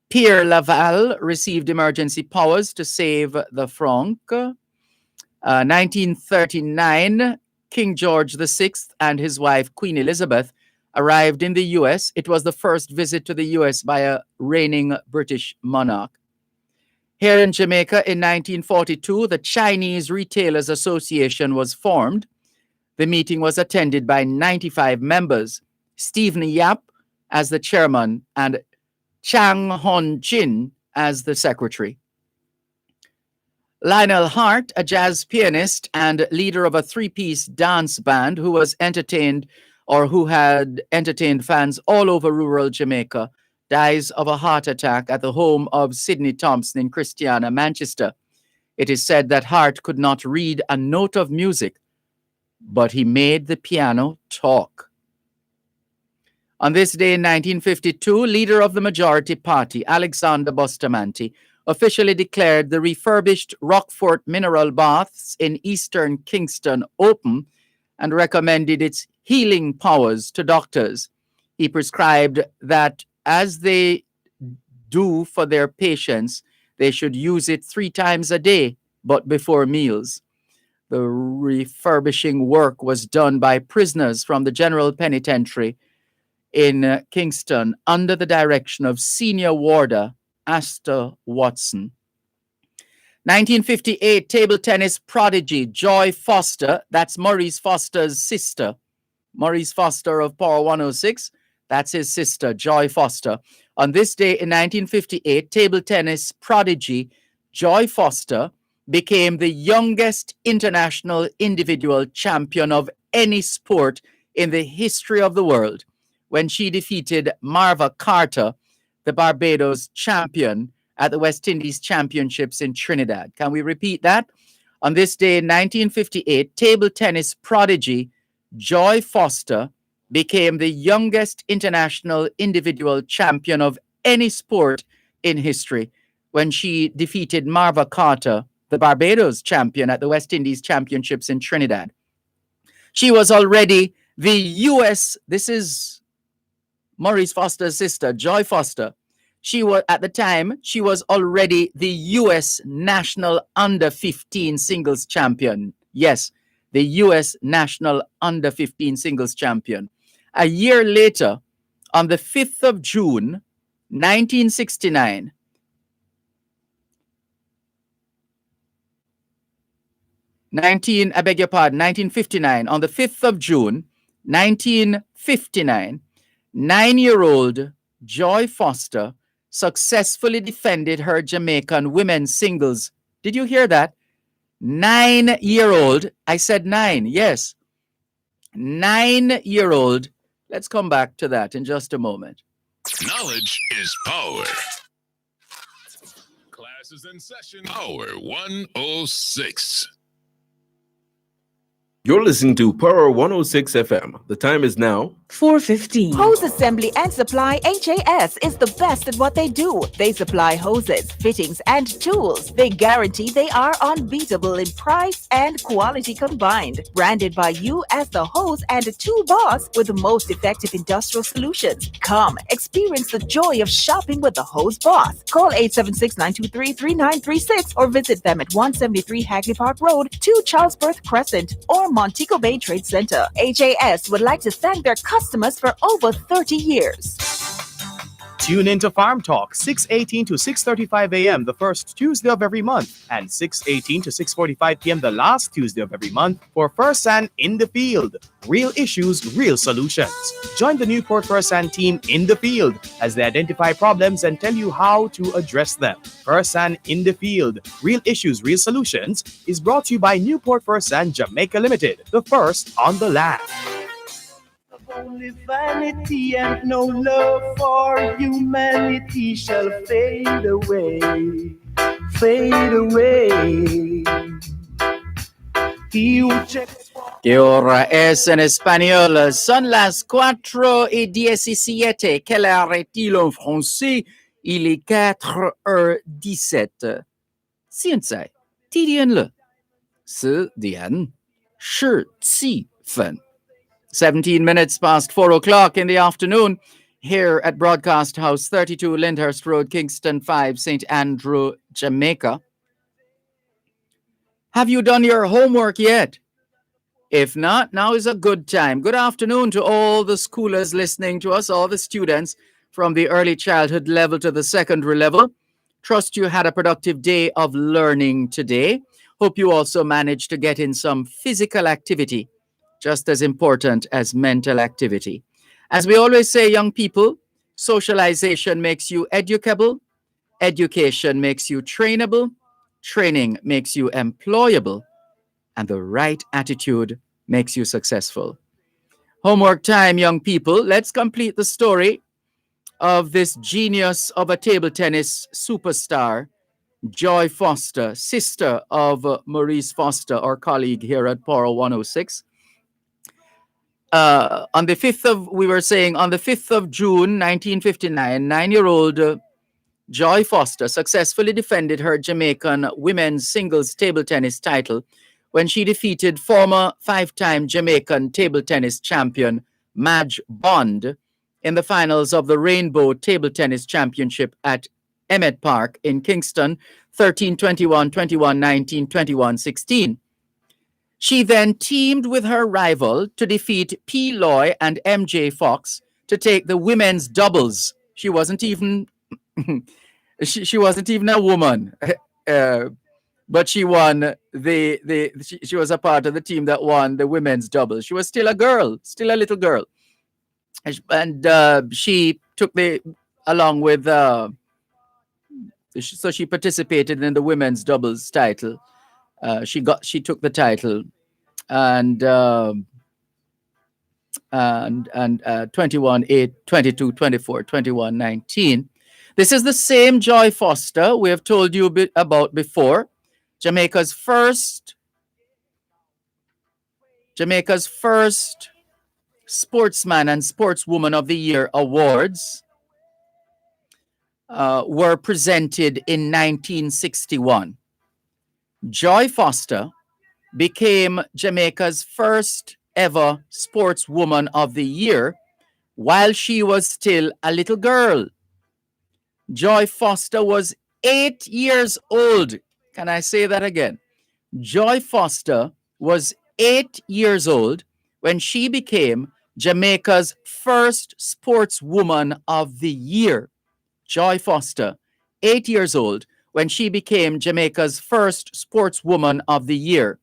Pierre Laval received emergency powers to save the franc. 1939, King George VI and his wife, Queen Elizabeth, arrived in the U.S. It was the first visit to the U.S. by a reigning British monarch. Here in Jamaica in 1942, the Chinese Retailers Association was formed. The meeting was attended by 95 members, Stephen Yap as the chairman and Chang Hon Jin as the secretary. Lionel Hart, a jazz pianist and leader of a three-piece dance band who had entertained fans all over rural Jamaica, dies of a heart attack at the home of Sidney Thompson in Christiana, Manchester. It is said that Hart could not read a note of music, but he made the piano talk. On this day in 1952, leader of the majority party, Alexander Bustamante, officially declared the refurbished Rockfort mineral baths in eastern Kingston open and recommended its healing powers to doctors. He prescribed that as they do for their patients, they should use it 3 times a day, but before meals. The refurbishing work was done by prisoners from the General Penitentiary in Kingston under the direction of senior warder Astor Watson. 1958, table tennis prodigy Joy Foster, that's Maurice Foster's sister. Maurice Foster of Power 106, that's his sister, Joy Foster. On this day in 1958, table tennis prodigy Joy Foster became the youngest international individual champion of any sport in the history of the world when she defeated Marva Carter, the Barbados champion, at the West Indies Championships in Trinidad. Can we repeat that? On this day in 1958, table tennis prodigy Joy Foster became the youngest international individual champion of any sport in history when she defeated Marva Carter, the Barbados champion, at the West Indies Championships in Trinidad. She was already the U.S., this is Maurice Foster's sister, Joy Foster. She was, at the time, she was already the U.S. national under-15 singles champion. Yes, the U.S. national under-15 singles champion. A year later, on the 5th of June, 1969, I beg your pardon, 1959, on the 5th of June, 1959, 9-year-old Joy Foster successfully defended her Jamaican women's singles. Did you hear that? 9-year-old, I said 9, yes. 9-year-old. Let's come back to that in just a moment. Knowledge is power. Class is in session. Power 106. You're listening to Power 106 FM. The time is now 4:15. Hose Assembly and Supply HAS is the best at what they do. They supply hoses, fittings, and tools. They guarantee they are unbeatable in price and quality combined. Branded by you as the hose and tool boss with the most effective industrial solutions. Come, experience the joy of shopping with the hose boss. Call 876-923-3936 or visit them at 173 Hagley Park Road, 2 Charlesworth Crescent, or Montego Bay Trade Center. HAS would like to thank their customers for over 30 years. Tune into Farm Talk, 6:18 to 6:35 a.m. the first Tuesday of every month, and 6:18 to 6:45 p.m. the last Tuesday of every month for First and in the Field. Real issues, real solutions. Join the Newport First and team in the field as they identify problems and tell you how to address them. First and in the Field, Real Issues, Real Solutions is brought to you by Newport First and Jamaica Limited, the first on the land. Only vanity and no love for humanity shall fade away, fade away. Que hora es en español? Son las 4:17. Quelle heure est-il en français? Il est 4:17. 现在几点了？10点17分。17 minutes past 4 o'clock in the afternoon here at Broadcast House, 32 Lyndhurst Road, Kingston 5, St. Andrew, Jamaica. Have you done your homework yet? If not, now is a good time. Good afternoon to all the schoolers listening to us, all the students from the early childhood level to the secondary level. Trust you had a productive day of learning today. Hope you also managed to get in some physical activity, just as important as mental activity. As we always say, young people, socialization makes you educable, education makes you trainable, training makes you employable, and the right attitude makes you successful. Homework time, young people. Let's complete the story of this genius of a table tennis superstar, Joy Foster, sister of Maurice Foster, our colleague here at Power 106. On the 5th of June, 1959, 9-year-old Joy Foster successfully defended her Jamaican women's singles table tennis title when she defeated former 5-time Jamaican table tennis champion Madge Bond in the finals of the Rainbow Table Tennis Championship at Emmett Park in Kingston, 13-21, 21-19, 21-16. She then teamed with her rival to defeat P. Loy and MJ Fox to take the women's doubles. She wasn't even she wasn't even a woman, but she won she was a part of the team that won the women's doubles. She was still a girl, still a little girl, and she took along with so she participated in the women's doubles title. She took the title, and 21-8, 22-24, 21-19. This is the same Joy Foster we have told you a bit about before. Jamaica's first Sportsman and Sportswoman of the Year awards were presented in 1961. Joy Foster became Jamaica's first ever Sportswoman of the Year while she was still a little girl. Joy Foster was 8 years old. Can I say that again? Joy Foster was 8 years old when she became Jamaica's first Sportswoman of the Year. Joy Foster, 8 years old when she became Jamaica's first Sportswoman of the Year.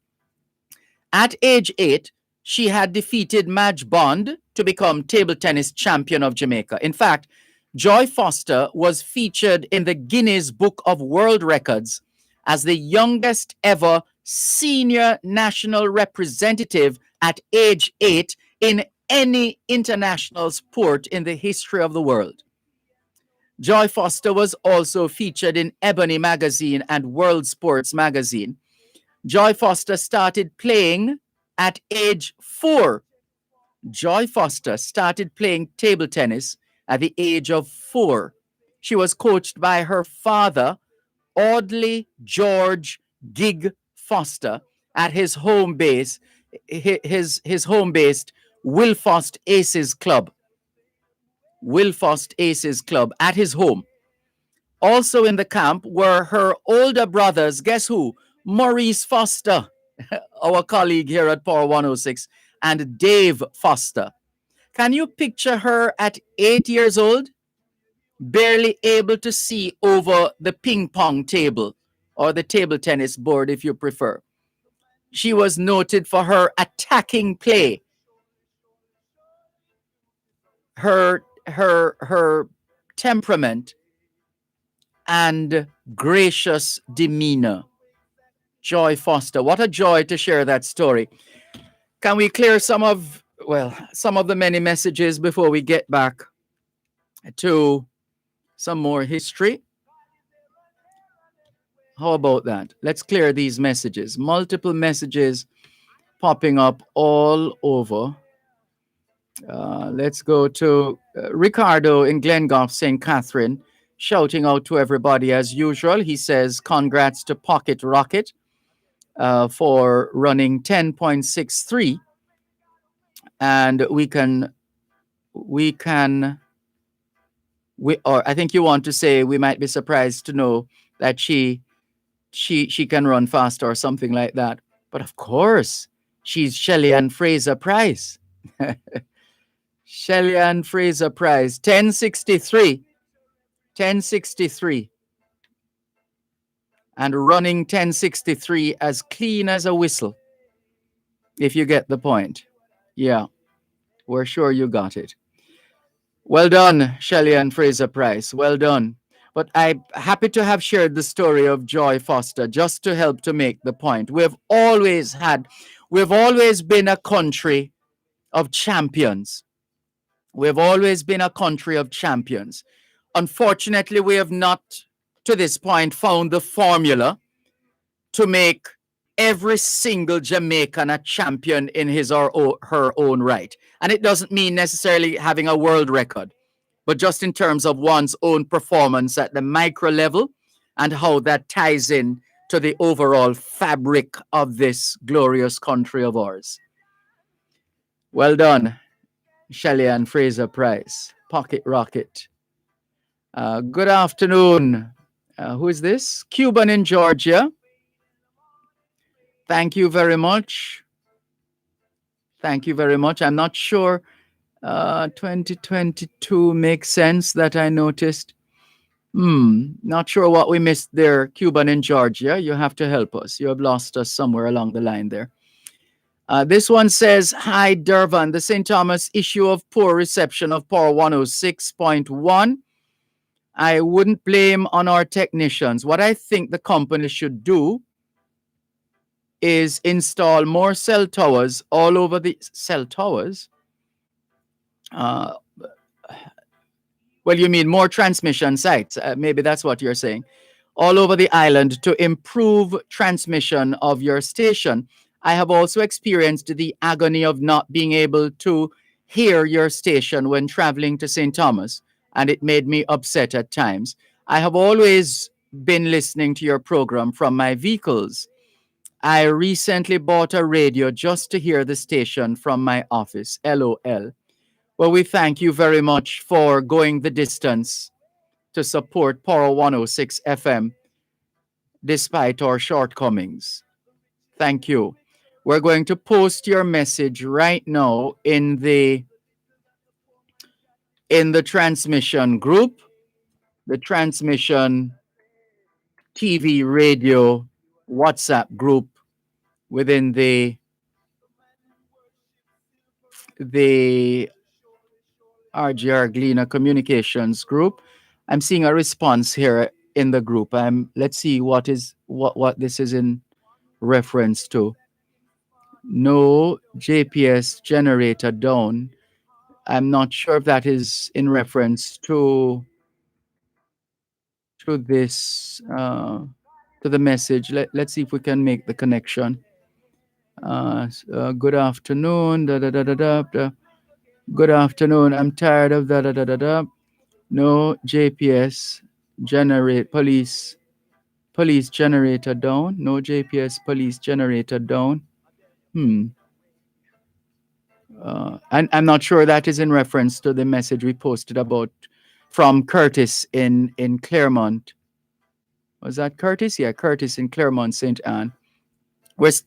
At age 8, she had defeated Madge Bond to become table tennis champion of Jamaica. In fact, Joy Foster was featured in the Guinness Book of World Records as the youngest ever senior national representative at age 8 in any international sport in the history of the world. Joy Foster was also featured in Ebony magazine and World Sports magazine. Joy Foster started playing at age 4. Joy Foster started playing table tennis at the age of 4. She was coached by her father, Audley George Gig Foster, at his home base, his home-based Wilfost Aces Club. Wilfost Aces Club at his home. Also in the camp were her older brothers. Guess who? Maurice Foster, our colleague here at Power 106, and Dave Foster. Can you picture her at 8 years old? Barely able to see over the ping pong table or the table tennis board, if you prefer. She was noted for her attacking play, her temperament, and gracious demeanor. Joy Foster. What a joy to share that story. Can we clear some of the many messages before we get back to some more history? How about that? Let's clear these messages. Multiple messages popping up all over. Let's go to Ricardo in Glengoff, St. Catherine, shouting out to everybody as usual. He says, congrats to Pocket Rocket for running 10.63. And or I think you want to say we might be surprised to know that she can run faster or something like that. But of course, she's Shelly Ann Fraser Price. Shelly Ann Fraser Price, 1063. 1063. And running 1063 as clean as a whistle. If you get the point. Yeah, we're sure you got it. Well done, Shelly Ann Fraser Price. Well done. But I'm happy to have shared the story of Joy Foster just to help to make the point. We've always been a country of champions. We've always been a country of champions. Unfortunately, we have not, to this point, found the formula to make every single Jamaican a champion in his or her own right. And it doesn't mean necessarily having a world record, but just in terms of one's own performance at the micro level and how that ties in to the overall fabric of this glorious country of ours. Well done, Shelly Ann Fraser Price, Pocket Rocket. Good afternoon. Who is this? Cuban in Georgia. Thank you very much. Thank you very much. I'm not sure 2022 makes sense that I noticed. Not sure what we missed there, Cuban in Georgia. You have to help us. You have lost us somewhere along the line there. This one says, hi, Dervan. The St. Thomas issue of poor reception of Power 106.1. I wouldn't blame on our technicians. What I think the company should do is install more cell towers all over the cell towers. Well, you mean more transmission sites. Maybe that's what you're saying. All over the island to improve transmission of your station. I have also experienced the agony of not being able to hear your station when traveling to St. Thomas, and it made me upset at times. I have always been listening to your program from my vehicles. I recently bought a radio just to hear the station from my office. LOL. Well, we thank you very much for going the distance to support Power 106 FM despite our shortcomings. Thank you. We're going to post your message right now in the transmission group, the transmission TV, radio, WhatsApp group within the RGR Gleaner Communications group. I'm seeing a response here in the group. Let's see what this is in reference to. No JPS generator down. I'm not sure if that is in reference to this to the message. Let's see if we can make the connection. Good afternoon. Good afternoon. I'm tired of No JPS police generator down. No JPS police generator down. And I'm not sure that is in reference to the message we posted about from Curtis in Claremont. Was that Curtis? Yeah, Curtis in Claremont, St. Anne.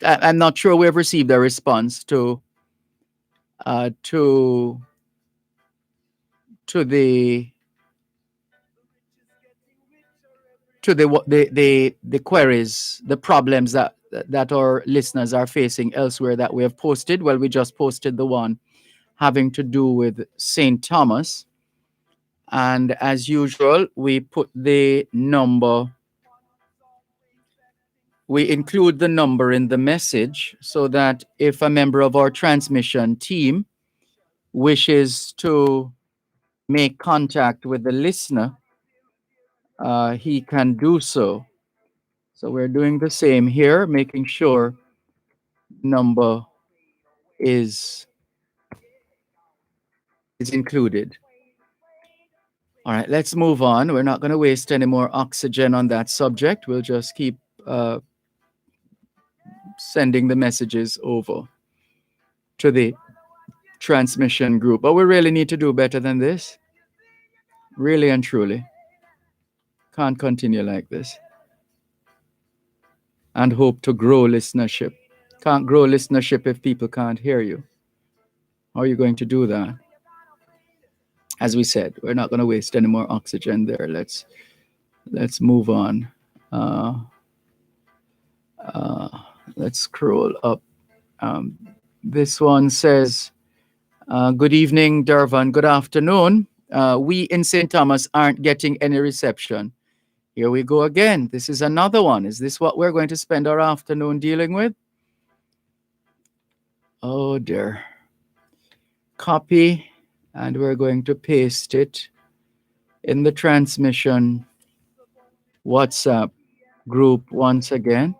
I'm not sure we've received a response to the queries, the problems that our listeners are facing elsewhere that we have posted. Well, we just posted the one having to do with St. Thomas. And as usual, we put the number, we include the number in the message so that if a member of our transmission team wishes to make contact with the listener, he can do so. So we're doing the same here, making sure number is included. All right, let's move on. We're not going to waste any more oxygen on that subject. We'll just keep sending the messages over to the transmission group. But we really need to do better than this. Really and truly. Can't continue like this. And hope to grow listenership. Can't grow listenership if people can't hear you. How are you going to do that? As we said, we're not going to waste any more oxygen there. Let's move on. Let's scroll up. This one says, good evening, Dervan. Good afternoon. We in St. Thomas aren't getting any reception. Here we go again. This is another one. Is this what we're going to spend our afternoon dealing with? Oh dear. Copy, and we're going to paste it in the transmission WhatsApp group once again.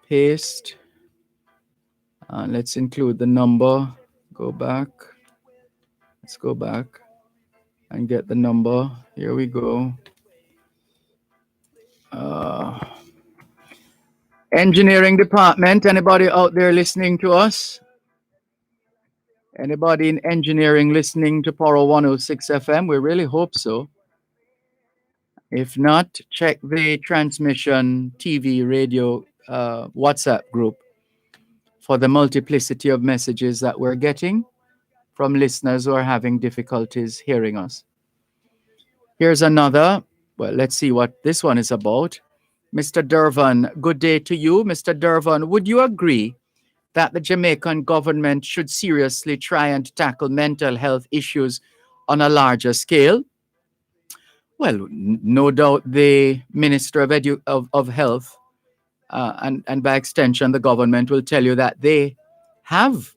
Paste. Let's include the number. Go back. Let's go back and get the number. Here we go. Engineering department, anybody out there listening to us? Anybody in engineering listening to Power 106 FM? We really hope so. If not, check the transmission TV, radio, WhatsApp group for the multiplicity of messages that we're getting from listeners who are having difficulties hearing us. Here's another. Well, let's see what this one is about. Mr. Dervan, good day to you. Mr. Dervan, would you agree that the Jamaican government should seriously try and tackle mental health issues on a larger scale? Well, no doubt the Minister of Health and by extension the government will tell you that they have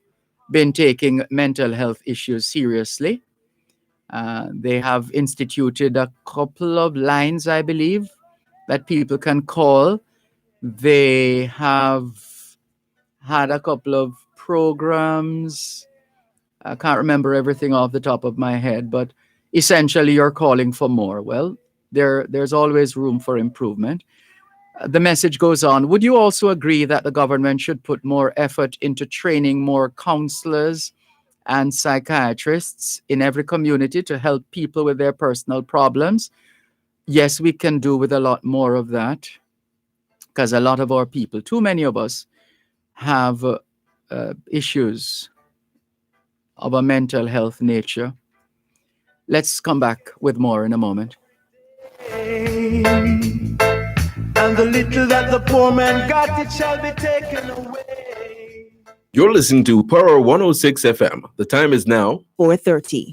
been taking mental health issues seriously. They have instituted a couple of lines, I believe, that people can call. They have had a couple of programs. I can't remember everything off the top of my head, but essentially you're calling for more. Well, there's always room for improvement. The message goes on. Would you also agree that the government should put more effort into training more counselors and psychiatrists in every community to help people with their personal problems? Yes, we can do with a lot more of that, because a lot of our people, too many of us, have issues of a mental health nature. Let's come back with more in a moment. And the little that the poor man got, it shall be taken away. You're listening to Power 106 FM. The time is now 4:30.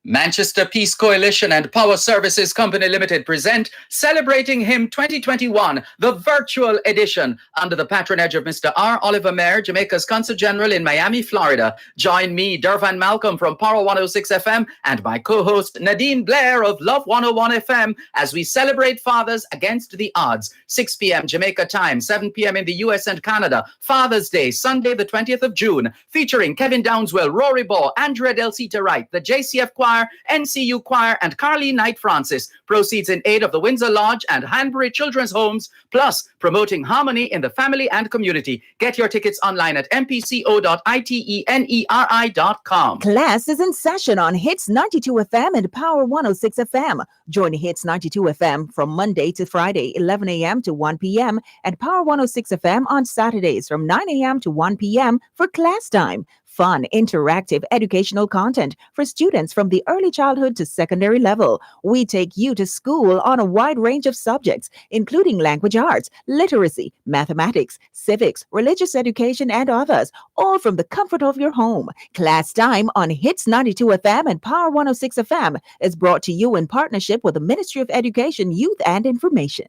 Manchester Peace Coalition and Power Services Company Limited present Celebrating Him 2021, the virtual edition, under the patronage of Mr. R. Oliver Mayer, Jamaica's Consul General in Miami, Florida. Join me, Dervan Malcolm from Power 106 FM, and my co-host Nadine Blair of Love 101 FM as we celebrate fathers against the odds. 6 p.m. Jamaica time, 7 p.m. in the US and Canada. Father's Day, Sunday the 20th of June, featuring Kevin Downswell, Rory Ball, Andrea Delcita Wright, the JCF Choir, NCU Choir, and Carly Knight Francis. Proceeds in aid of the Windsor Lodge and Hanbury Children's Homes, plus promoting harmony in the family and community. Get your tickets online at mpco.iteneri.com. Class is in session on Hits 92 FM and Power 106 FM. Join Hits 92 FM from Monday to Friday, 11 a.m. to 1 p.m. and Power 106 FM on Saturdays from 9 a.m. to 1 p.m. for class time. Fun, interactive, educational content for students from the early childhood to secondary level. We take you to school on a wide range of subjects, including language arts, literacy, mathematics, civics, religious education, and others, all from the comfort of your home. Class time on Hits 92 FM and Power 106 FM is brought to you in partnership with the Ministry of Education, Youth, and Information.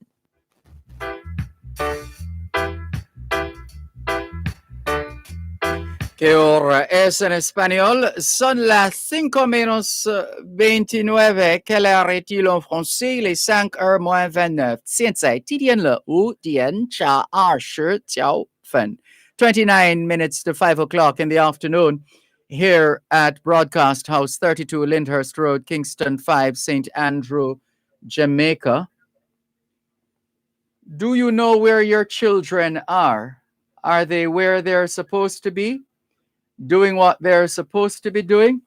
¿Qué hora es en español? Son las 5 menos 29. Quelle heure est-il en français? Les 5h moins 29. 现在几点了？5点加29分. 29 minutes to 5 o'clock in the afternoon here at Broadcast House 32 Lyndhurst Road, Kingston 5, St. Andrew, Jamaica. Do you know where your children are? Are they where they're supposed to be? Doing what they're supposed to be doing?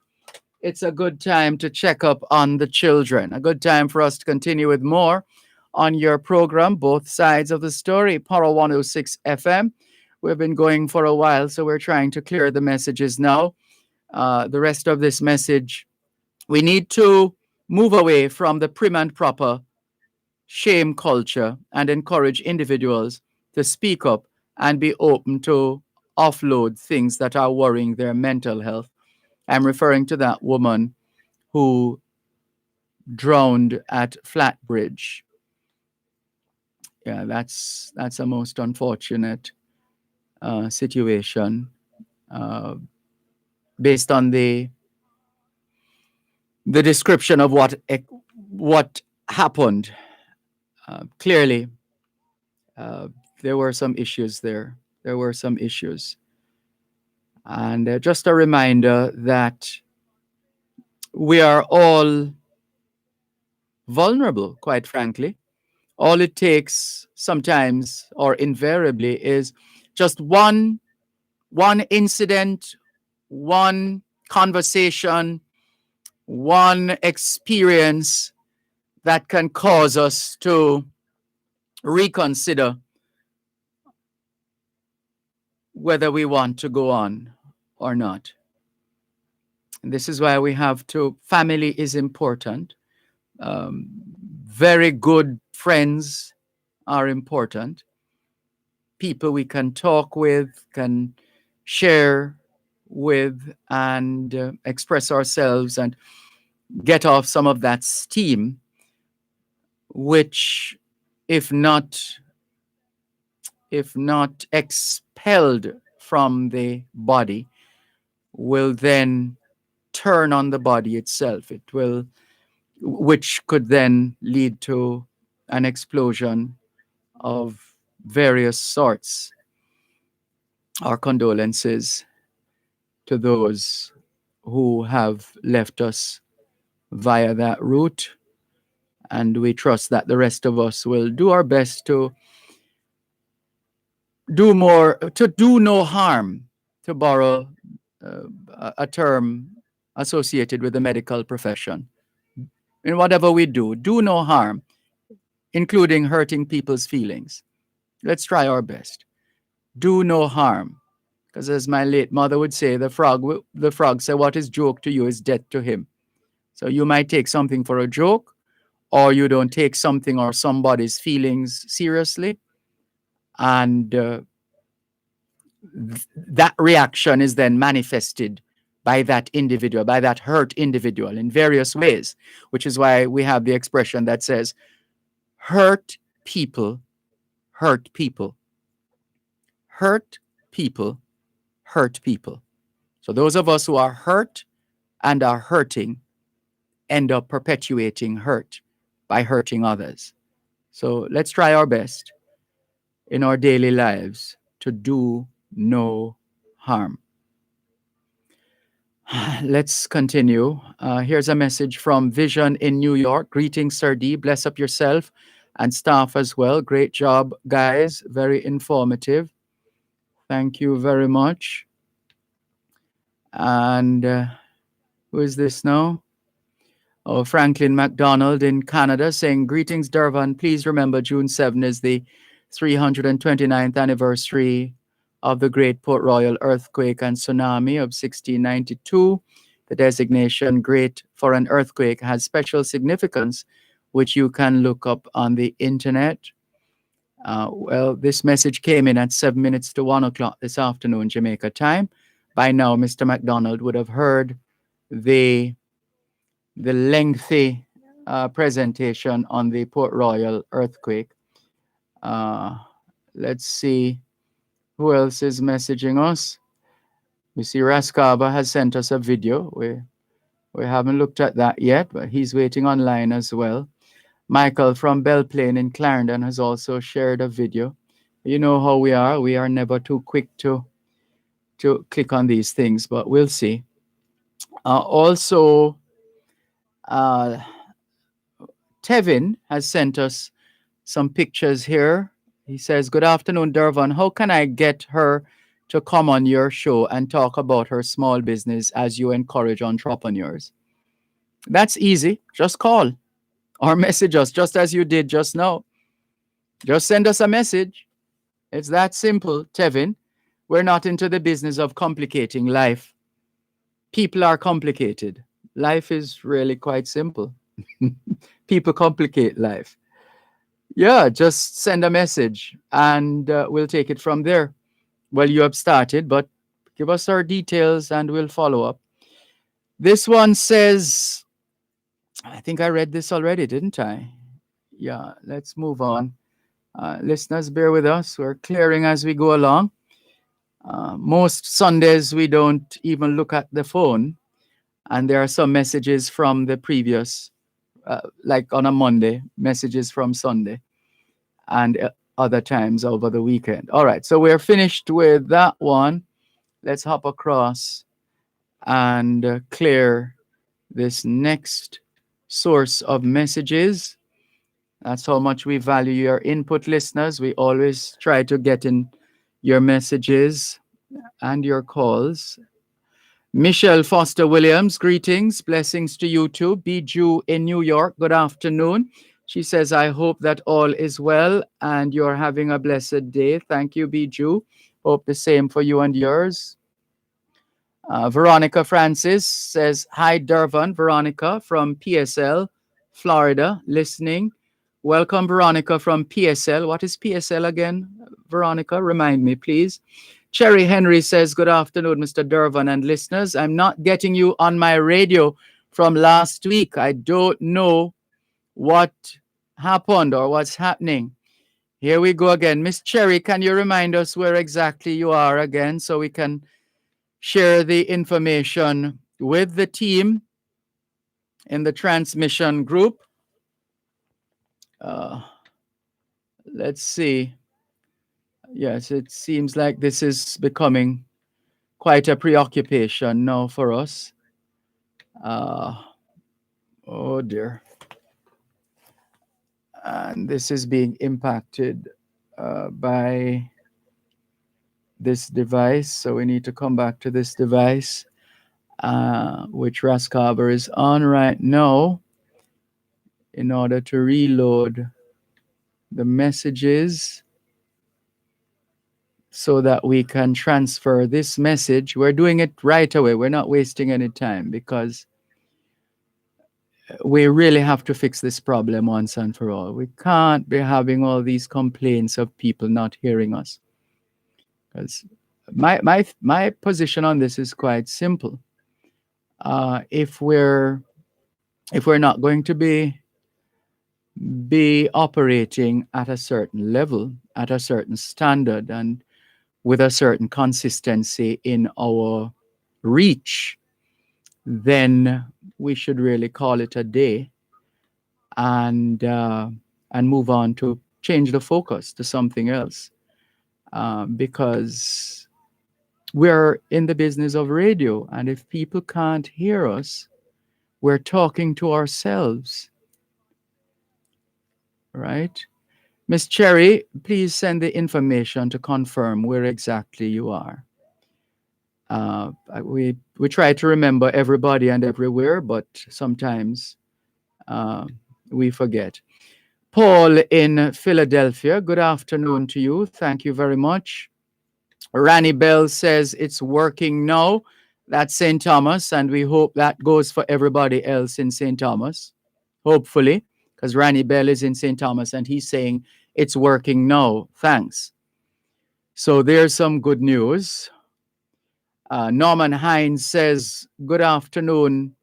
It's a good time to check up on the children. A good time for us to continue with more on your program, Both Sides of the Story, Power 106 FM. We've been going for a while, so we're trying to clear the messages now. The rest of this message, we need to move away from the prim and proper shame culture and encourage individuals to speak up and be open to offload things that are worrying their mental health. I'm referring to that woman who drowned at Flatbridge. Yeah, that's a most unfortunate situation based on the description of what happened. Clearly, there were some issues there. There were some issues. And just a reminder that we are all vulnerable, quite frankly. All it takes sometimes or invariably is just one incident, one conversation, one experience that can cause us to reconsider whether we want to go on or not. And this is why we have to, family is important. Very good friends are important. People we can talk with, can share with, and express ourselves and get off some of that steam, which, if not expelled from the body, will then turn on the body itself. It will, which could then lead to an explosion of various sorts. Our condolences to those who have left us via that route, and we trust that the rest of us will do our best to do no harm, to borrow a term associated with the medical profession. In whatever we do no harm, including hurting people's feelings. Let's try our best. Do no harm. Because as my late mother would say, the frog said, what is joke to you is death to him. So you might take something for a joke, or you don't take something or somebody's feelings seriously. And that reaction is then manifested by that individual, by that hurt individual in various ways, which is why we have the expression that says, hurt people hurt people. Hurt people hurt people. So those of us who are hurt and are hurting end up perpetuating hurt by hurting others. So let's try our best in our daily lives to do no harm. Let's continue. Here's a message from Vision in New York. Greetings, Sir D. Bless up yourself and staff as well. Great job, guys. Very informative. Thank you very much. And who is this now? Oh, Franklin McDonald in Canada saying, greetings, Dervan. Please remember June 7 is the 329th anniversary of the Great Port Royal earthquake and tsunami of 1692. The designation Great for an earthquake has special significance, which you can look up on the internet. Well, this message came in at 7 minutes to 1 o'clock this afternoon, Jamaica time. By now, Mr. McDonald would have heard the lengthy presentation on the Port Royal earthquake. Let's see who else is messaging us. We see Raskaba has sent us a video. We haven't looked at that yet, but he's waiting online as well. Michael from Bellplain in Clarendon has also shared a video. You know how we are. We are never too quick to click on these things, but we'll see. Also, Tevin has sent us some pictures here. He says, "Good afternoon, Dervan. How can I get her to come on your show and talk about her small business as you encourage entrepreneurs?" That's easy. Just call or message us just as you did just now. Just send us a message. It's that simple, Tevin. We're not into the business of complicating life. People are complicated. Life is really quite simple. People complicate life. Yeah, just send a message and we'll take it from there. Well, you have started, but give us our details and we'll follow up. This one says, I think I read this already, didn't I? Yeah, let's move on. Listeners, bear with us. We're clearing as we go along. Most Sundays, we don't even look at the phone. And there are some messages from the previous, like on a Monday, messages from Sunday, and other times over the weekend. All right, so we're finished with that one. Let's hop across and clear this next source of messages. That's how much we value your input, listeners. We always try to get in your messages and your calls. Michelle Foster Williams, greetings, blessings to you too. Bijou in New York, good afternoon. She says, I hope that all is well and you're having a blessed day. Thank you, Bijou. Hope the same for you and yours. Veronica Francis says, hi, Dervan. Veronica from PSL, Florida, listening. Welcome, Veronica from PSL. What is PSL again, Veronica? Remind me, please. Cherry Henry says, good afternoon, Mr. Dervan and listeners. I'm not getting you on my radio from last week. I don't know what happened or what's happening. Here we go again. Miss Cherry, can you remind us where exactly you are again so we can share the information with the team in the transmission group? Let's see. Yes, it seems like this is becoming quite a preoccupation now for us. Oh dear. And this is being impacted by this device. So we need to come back to this device, which Raskaba is on right now, in order to reload the messages so that we can transfer this message. We're doing it right away. We're not wasting any time because we really have to fix this problem once and for all. We can't be having all these complaints of people not hearing us. Because my position on this is quite simple. If we're not going to be operating at a certain level, at a certain standard, and with a certain consistency in our reach, then we should really call it a day and move on to change the focus to something else, because we're in the business of radio, and if people can't hear us, we're talking to ourselves, right? Miss Cherry, please send the information to confirm where exactly you are. We try to remember everybody and everywhere, but sometimes we forget. Paul in Philadelphia, good afternoon to you. Thank you very much. Ranny Bell says it's working now. That's St. Thomas, and we hope that goes for everybody else in St. Thomas, hopefully, because Ranny Bell is in St. Thomas and he's saying it's working now. Thanks. So there's some good news. Norman Hines says, good afternoon,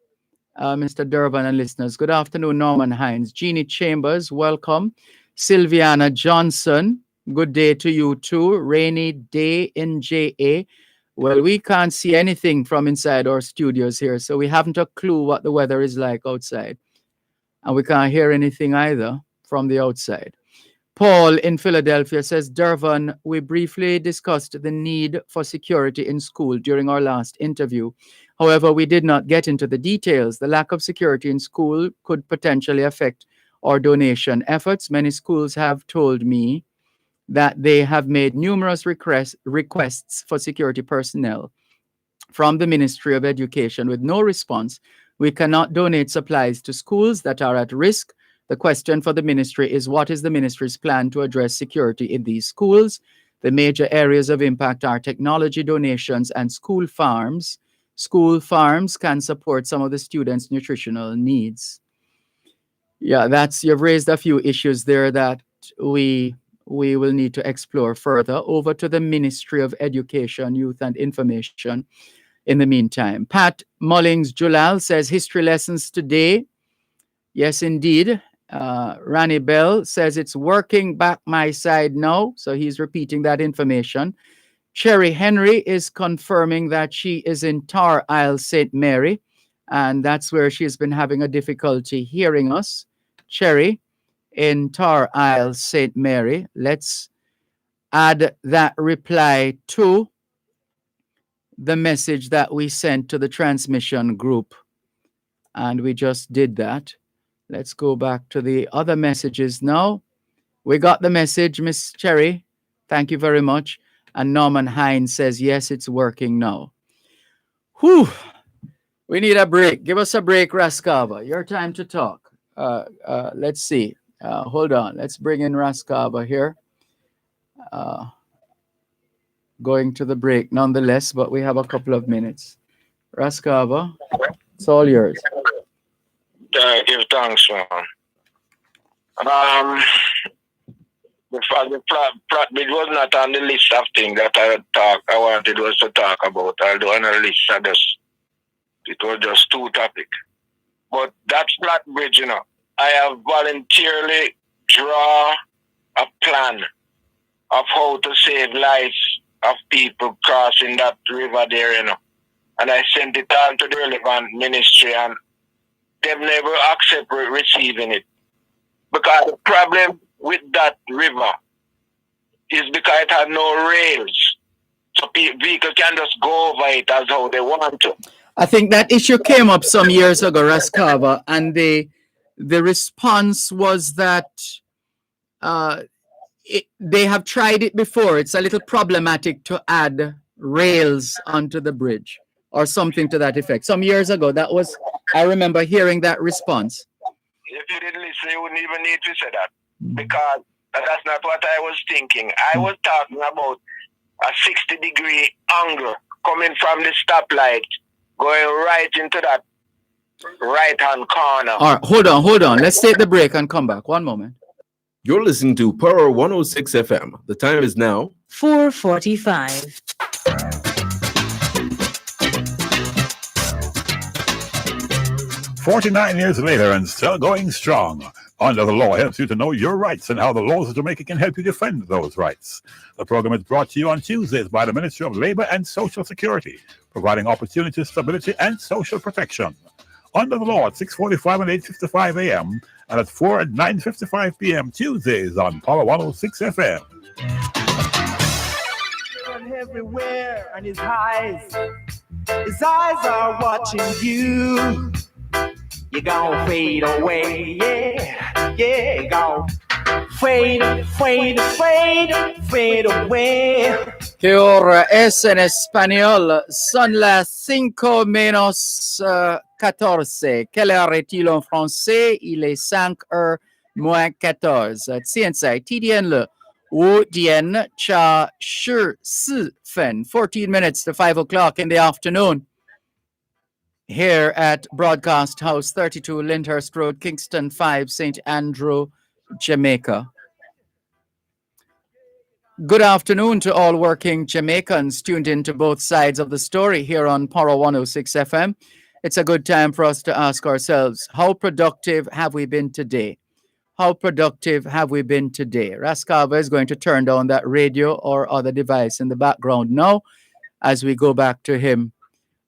Mr. Dervan and listeners. Good afternoon, Norman Hines. Jeannie Chambers, welcome. Sylviana Johnson, good day to you too. Rainy day in JA. Well, we can't see anything from inside our studios here, so we haven't a clue what the weather is like outside. And we can't hear anything either from the outside. Paul in Philadelphia says, Dervan, we briefly discussed the need for security in school during our last interview. However, we did not get into the details. The lack of security in school could potentially affect our donation efforts. Many schools have told me that they have made numerous requests for security personnel from the Ministry of Education with no response. We cannot donate supplies to schools that are at risk. The question for the ministry is, what is the ministry's plan to address security in these schools? The major areas of impact are technology donations and school farms. School farms can support some of the students' nutritional needs. Yeah, you've raised a few issues there that we will need to explore further. Over to the Ministry of Education, Youth and Information in the meantime. Pat Mullings Julal says, history lessons today. Yes, indeed. Rani Bell says it's working back my side now. So he's repeating that information. Cherry Henry is confirming that she is in Tar Isle, St. Mary, and that's where she's been having a difficulty hearing us. Cherry in Tar Isle, St. Mary. Let's add that reply to the message that we sent to the transmission group. And we just did that. Let's go back to the other messages now. We got the message, Miss Cherry. Thank you very much. And Norman Hines says, yes, it's working now. Whew. We need a break. Give us a break, Raskava. Your time to talk. Let's see. Hold on. Let's bring in Raskava here. Going to the break nonetheless, but we have a couple of minutes. Raskava, it's all yours. Give thanks, man. The plot bid was not on the list of things that I wanted was to talk about. Although on the list, it was just two topics. But that flat bridge, I have voluntarily draw a plan of how to save lives of people crossing that river there, And I sent it on to the relevant ministry, and they've never accepted receiving it. Because the problem with that river is because it has no rails. So vehicles can just go over it as how they want to. I think that issue came up some years ago, Raskava, and the response was that they have tried it before. It's a little problematic to add rails onto the bridge or something to that effect. Some years ago, I remember hearing that response. If you didn't listen, you wouldn't even need to say that. Because that's not what I was thinking. I was talking about a 60-degree angle coming from the stoplight, going right into that right-hand corner. All right, hold on. Let's take the break and come back. One moment. You're listening to Power 106 FM. The time is now 4:45. 49 years later and still going strong. Under the Law helps you to know your rights and how the laws of Jamaica can help you defend those rights. The program is brought to you on Tuesdays by the Ministry of Labor and Social Security, providing opportunity, stability, and social protection. Under the Law at 6:45 and 8:55 a.m. and at 4 and 9:55 p.m. Tuesdays on Power 106 FM. Everywhere, and his eyes are watching you. You gon' fade away, yeah, gon' fade away. Que hora es en español? Son las 5 menos 14. Quelle heure est-il en français? Il est 5 heures moins 14. 现在几点了？5点加14分. 14 minutes to 5 o'clock in the afternoon. Here at Broadcast House 32 Lyndhurst Road, Kingston 5, St. Andrew, Jamaica. Good afternoon to all working Jamaicans tuned into both sides of the story here on Power 106 FM. It's a good time for us to ask ourselves, how productive have we been today? How productive have we been today? Raskava is going to turn down that radio or other device in the background now, as we go back to him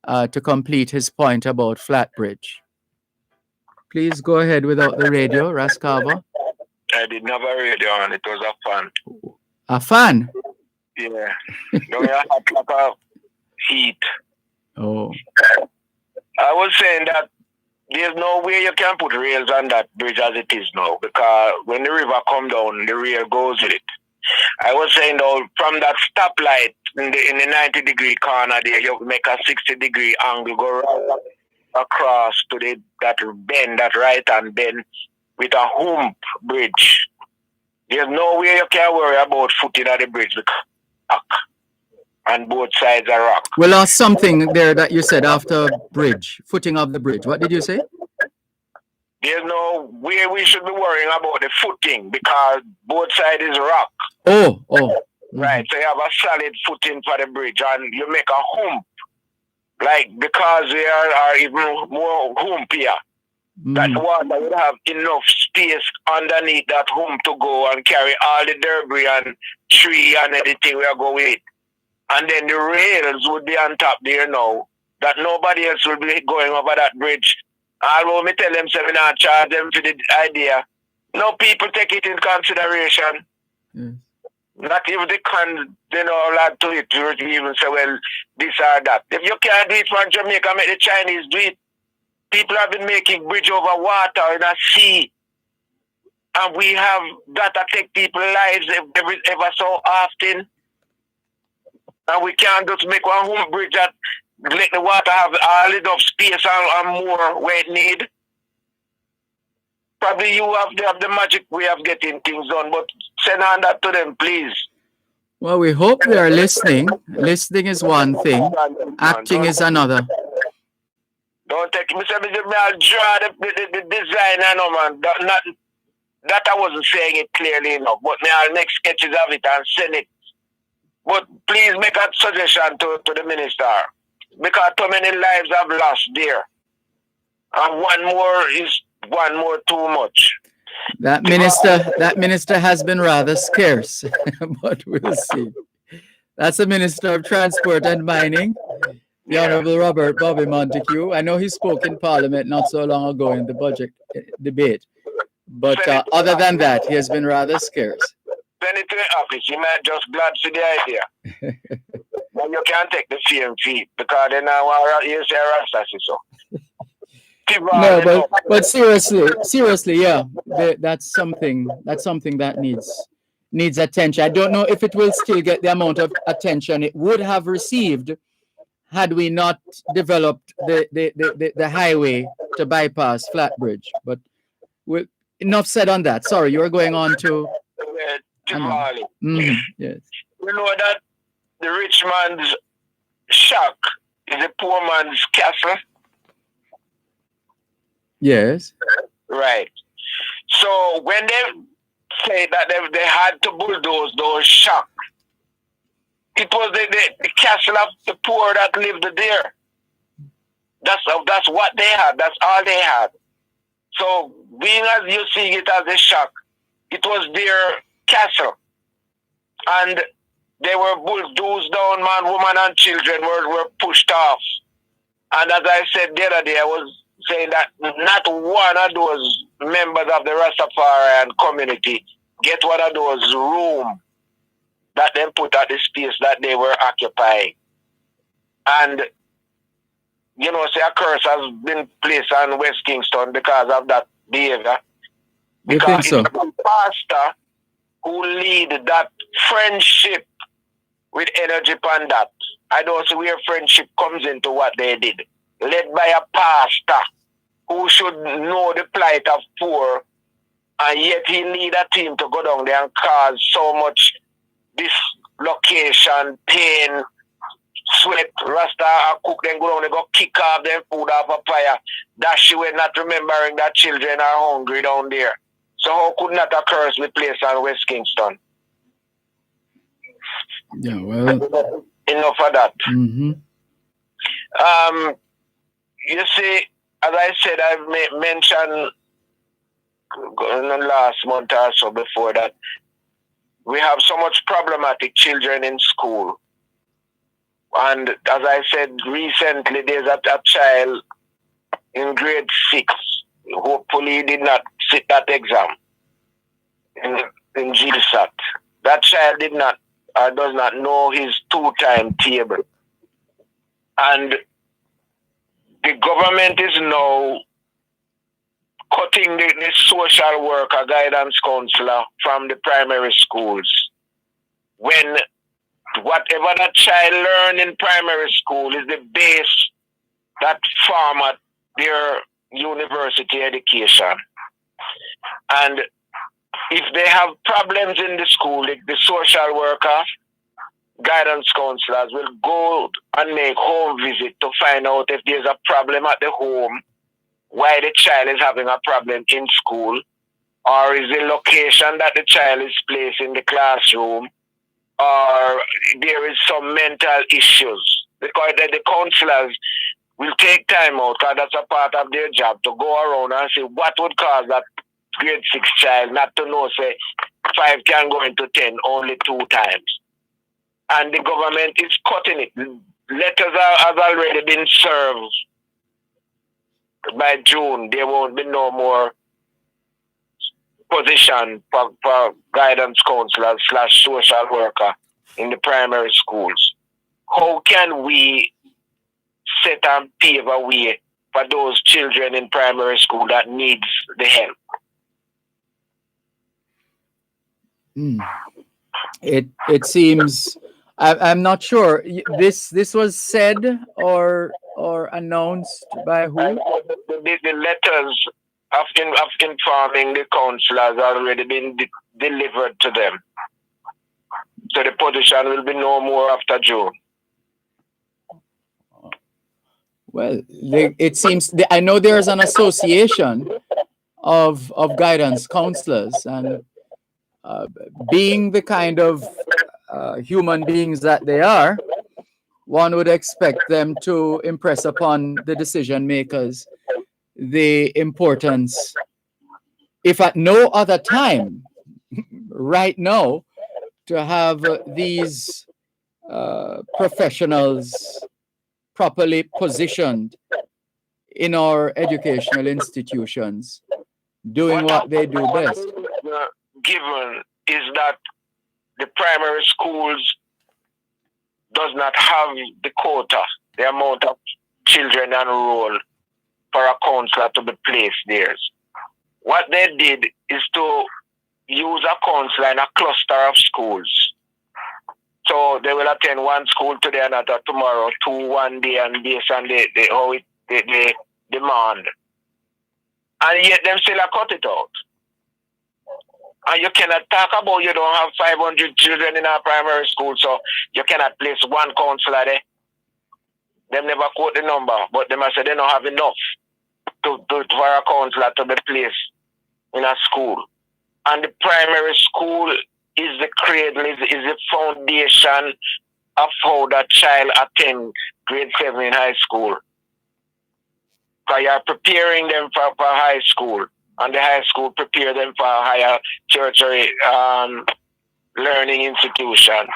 to complete his point about Flatbridge. Please go ahead without the radio, Rascava. I didn't have a radio on. It was a fan. A fan? Yeah. Don't you have like a heat? Oh. I was saying that there's no way you can put rails on that bridge as it is now, because when the river come down, the rail goes with it. I was saying though, from that stoplight in the 90-degree corner there, you make a 60-degree angle, go right across to that bend, that right-hand bend, with a hump bridge. There's no way you can worry about footing of the bridge because rock, and both sides are rock. We lost something there that you said after bridge, footing of the bridge. What did you say? There's no way we should be worrying about the footing because both sides is rock. Oh. Right, so you have a solid footing for the bridge and you make a hump. Like, because there are even more hump here. That water would have enough space underneath that hump to go and carry all the debris and tree and everything we are going with. And then the rails would be on top there now, that nobody else will be going over that bridge. Although me tell them, so we not charge them for the idea. No people take it in consideration. Not even they can, lad to it, to even say, well, this or that. If you can't do it from Jamaica, make the Chinese do it. People have been making bridge over water in a sea. And we have that affect people's lives ever so often. And we can't just make one home bridge that let the water have all enough space and more where it need. Probably you have the magic way of getting things done, but send on that to them, please. Well, we hope they are listening. Listening is one thing, acting is another. Don't take me. I'll draw the design, I know, man. That I wasn't saying it clearly enough, but I'll make sketches of it and send it. But please make a suggestion to the minister, because too many lives have lost there. And one more too much. That minister has been rather scarce, but we'll see. That's the Minister of Transport and Mining, the Honorable Robert Bobby Montague. I know he spoke in Parliament not so long ago in the budget debate, but other than that, he has been rather scarce. Send it to the office. You might just glad for the idea. But you can't take the same feet because then you say Rasta so. No, but seriously, yeah, that's something that needs attention. I don't know if it will still get the amount of attention it would have received had we not developed the highway to bypass Flatbridge. But enough said on that. Sorry, you were going on to Tivoli. Yes. You know that the rich man's shack is the poor man's castle. Yes. Right. So when they say that they had to bulldoze those shacks, it was the castle of the poor that lived there. That's what they had. That's all they had. So being as you see it as a shack, it was their castle. And they were bulldozed down, man, woman and children were pushed off. And as I said the other day, I was saying that not one of those members of the Rastafarian community get one of those rooms that they put at the space that they were occupying. And, say a curse has been placed on West Kingston because of that behavior. You think so? It's the pastor who lead that friendship with energy upon that. I don't see where friendship comes into what they did. Led by a pastor who should know the plight of poor, and yet he lead a team to go down there and cause so much dislocation, pain, sweat. Rasta cook them, go down, they go kick off them food off a fire. That she was not remembering that children are hungry down there. So how could not a curse be placed on West Kingston? Yeah, well, enough of that. Mm-hmm. You see, as I said, I've mentioned in the last month or so before that we have so much problematic children in school. And as I said recently, there's a child in grade 6. Hopefully he did not sit that exam in GSAT. That child did not does not know his 2-time table. And the government is now cutting the social worker guidance counselor from the primary schools. When whatever that child learn in primary school is the base that format their university education. And if they have problems in the school, the social worker, guidance counselors will go and make home visit to find out if there's a problem at the home, why the child is having a problem in school, or is the location that the child is placed in the classroom, or there is some mental issues. Because the counselors will take time out, because that's a part of their job, to go around and see what would cause that grade 6 child not to know, say, 5 can go into 10 only 2 times. And the government is cutting it. Letters have already been served. By June, there won't be no more position for guidance counselors / social worker in the primary schools. How can we set and pave a way for those children in primary school that needs the help? It seems I'm not sure. This was said or announced by who? The letters of informing the counselors already been delivered to them. So the position will be no more after June. Well, it seems I know there's an association of guidance counselors, and being the kind of human beings that they are, one would expect them to impress upon the decision makers the importance, if at no other time, right now, to have these professionals properly positioned in our educational institutions, doing what they do best. Given is that the primary schools does not have the quota, the amount of children enrolled for a counselor to be placed there. What they did is to use a counselor in a cluster of schools. So they will attend one school today, another tomorrow, 2 one day, and based on they demand. And yet them still cut it out. And you cannot talk about you don't have 500 children in our primary school, so you cannot place one counselor there. Them never quote the number, but they must say they don't have enough for a counselor to be placed in a school. And the primary school is the cradle, is the foundation of how that child attend grade 7 in high school. Because you are preparing them for high school, and the high school prepare them for higher tertiary learning institutions.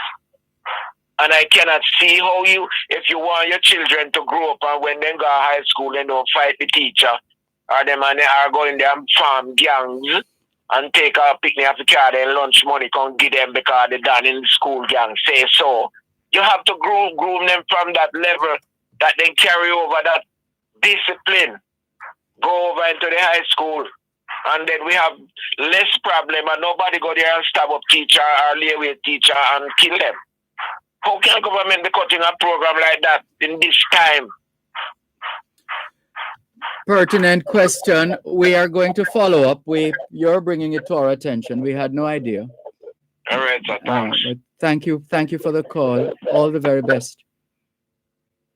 And I cannot see how if you want your children to grow up and when they go to high school, they don't fight the teacher, or them and they are going there and farm gangs and take a picnic of the car, their lunch money, come give them because they're done in the school gang, say so. You have to groom them from that level that they carry over that discipline, go over into the high school, and then we have less problem and nobody go there and stab up teacher or lay away teacher and kill them. How can government be cutting a program like that in this time? Pertinent question. We are going to follow up. You're bringing it to our attention. We had no idea. All right, sir. Thanks. But thank you for the call. All the very best.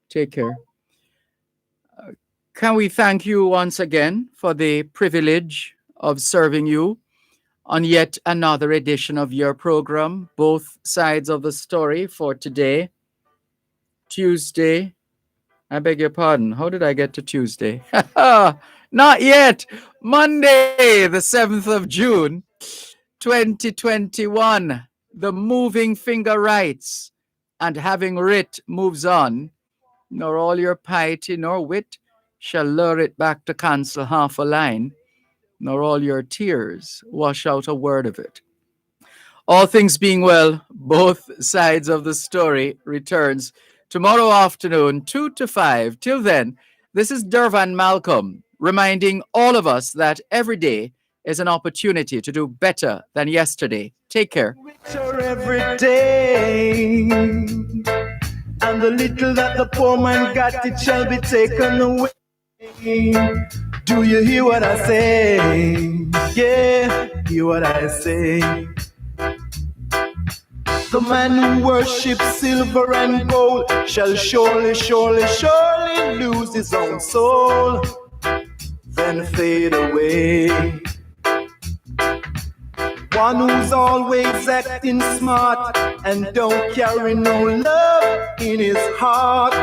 Take care. Can we thank you once again for the privilege of serving you on yet another edition of your program, Both Sides of the Story, for today, Tuesday. I beg your pardon. How did I get to Tuesday? Not yet. Monday, the 7th of June, 2021. The moving finger writes, and having writ moves on, nor all your piety nor wit shall lure it back to cancel half a line, nor all your tears wash out a word of it. All things being well, both sides of the story returns tomorrow afternoon, 2 to 5. Till then, this is Dervan Malcolm reminding all of us that every day is an opportunity to do better than yesterday. Take care. Richer every day, and the little that the poor man got, it shall be taken away. Do you hear what I say? Yeah, hear what I say. The man who worships silver and gold shall surely, surely, surely lose his own soul, then fade away. One who's always acting smart and don't carry no love in his heart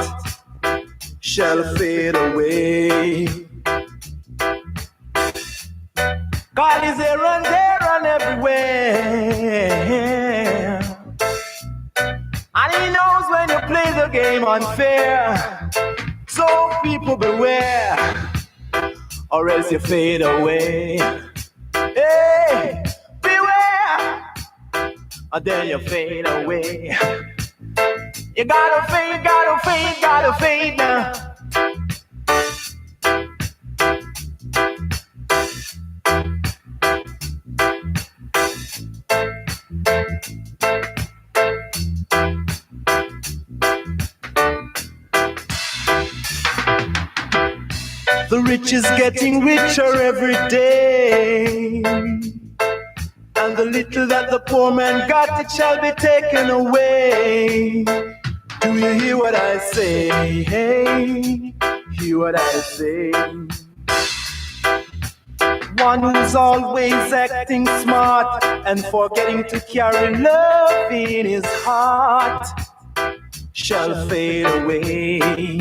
shall fade away. God is here and there and everywhere, and he knows when you play the game unfair. So people beware, or else you fade away. Hey, beware, or then you fade away. You gotta fade, gotta fade, gotta fade now. The rich is getting richer every day, and the little that the poor man got, it shall be taken away. Do you hear what I say? Hey, hear what I say. One who's always acting smart and forgetting to carry love in his heart shall fade away.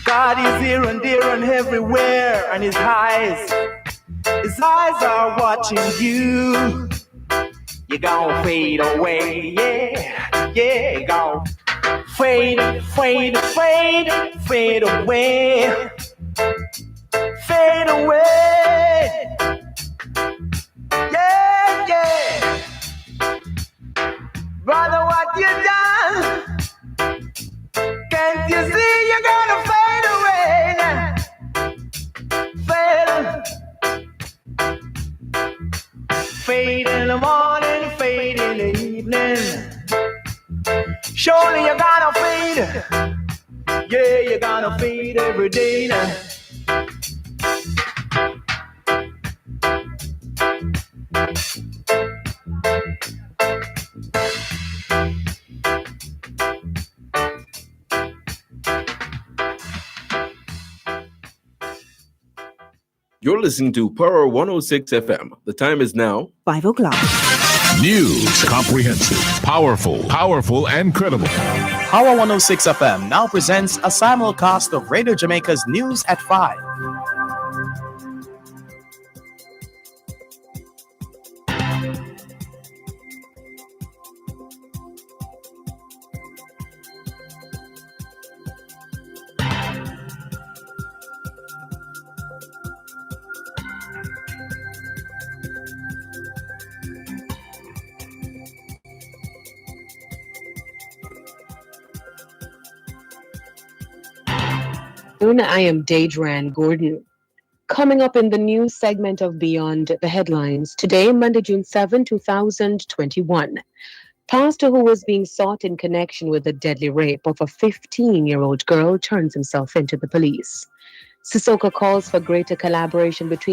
God is here and there and everywhere, and his eyes are watching you. You gon' fade away, yeah, yeah, you gon' fade, fade, fade, fade away, fade away, yeah, yeah. Brother, what you done? Can't you see you're gonna fade away now? Fade in the morning, fade in the evening. Surely you're gonna fade. Yeah, you're gonna fade every day now. You're listening to Power 106 FM. The time is now 5 o'clock. News, comprehensive, powerful, and credible. Power 106 FM now presents a simulcast of Radio Jamaica's news at 5. I am Dervan Gordon. Coming up in the news segment of Beyond the Headlines, today, Monday, June 7, 2021. Pastor who was being sought in connection with the deadly rape of a 15-year-old girl turns himself into the police. Sissoko calls for greater collaboration between